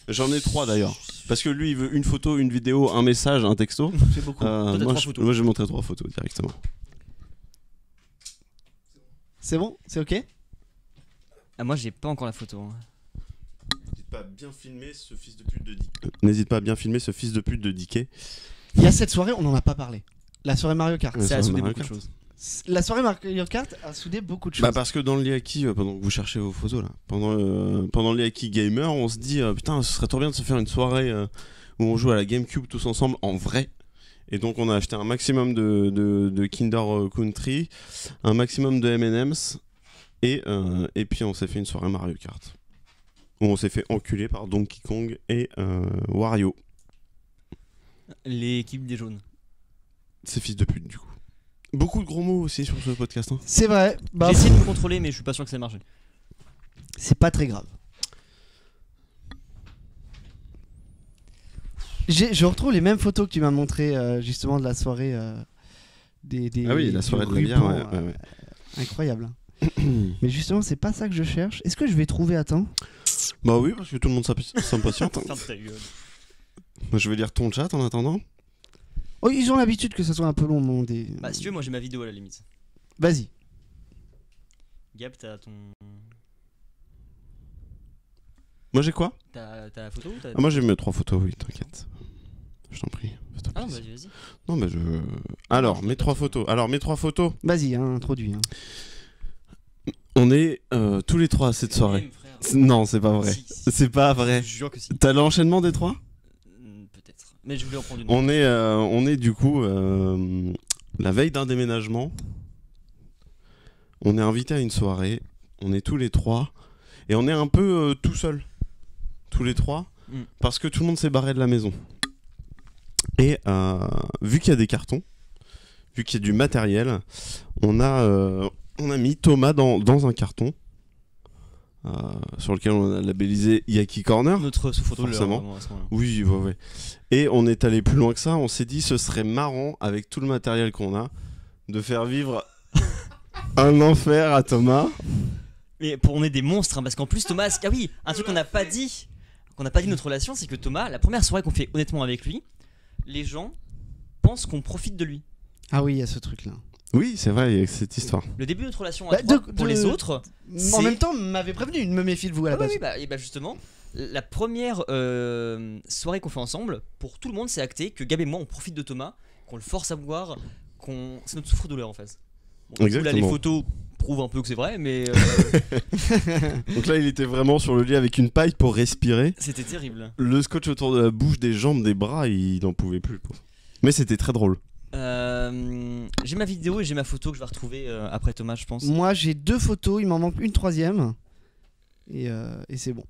J'en ai 3 d'ailleurs. Parce que lui, il veut une photo, une vidéo, un message, un texto. C'est beaucoup. t'as Moi, 3 photos. moi, je vais montrer 3 photos directement. C'est bon? C'est ok? Ah moi j'ai pas encore la photo. Hein. N'hésite pas à bien filmer ce fils de pute de Dick. N'hésite pas à bien filmer ce fils de pute de Dicky. Il y a cette soirée, on n'en a pas parlé. La soirée Mario Kart. Ouais. Ça a ça soudé Mario beaucoup de Kart. choses. La soirée Mario Kart a soudé beaucoup de choses. Bah parce que dans le Liaki, pendant que vous cherchez vos photos là, pendant le Liaki Gamer, on se dit putain, ce serait trop bien de se faire une soirée où on joue à la GameCube tous ensemble en vrai. Et donc on a acheté un maximum de Kinder Country, un maximum de M&M's et puis on s'est fait une soirée Mario Kart où on s'est fait enculer par Donkey Kong et Wario. L'équipe des jaunes. Ces fils de pute du coup. Beaucoup de gros mots aussi sur ce podcast. Hein. C'est vrai. Bah, J'ai essayé de me contrôler mais je suis pas sûr que ça ait marché. c'est pas très grave. Je retrouve les mêmes photos que tu m'as montré justement de la soirée des Ah oui, la soirée du de la bière, ruban, ouais. incroyable. Mais justement, c'est pas ça que je cherche. Est-ce que je vais trouver à temps? Bah oui, parce que tout le monde s'impatiente. Ferme ta gueule. Moi, je vais lire ton chat en attendant. Oh, ils ont l'habitude que ça soit un peu long, mon des. Bah si tu veux moi j'ai ma vidéo à la limite. Vas-y. Gab t'as ton... Moi, j'ai quoi? T'as la photo ou t'as... Ah, moi, j'ai mes 3 photos, oui, t'inquiète. Je t'en prie. fais-toi Ah non plaisir. vas-y. Non, mais je. Alors, mes 3 photos. Vas-y, hein, introduis. Hein. On est tous les 3 à cette soirée. Même, frère. Non, c'est pas vrai. Si, si. C'est pas Je vrai. jure que si. T'as l'enchaînement des 3? Peut-être. Mais je voulais en prendre une. On est du coup la veille d'un déménagement. On est invité à une soirée. On est tous les 3. Et on est un peu tout seul. Tous les 3. Parce que tout le monde s'est barré de la maison. Et vu qu'il y a des cartons, vu qu'il y a du matériel, on a mis Thomas dans un carton sur lequel on a labellisé Yaki Corner. Notre sous-photo Forcément. vraiment, à ce moment-là. Oui, ouais. Et on est allé plus loin que ça. On s'est dit ce serait marrant avec tout le matériel qu'on a de faire vivre un enfer à Thomas. Mais on est des monstres, hein, parce qu'en plus Thomas, ah oui, un truc qu'on n'a pas dit de notre relation, c'est que Thomas, la première soirée qu'on fait honnêtement avec lui, les gens pensent qu'on profite de lui. Ah oui, il y a ce truc-là. Oui, c'est vrai, il y a cette histoire. Le début de notre relation Bah, à trois, pour les autres, En c'est- même temps, m'avait prévenu, me méfie de vous à la ah oui, base. oui, bah, et bah justement, la première soirée qu'on fait ensemble, pour tout le monde, c'est acté que Gab et moi, on profite de Thomas, qu'on le force à boire, c'est notre souffre-douleur en fait. Bon, du coup, là, les Exactement. photos prouvent un peu que c'est vrai, mais Donc là, il était vraiment sur le lit avec une paille pour respirer. c'était terrible. Le scotch autour de la bouche, des jambes, des bras, il n'en pouvait plus. Mais c'était très drôle. J'ai ma vidéo et j'ai ma photo que je vais retrouver après Thomas, je pense. Moi, j'ai 2 photos, il m'en manque une troisième. Et c'est bon.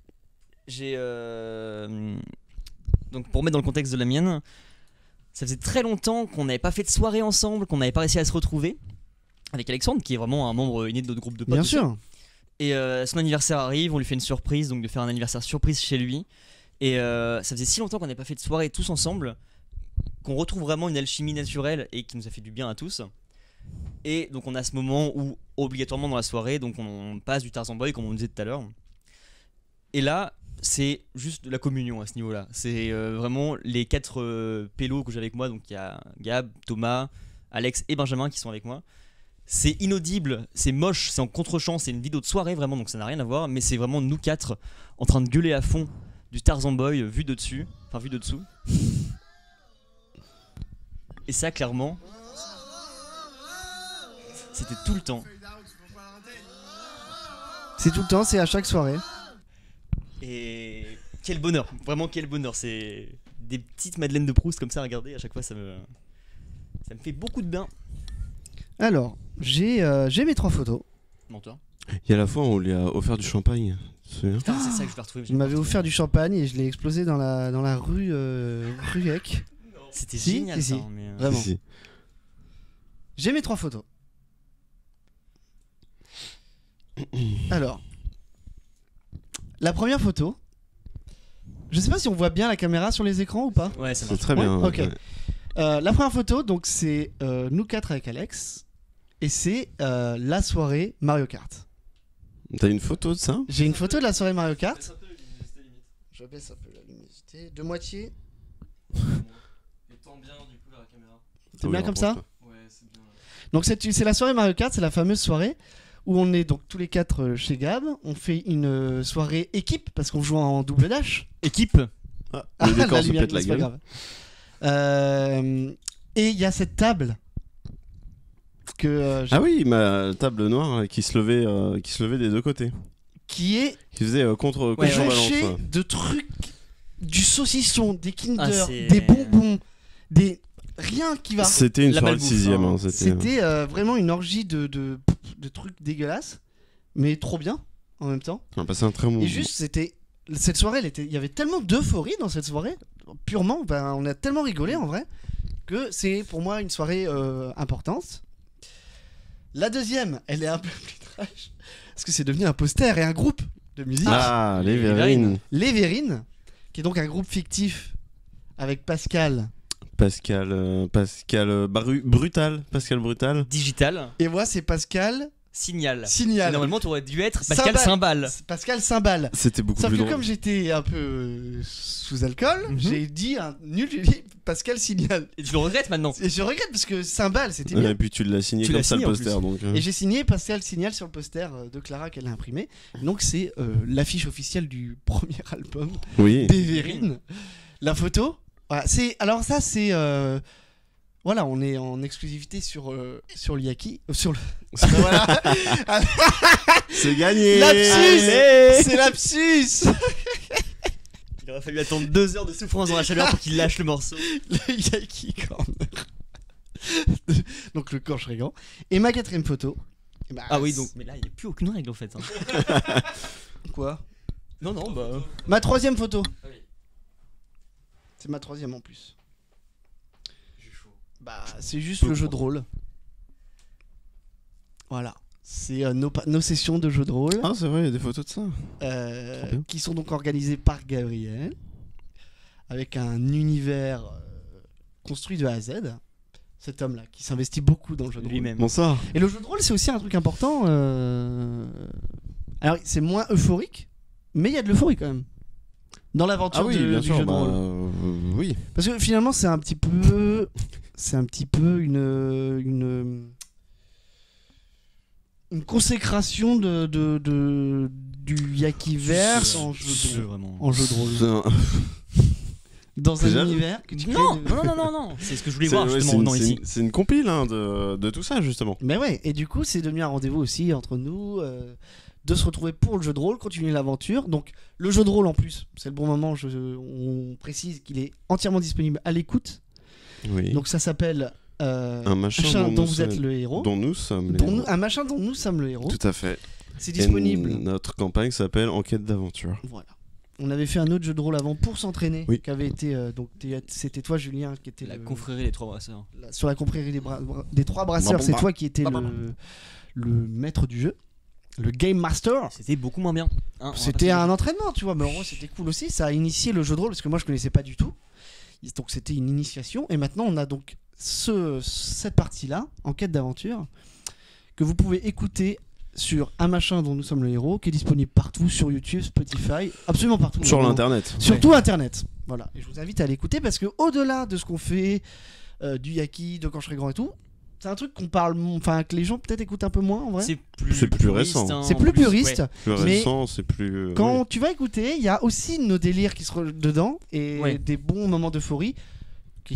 J'ai donc pour mettre dans le contexte de la mienne, ça faisait très longtemps qu'on n'avait pas fait de soirée ensemble, qu'on n'avait pas réussi à se retrouver avec Alexandre, qui est vraiment un membre inné de notre groupe de potes. Bien aussi. sûr. Et son anniversaire arrive, on lui fait une surprise, donc de faire un anniversaire surprise chez lui. Et ça faisait si longtemps qu'on n'avait pas fait de soirée tous ensemble, qu'on retrouve vraiment une alchimie naturelle et qui nous a fait du bien à tous. Et donc on a ce moment où obligatoirement dans la soirée, donc on passe du Tarzan Boy comme on disait tout à l'heure. Et là, c'est juste de la communion à ce niveau-là. C'est vraiment les 4 pélos que j'ai avec moi, donc il y a Gab, Thomas, Alex et Benjamin qui sont avec moi. C'est inaudible, c'est moche, c'est en contre-champ, c'est une vidéo de soirée vraiment, donc ça n'a rien à voir, mais c'est vraiment nous 4 en train de gueuler à fond du Tarzan Boy vu de dessus, enfin vu de dessous. Et ça, clairement, c'était tout le temps. C'est tout le temps, c'est à chaque soirée. Et quel bonheur, vraiment quel bonheur. C'est des petites Madeleines de Proust comme ça à regarder, à chaque fois ça me fait beaucoup de bien. Alors, j'ai mes 3 photos. Menteur. Il y a la fois où on lui a offert du champagne. Tu te souviens ? Putain, c'est ça que je vais retrouver. Il m'avait offert du champagne et je l'ai explosé dans la rue Rueck. C'était Si, génial si, ça. si. Mais Vraiment. Si. J'ai mes 3 photos. Alors, la première photo. Je sais pas si on voit bien la caméra sur les écrans ou pas. Ouais, ça C'est marche. très bien. Ouais, ok. ouais. La première photo, donc c'est nous 4 avec Alex. Et c'est la soirée Mario Kart. T'as une photo de ça ? J'ai une photo de la soirée Mario Kart. Je baisse un peu la luminosité. De moitié. C'est bien comme ça ? Donc c'est la soirée Mario Kart, c'est la fameuse soirée où on est donc tous les 4 chez Gab. On fait une soirée équipe parce qu'on joue en double dash. Équipe. Le décor la se lumière, pète la c'est pas gueule. grave. Et il y a cette table que Ah oui, ma table noire qui se levait des deux côtés. qui est Qui faisait contre Ouais, contrebalance. jonchée de trucs, du saucisson, des Kinder, c'est- des bonbons, des rien qui va. C'était une La soirée de malbouffe, 6ème. hein. C'était vraiment une orgie de trucs dégueulasses, mais trop bien en même temps. On a passé un très bon Et juste, c'était cette soirée, il y avait tellement d'euphorie dans cette soirée, purement, on a tellement rigolé en vrai, que c'est pour moi une soirée importante. La deuxième, elle est un peu plus trash, parce que c'est devenu un poster et un groupe de musique, Ah, les Les Vérines. Les Vérines, qui est donc un groupe fictif avec Pascal. Pascal Brutal. Digital. Et moi, c'est Pascal Signal. Et Signal. normalement, t'aurais dû être Pascal Cymbale. Cymbale. Pascal Cymbale. C'était beaucoup Sauf plus que drôle. comme j'étais un peu sous alcool, Mhm. j'ai dit un nul, j'ai dit Pascal Signal. Et tu le regrettes maintenant. Et je regrette parce que Cymbale, c'était Ouais, bien. et puis tu l'as signé Tu comme l'as ça le signé, en poster. Donc, Et j'ai signé Pascal Signal sur le poster de Clara qu'elle a imprimé. Donc c'est l'affiche officielle du premier album oui. des Vérines. La photo, voilà, alors ça c'est voilà, on est en exclusivité sur l'Iaki, sur le voilà. C'est gagné. Lapsus, c'est lapsus. Il aurait fallu attendre 2 heures de souffrance dans la chaleur pour qu'il lâche le morceau. Le Yaki Corner. Donc le corps fringant. Et ma 4ème photo. eh ben, Ah oui, donc. Mais là, il n'y a plus aucune règle en fait. Hein. Quoi? Non, non, bah. Ma 3ème photo. Ah oui. C'est ma 3ème en plus. J'ai chaud. Bah, c'est juste le jeu de rôle. Voilà. C'est nos sessions de jeu de rôle Ah, c'est vrai, il y a des photos de ça. Trop bien. qui sont donc organisées par Gabriel avec un univers construit de A à Z. Cet homme-là qui s'investit beaucoup dans le jeu de rôle. Lui-même. Bonsoir. Et le jeu de rôle, c'est aussi un truc important. Alors, c'est moins euphorique, mais il y a de l'euphorie quand même. Dans l'aventure Ah oui, bien du sûr. jeu de rôle. Oui. Parce que finalement, c'est un petit peu une consécration du Yakiverse en jeu de rôle. Vraiment. En jeu de rôle. C'est un- Dans T'es un jaloux univers que tu Non, crées de- non. C'est ce que je voulais c'est- voir ouais, justement c'est en une- venant c'est ici. une- C'est une compile hein, de tout ça, justement. Mais ouais, et du coup, c'est devenu un rendez-vous aussi entre nous, de se retrouver pour le jeu de rôle, continuer l'aventure. Donc, le jeu de rôle en plus, c'est le bon moment, on précise qu'il est entièrement disponible à l'écoute. Oui. Donc, ça s'appelle un machin Machin dont vous sommes- êtes le héros. Dont nous sommes les Dont héros. nous- un machin dont nous sommes le héros. Tout à fait. C'est Et disponible. notre campagne s'appelle Enquête d'aventure. Voilà. On avait fait un autre jeu de rôle avant pour s'entraîner, Oui. qui avait été c'était toi Julien qui était La confrérie des trois brasseurs. sur la confrérie des trois brasseurs, c'est toi qui étais le maître du jeu, le game master. C'était beaucoup moins bien. Hein, on va C'était pas se un le entraînement, tu vois, mais en gros c'était cool aussi, ça a initié le jeu de rôle parce que moi je connaissais pas du tout. Donc c'était une initiation et maintenant on a donc cette partie-là, Enquête d'aventure, que vous pouvez écouter sur un machin dont nous sommes le héros, qui est disponible partout sur YouTube, Spotify, absolument partout. Sur maintenant. l'internet. Surtout Internet. Voilà. Et je vous invite à l'écouter parce que au-delà de ce qu'on fait, du Yaki, de Quand je serai grand et tout, c'est un truc qu'on parle, enfin que les gens peut-être écoutent un peu moins en vrai. C'est plus récent. C'est plus puriste. Plus mais récent, c'est plus. Quand tu vas écouter, il y a aussi nos délires qui seront dedans et des bons moments d'euphorie.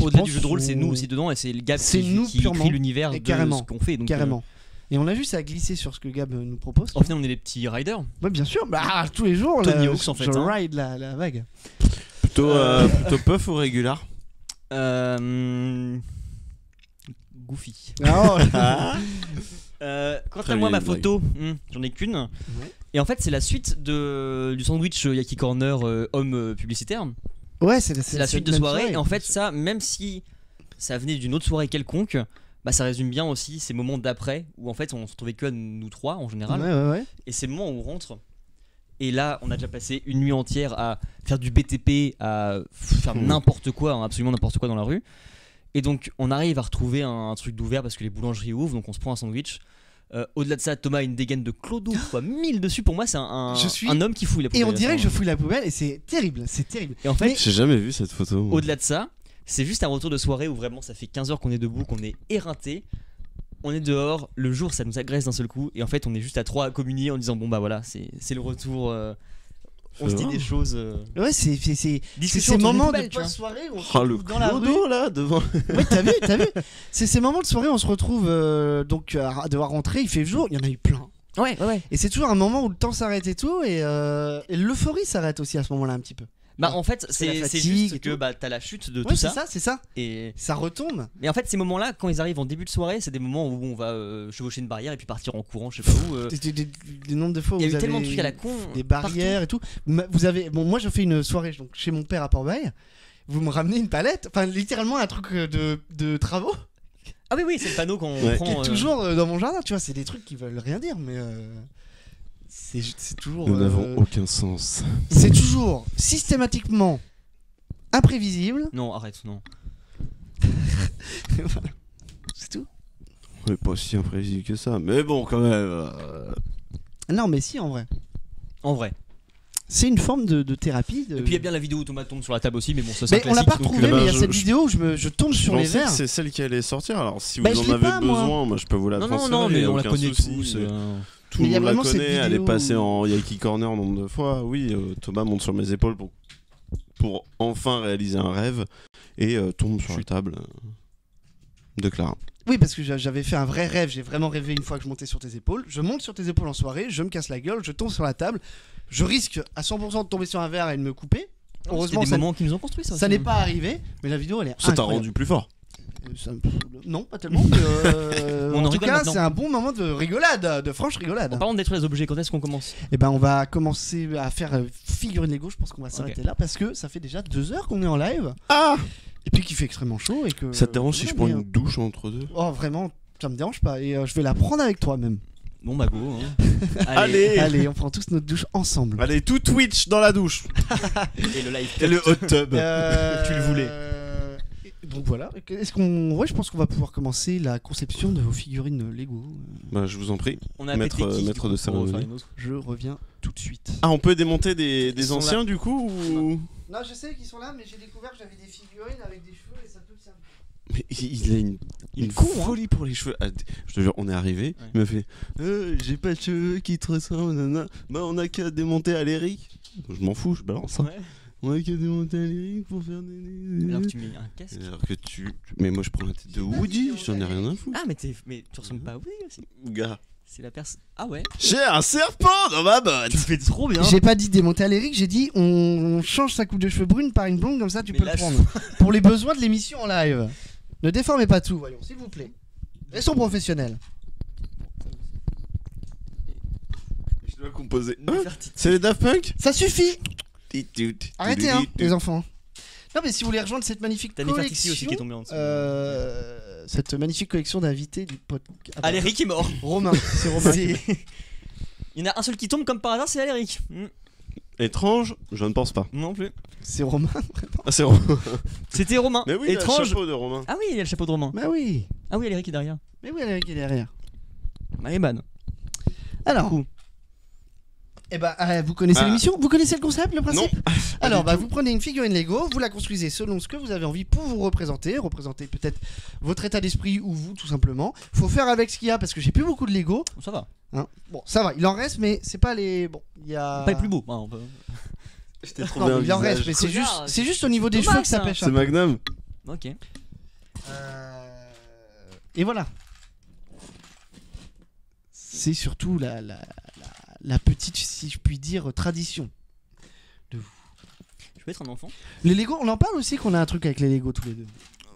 Au-delà du jeu de rôle, c'est nous aussi dedans et c'est le Gab qui crée l'univers de ce qu'on fait. Donc, carrément. Et on a juste à glisser sur ce que Gab nous propose. Au final, on est des petits riders. Ouais, bien sûr. Bah, tous les jours, Tony Hawks en fait. Je ride la vague. Plutôt puff ou régular Goofy. Quant Très à moi, bien, ma photo, j'en ai qu'une. Ouais. Et en fait, c'est la suite du sandwich Yaki Corner homme publicitaire. Ouais, c'est la suite de soirée. Et en fait, ça, même si ça venait d'une autre soirée quelconque, bah, ça résume bien aussi ces moments d'après où en fait on se retrouvait que nous trois en général. Ouais. Et ces moments où on rentre. Et là, on a déjà passé une nuit entière à faire du BTP, à faire n'importe quoi, absolument n'importe quoi dans la rue. Et donc, on arrive à retrouver un truc d'ouvert parce que les boulangeries ouvrent, donc on se prend un sandwich. Au-delà de ça, Thomas a une dégaine de clodo fois 1000 dessus. Pour moi, c'est un homme qui fouille la poubelle. Et on dirait que je fouille la poubelle et c'est terrible. Et en fait, j'ai jamais vu cette photo. Au-delà de ça, c'est juste un retour de soirée où vraiment ça fait 15 heures qu'on est debout, qu'on est éreinté. On est dehors, le jour ça nous agresse d'un seul coup. Et en fait, on est juste à trois à communier en disant bon bah voilà, c'est le retour. On se dit des choses. Ouais, c'est ces moments de post-soirée où on se retrouve dans la rue là devant. Ouais, t'as vu c'est ces moments de soirée où on se retrouve donc à devoir rentrer, il fait jour, il y en a eu plein. Ouais. Et c'est toujours un moment où le temps s'arrête et tout, et l'euphorie s'arrête aussi à ce moment-là un petit peu. Bah en fait c'est juste que bah, t'as la chute de tout ça. C'est ça. Et ça retombe. Mais en fait ces moments-là, quand ils arrivent en début de soirée, c'est des moments où on va chevaucher une barrière et puis partir en courant, je sais pas où. Des nombres de fois où il y a vous eu avez tellement de trucs à la con. Des barrières partout. Et tout. Vous avez, moi je fais une soirée donc, chez mon père à Port-Bail. Vous me ramenez une palette, enfin littéralement un truc de travaux. Ah oui c'est le panneau qu'on prend. Qui est toujours dans mon jardin, tu vois, c'est des trucs qui veulent rien dire, mais c'est toujours. Nous n'avons aucun sens. C'est toujours systématiquement imprévisible. Non, arrête, non. Voilà. C'est tout. On n'est pas si imprévisible que ça, mais bon, quand même. Non, mais si, en vrai. En vrai. C'est une forme de thérapie. Et puis il y a bien la vidéo où Thomas tombe sur la table aussi, mais bon, ça c'est mais on l'a pas retrouvée, mais il y a cette vidéo où je tombe sur les verres. C'est celle qui allait sortir, alors si vous en avez besoin, moi je peux vous la transférer. Non, mais on la aucun connaît souci, tous. Tout le monde la connaît, elle est passée en Yaki Corner nombre de fois. Oui, Thomas monte sur mes épaules pour enfin réaliser un rêve et tombe sur la table de Clara. Oui, parce que j'avais fait un vrai rêve, j'ai vraiment rêvé une fois que je montais sur tes épaules. Je monte sur tes épaules en soirée, je me casse la gueule, je tombe sur la table, je risque à 100% de tomber sur un verre et de me couper. Heureusement, c'est des moments qui nous ont construit ça. Ça n'est pas arrivé, mais la vidéo elle est ça incroyable. t'a rendu plus fort. Non, pas tellement. Mais en tout cas, c'est un bon moment de rigolade, de franche rigolade. En parlant de détruire les objets, quand est-ce qu'on commence ? Eh ben, on va commencer à faire figurine Lego. Je pense qu'on va s'arrêter là parce que ça fait déjà 2 heures qu'on est en live. Et puis qu'il fait extrêmement chaud et que. Ça te dérange si je prends une douche entre deux ? Oh, vraiment, ça me dérange pas. Et je vais la prendre avec toi même. Bon bah go. Allez, on prend tous notre douche ensemble. Allez, tout Twitch dans la douche. Et le live. Et le hot tub. Tu le voulais. Donc voilà, je pense qu'on va pouvoir commencer la conception de vos figurines Lego. Bah, je vous en prie. On a maître de cérémonie. Je reviens tout de suite. Ah, on peut démonter des anciens du coup ou... Non, je sais qu'ils sont là, mais j'ai découvert que j'avais des figurines avec des cheveux et ça peut me servir. Mais il a une folie pour les cheveux. Ah, je te jure, on est arrivé, il m'a fait j'ai pas de cheveux qui te ressemblent, nanana. Bah on a qu'à démonter à l'Eric. Je m'en fous, je balance. Ouais. On a qu'à démonter à l'Eric pour faire des... Alors que tu mets un casque. Alors que mais moi je prends la tête de Woody, j'en ai rien à foutre. Ah mais tu ressembles pas à Woody aussi. Gars. C'est la personne. Ah ouais. J'ai un serpent dans ma botte. Tu le fais trop bien. J'ai pas dit démonter à l'Eric, j'ai dit on change sa coupe de cheveux brune par une blonde, comme ça tu peux le prendre. Pour les besoins de l'émission en live. Ne déformez pas tout, voyons, s'il vous plaît. Restons professionnels. Je dois composer. C'est les Daft Punk ? Ça suffit. Arrêtez les enfants. Non mais si vous voulez rejoindre cette magnifique collection aussi qui est tombé en dessous. Cette magnifique collection d'invités du podcast. Aléric est mort. Romain, c'est Romain. Il y en a un seul qui tombe comme par hasard, c'est Aléric. Étrange, je ne pense pas. Non plus. C'est Romain. Ah c'est Romain. C'était Romain. Mais oui, étrange. Il a le chapeau de Romain. Ah oui, il a le chapeau de Romain. Bah oui. Ah oui, Aléric est derrière. Mais oui, Aléric est derrière. Allez, man. Alors. Eh bah, vous connaissez l'émission? Vous connaissez le concept, le principe? Non. Alors, vous prenez une figurine Lego, vous la construisez selon ce que vous avez envie pour vous représenter peut-être votre état d'esprit ou vous, tout simplement. Faut faire avec ce qu'il y a parce que j'ai plus beaucoup de Lego. Ça va. Hein, bon, ça va, il en reste, mais c'est pas les. Bon, il y a. Pas les plus beaux. Hein, on peut... Je t'ai trouvé Non, un mais il en reste, visage. mais c'est juste au niveau des Thomas, cheveux que ça ça. pêche. C'est Magnum. Ok. Et voilà. C'est surtout la petite, si je puis dire, tradition. Je peux être un enfant? Les Lego, on en parle aussi qu'on a un truc avec les Lego tous les deux.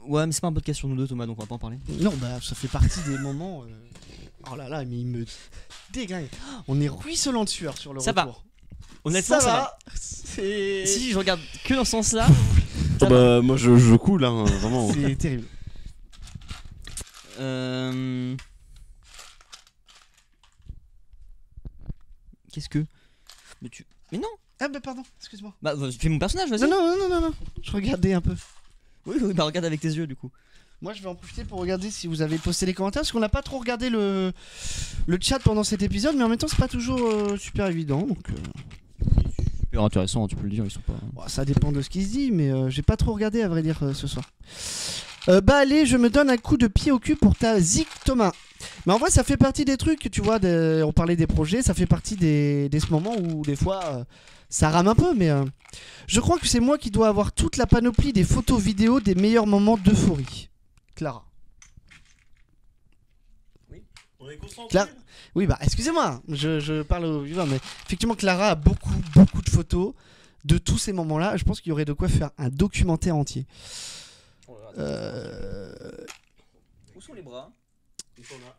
Ouais, mais c'est pas un podcast sur nous deux, Thomas, donc on va pas en parler. Non, ça fait partie des moments. Oh là là, mais il me déglingue. On est ruisselant de sueur sur le Ça retour. Honnêtement, ça va. C'est. Si je regarde que dans ce sens-là, Ah bah, moi je coule, hein, vraiment. C'est terrible. Qu'est-ce que. Mais non! Ah bah pardon, excuse-moi. Bah, fais mon personnage, vas-y! Non. Je regardais un peu. Oui, bah regarde avec tes yeux du coup. Moi, je vais en profiter pour regarder si vous avez posté les commentaires, parce qu'on n'a pas trop regardé le chat pendant cet épisode, mais en même temps, c'est pas toujours super évident. Donc, Super intéressant, tu peux le dire, ils sont pas. bon, ça dépend de ce qui se dit, mais j'ai pas trop regardé à vrai dire ce soir. Bah allez, je me donne un coup de pied au cul pour ta zik Thomas. Mais en vrai, ça fait partie des trucs, tu vois, on parlait des projets, ça fait partie des ce moments où des fois ça rame un peu, mais je crois que c'est moi qui dois avoir toute la panoplie des photos vidéos des meilleurs moments d'euphorie. Clara. Oui, on est concentré. Clara. Oui, bah excusez-moi, je parle au vivant, mais effectivement, Clara a beaucoup de photos de tous ces moments-là. Je pense qu'il y aurait de quoi faire un documentaire entier. Où sont les bras? Ils sont là.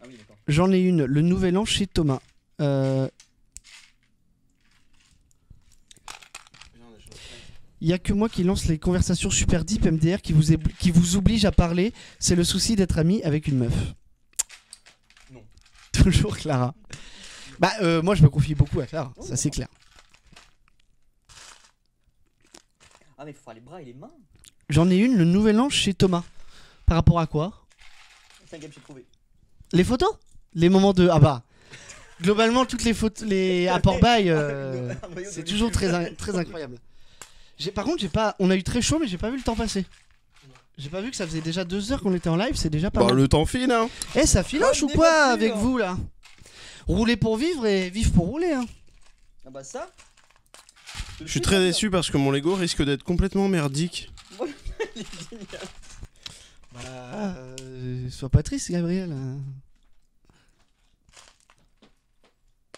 Ah oui, d'accord. J'en ai une, le nouvel an chez Thomas. Il y a que moi qui lance les conversations super deep MDR qui vous oblige à parler. C'est le souci d'être ami avec une meuf. Non. Toujours Clara. Bah moi je me confie beaucoup à Clara, ça c'est clair. Ah mais il faut faire les bras et les mains. J'en ai une, le nouvel an chez Thomas. Par rapport à quoi? C'est un game que j'ai trouvé. Les photos? Les moments de... Ah bah... Globalement, toutes les photos, les apport bail, c'est toujours très incroyable. Par contre, on a eu très chaud, mais j'ai pas vu le temps passer. J'ai pas vu que ça faisait déjà 2 heures qu'on était en live, c'est déjà pas mal. Le temps file, hein. Eh, ça filoche ou quoi avec vous là? Rouler pour vivre et vivre pour rouler, hein. Ah bah ça. Je suis très déçu parce que mon Lego risque d'être complètement merdique. Il est génial. Bah, sois pas triste, Gabriel.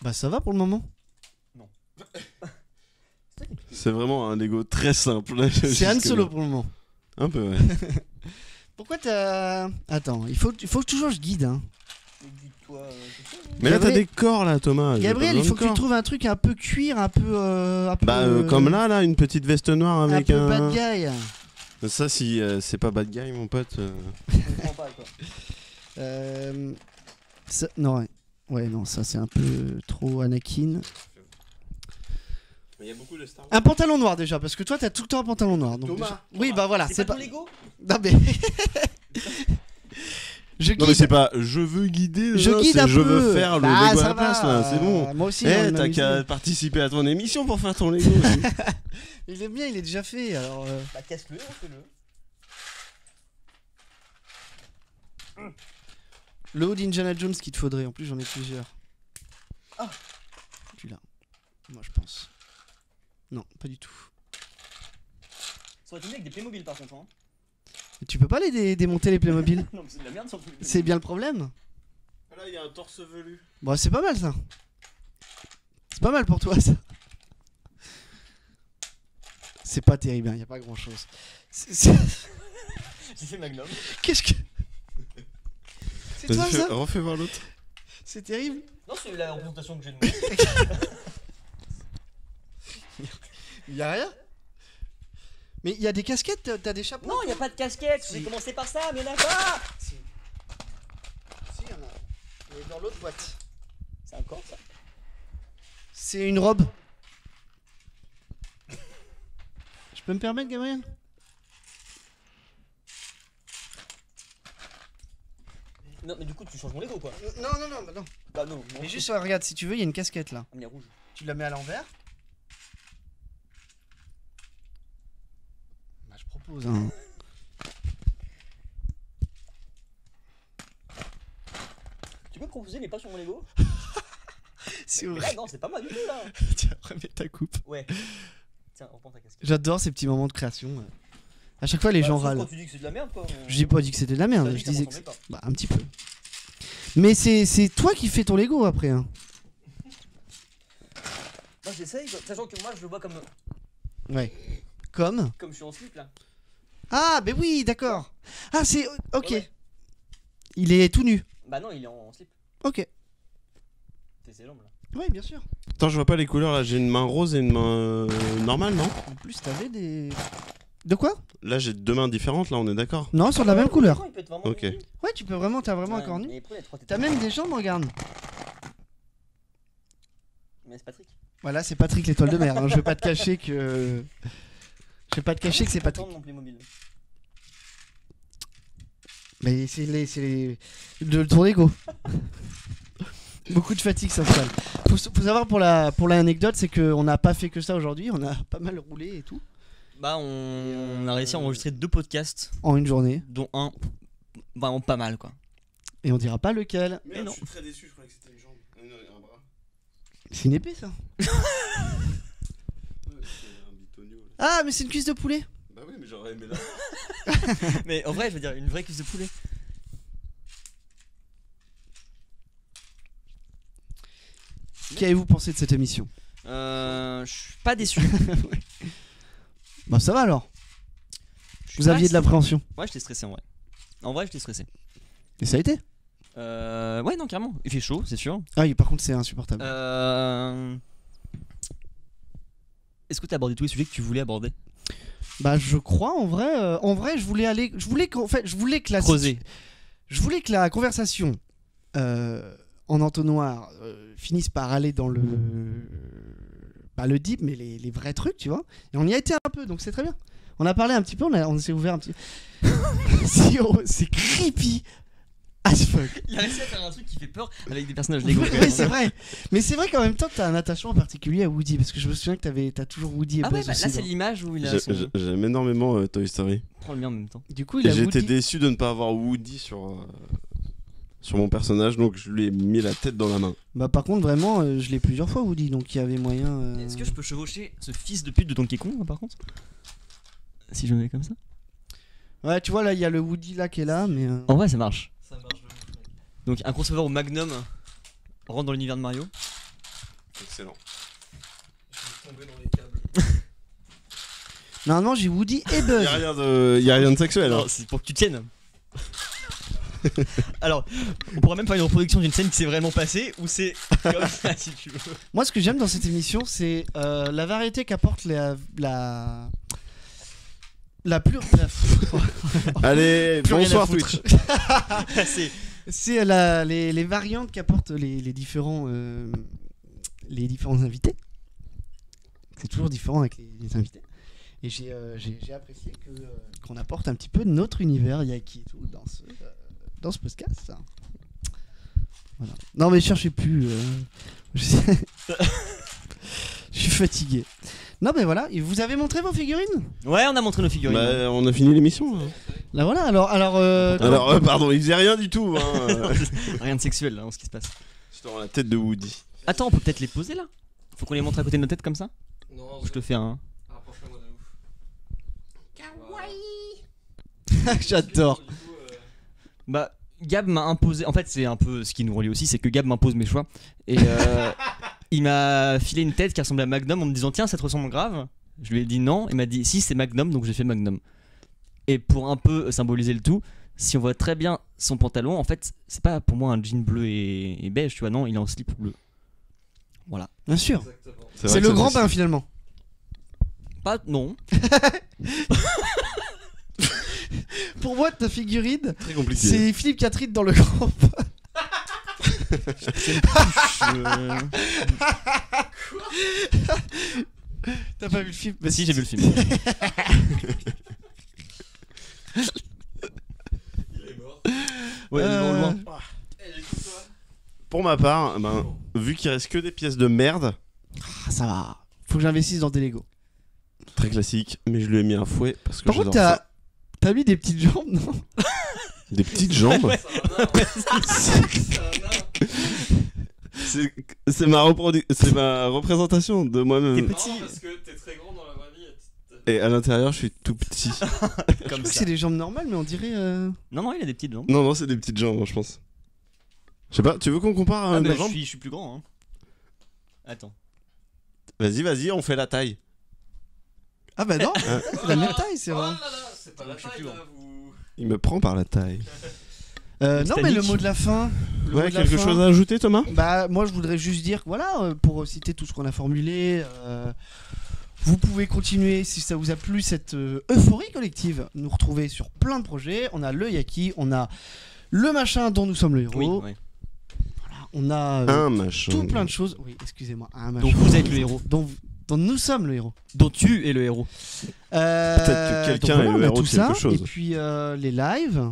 Bah ça va pour le moment. Non. C'est vraiment un Lego très simple. C'est Han Solo pour le moment. Un peu, ouais. Pourquoi t'as... Attends, il faut toujours que je guide, hein. Mais là, t'as des corps, là, Thomas. Gabriel, il faut que tu trouves un truc un peu cuir, un peu... comme là, une petite veste noire avec un... peu bad guy. Ça, si c'est pas bad guy, mon pote... Je comprends pas, quoi. Ça... Non, ouais, non, ça, c'est un peu trop Anakin. Il y a beaucoup de stars. Un pantalon noir, déjà, parce que toi, t'as tout le temps un pantalon noir. Donc Thomas, déjà... Oui, bah voilà, c'est pas ton Lego. Non, mais... Non mais c'est pas je veux guider, je guide un peu. Je veux faire le Lego à la place là, c'est bon. Moi aussi. T'as qu'à participer à ton émission pour faire ton Lego. Il est bien, il est déjà fait. Alors. Bah casse-le, fais-le. Le haut d'Indiana Jones qu'il te faudrait. En plus j'en ai plusieurs. Ah. Celui-là. Moi je pense. Non, pas du tout. Ça aurait été mieux avec des Playmobil par contre. Hein. Et tu peux pas les démonter les Playmobil? Non mais c'est de la merde sur Playmobil. C'est bien le problème. Là il y a un torse velu. Bon c'est pas mal ça. C'est pas mal pour toi ça. C'est pas terrible, hein, y a pas grand chose. J'ai fait Magnum. Qu'est-ce que... C'est toi ça? Refais voir l'autre. C'est terrible. Non c'est la représentation que j'ai de moi. Y'a rien? Mais il y a des casquettes, t'as des chapeaux? Non, il n'y a pas de casquette. Si. Je vais commencer par ça, mais il n'y en a pas. Si, il y en a. Il est dans l'autre boîte. C'est un corps, ça. C'est une robe. Je peux me permettre, Gabriel? Non, mais du coup, tu changes mon Lego, quoi. Non. Bah non. Mais juste, regarde, si tu veux, il y a une casquette là. Ah, mais il est rouge. Tu la mets à l'envers. Bah, je propose. Hein. Tu peux proposer mais pas sur mon Lego. C'est mais vrai. là, non, c'est pas moi du tout là. Tiens, remets ta coupe. Ouais. Tiens, reprends ta casquette. J'adore ces petits moments de création. À chaque fois, les gens sauf râlent. quand tu dis que c'est de la merde quoi. J'ai pas dit que c'était de la merde. T'as dit Je que ça disais que ressemblait pas. bah, un petit peu. Mais c'est toi qui fais ton Lego après. Hein. Moi j'essaye, sachant que moi je le vois comme Ouais. Comme je suis en slip là. Ah, mais oui, d'accord. Ah, c'est. Ok. Ouais. Il est tout nu. Bah non, il est en slip. Ok. C'est ses jambes là. Oui, bien sûr. Attends, je vois pas les couleurs là. J'ai une main rose et une main normale, non? En plus, t'avais des. De quoi? Là, j'ai deux mains différentes, là, on est d'accord? Non, sur la même couleur. Il peut être vraiment Ok. mini. Ouais, tu peux vraiment. T'as vraiment un Ouais, corps nu. mais pourquoi il y a trois têtes? T'as même des jambes, regarde. Mais c'est Patrick. Voilà, c'est Patrick l'étoile de mer. Hein. Je vais pas te cacher que. Je vais pas te cacher que c'est Patrick. Mon Playmobil. Mais c'est de ton Lego. Beaucoup de fatigue s'installe. Faut savoir pour l'anecdote, c'est qu'on n'a pas fait que ça aujourd'hui. On a pas mal roulé et tout. Bah on a réussi à enregistrer 2 podcasts, En une journée. dont un vraiment pas mal quoi. Et on dira pas lequel. Mais non. Je suis très déçu, je croyais que c'était une jambe. Un bras. C'est une épée ça. Ouais, c'est un bitonio. Là. Ah, mais c'est une cuisse de poulet. Bah oui, mais j'aurais aimé là. Mais en vrai, je veux dire, une vraie cuisse de poulet. Qu'avez-vous pensé de cette émission? Je suis pas déçu. Bah ça va alors. Je suis Vous pas aviez de l'appréhension. Ouais, j'étais stressé en vrai. En vrai, j'étais stressé. Et ça a été. Ouais, non, carrément. Il fait chaud, c'est sûr. Ah oui, par contre c'est insupportable. Est-ce que tu as abordé tous les sujets que tu voulais aborder? Bah je crois en vrai je voulais aller, je voulais que la Creuser. je voulais que la conversation en entonnoir finisse par aller dans le pas le deep mais les vrais trucs, tu vois. Et on y a été un peu, donc c'est très bien. On a parlé un petit peu, on s'est ouvert un petit. C'est creepy as fuck. Il a réussi à faire un truc qui fait peur avec des personnages Lego. Oui, c'est vrai. Mais c'est vrai qu'en même temps, t'as un attachement particulier à Woody. Parce que je me souviens que t'as toujours Woody et Ah ouais, Buzz bah, aussi. là c'est l'image où il a son... J'aime énormément Toy Story. Prends le mien en même temps. Du coup, il Et a j'étais Woody. déçu de ne pas avoir Woody sur mon personnage, donc je lui ai mis la tête dans la main. Bah, par contre, vraiment, je l'ai plusieurs fois, Woody. Donc il y avait moyen. Est-ce que je peux chevaucher ce fils de pute de Donkey Kong par contre? Si je me mets comme ça? Ouais, tu vois, là, il y a le Woody là qui est là. Mais. En vrai, ça marche. Ça marche. Donc un crossover au Magnum rentre dans l'univers de Mario. Excellent. Je vais tomber dans les câbles. Normalement, j'ai Woody et Buzz. Y a rien de sexuel. Hein. Non, c'est pour que tu tiennes. Alors, on pourrait même faire une reproduction d'une scène qui s'est vraiment passée ou c'est comme ça si tu veux. Moi, ce que j'aime dans cette émission, c'est la variété qu'apporte la plus. Allez, Plus rien à bonsoir foutre. Twitch. C'est les variantes qu'apportent les différents invités. C'est toujours différent avec les invités. Et j'ai apprécié qu'on apporte un petit peu notre univers Yaki et tout dans ce podcast. Voilà. Non mais cherchez plus. Je suis fatigué. Non mais voilà, et vous avez montré vos figurines? Ouais, on a montré nos figurines. Bah, on a fini l'émission. Là. Là voilà, alors Pardon, il faisait rien du tout. Hein. Rien de sexuel là, en ce qui se passe. J'étais dans la tête de Woody. Attends, on peut peut-être les poser là? Faut qu'on les montre à côté de nos têtes comme ça? Non, Ou je te fais un... rapproche-moi de ouf. j'adore. Bah, Gab m'a imposé... En fait, c'est un peu ce qui nous relie aussi, c'est que Gab m'impose mes choix. Et il m'a filé une tête qui ressemblait à Magnum en me disant tiens, ça te ressemble grave. Je lui ai dit non, il m'a dit si, c'est Magnum, donc j'ai fait Magnum. Et pour un peu symboliser le tout, si on voit très bien son pantalon, en fait, c'est pas pour moi un jean bleu et beige, tu vois, non, il est en slip bleu. Voilà. Bien sûr. Exactement. C'est le grand bain finalement. Pas... Non. Pour moi, ta figurine, Très compliqué. c'est Philippe Catherine dans le grand bain. T'as pas vu le film? Bah si, j'ai vu le film. Il est mort. Ouais, loin. Eh, écoute-toi. Pour ma part, vu qu'il reste que des pièces de merde, ça va. Faut que j'investisse dans des Lego. Très classique, mais je lui ai mis un fouet parce que Par contre, j'adore ça. t'as mis des petites jambes, non? Des petites jambes. C'est ma représentation de T'es moi-même. petit. Non, parce que t'es très grand dans la vraie vie. Et à l'intérieur, je suis tout petit. Je Comme crois que ça. c'est des jambes normales, mais on dirait. Non, non, il a des petites jambes. Non, non, c'est des petites jambes, je pense. Je sais pas, tu veux qu'on compare Ah, nos bah, jambes? je suis plus grand. Hein. Attends. Vas-y, on fait la taille. Ah bah non, c'est la même taille, c'est Oh vrai. là là, c'est pas la Je suis taille plus là, grand. vous. Il me prend par la taille. Non, mais le mot de la fin. le mot Ouais, de la quelque fin. chose à ajouter, Thomas? Bah, moi, je voudrais juste dire que voilà, pour citer tout ce qu'on a formulé, vous pouvez continuer si ça vous a plu cette euphorie collective. Nous retrouver sur plein de projets. On a le Yaki, on a le machin dont nous sommes le héros. Oui, ouais. On a Un machin. tout plein de choses. Oui, excusez-moi, un machin. Donc vous êtes le héros. Dont nous sommes le héros. Dont tu es le héros. Peut-être que quelqu'un donc voilà, est le on a héros tout de quelque ça. chose. Et puis les lives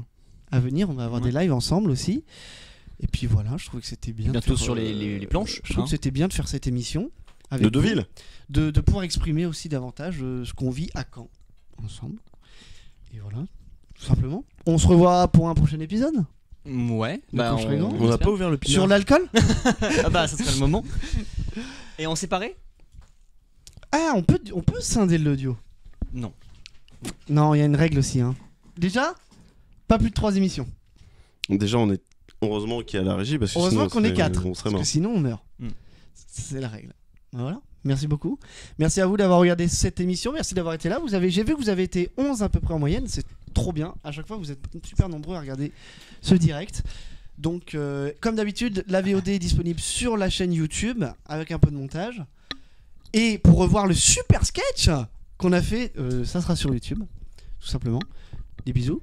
à venir, on va avoir Ouais. des lives ensemble aussi. Et puis voilà, je trouvais que c'était bien. de Bientôt faire, sur les planches. Je trouve hein. que c'était bien de faire cette émission. Avec De Deauville. vous, de pouvoir exprimer aussi davantage ce qu'on vit à Caen ensemble. Et voilà, tout simplement. On se revoit pour un prochain épisode. Ouais. Le planche fréquent. On n'a pas ouvert le pinard. Sur l'alcool. Ah bah ça sera le moment. Et on s'est séparé? Ah, on peut scinder l'audio. Non. Non, il y a une règle aussi. Hein. Déjà, pas plus de 3 émissions. Déjà, on est. Heureusement qu'il y a la régie parce que Heureusement sinon, qu'on est serait- 4. On serait Parce mort. que sinon, on meurt. Hmm. C'est la règle. Voilà. Merci beaucoup. Merci à vous d'avoir regardé cette émission. Merci d'avoir été là. J'ai vu que vous avez été 11 à peu près en moyenne. C'est trop bien. À chaque fois, vous êtes super nombreux à regarder ce direct. Donc, comme d'habitude, la VOD est disponible sur la chaîne YouTube avec un peu de montage. Et pour revoir le super sketch qu'on a fait, ça sera sur YouTube, tout simplement. Des bisous.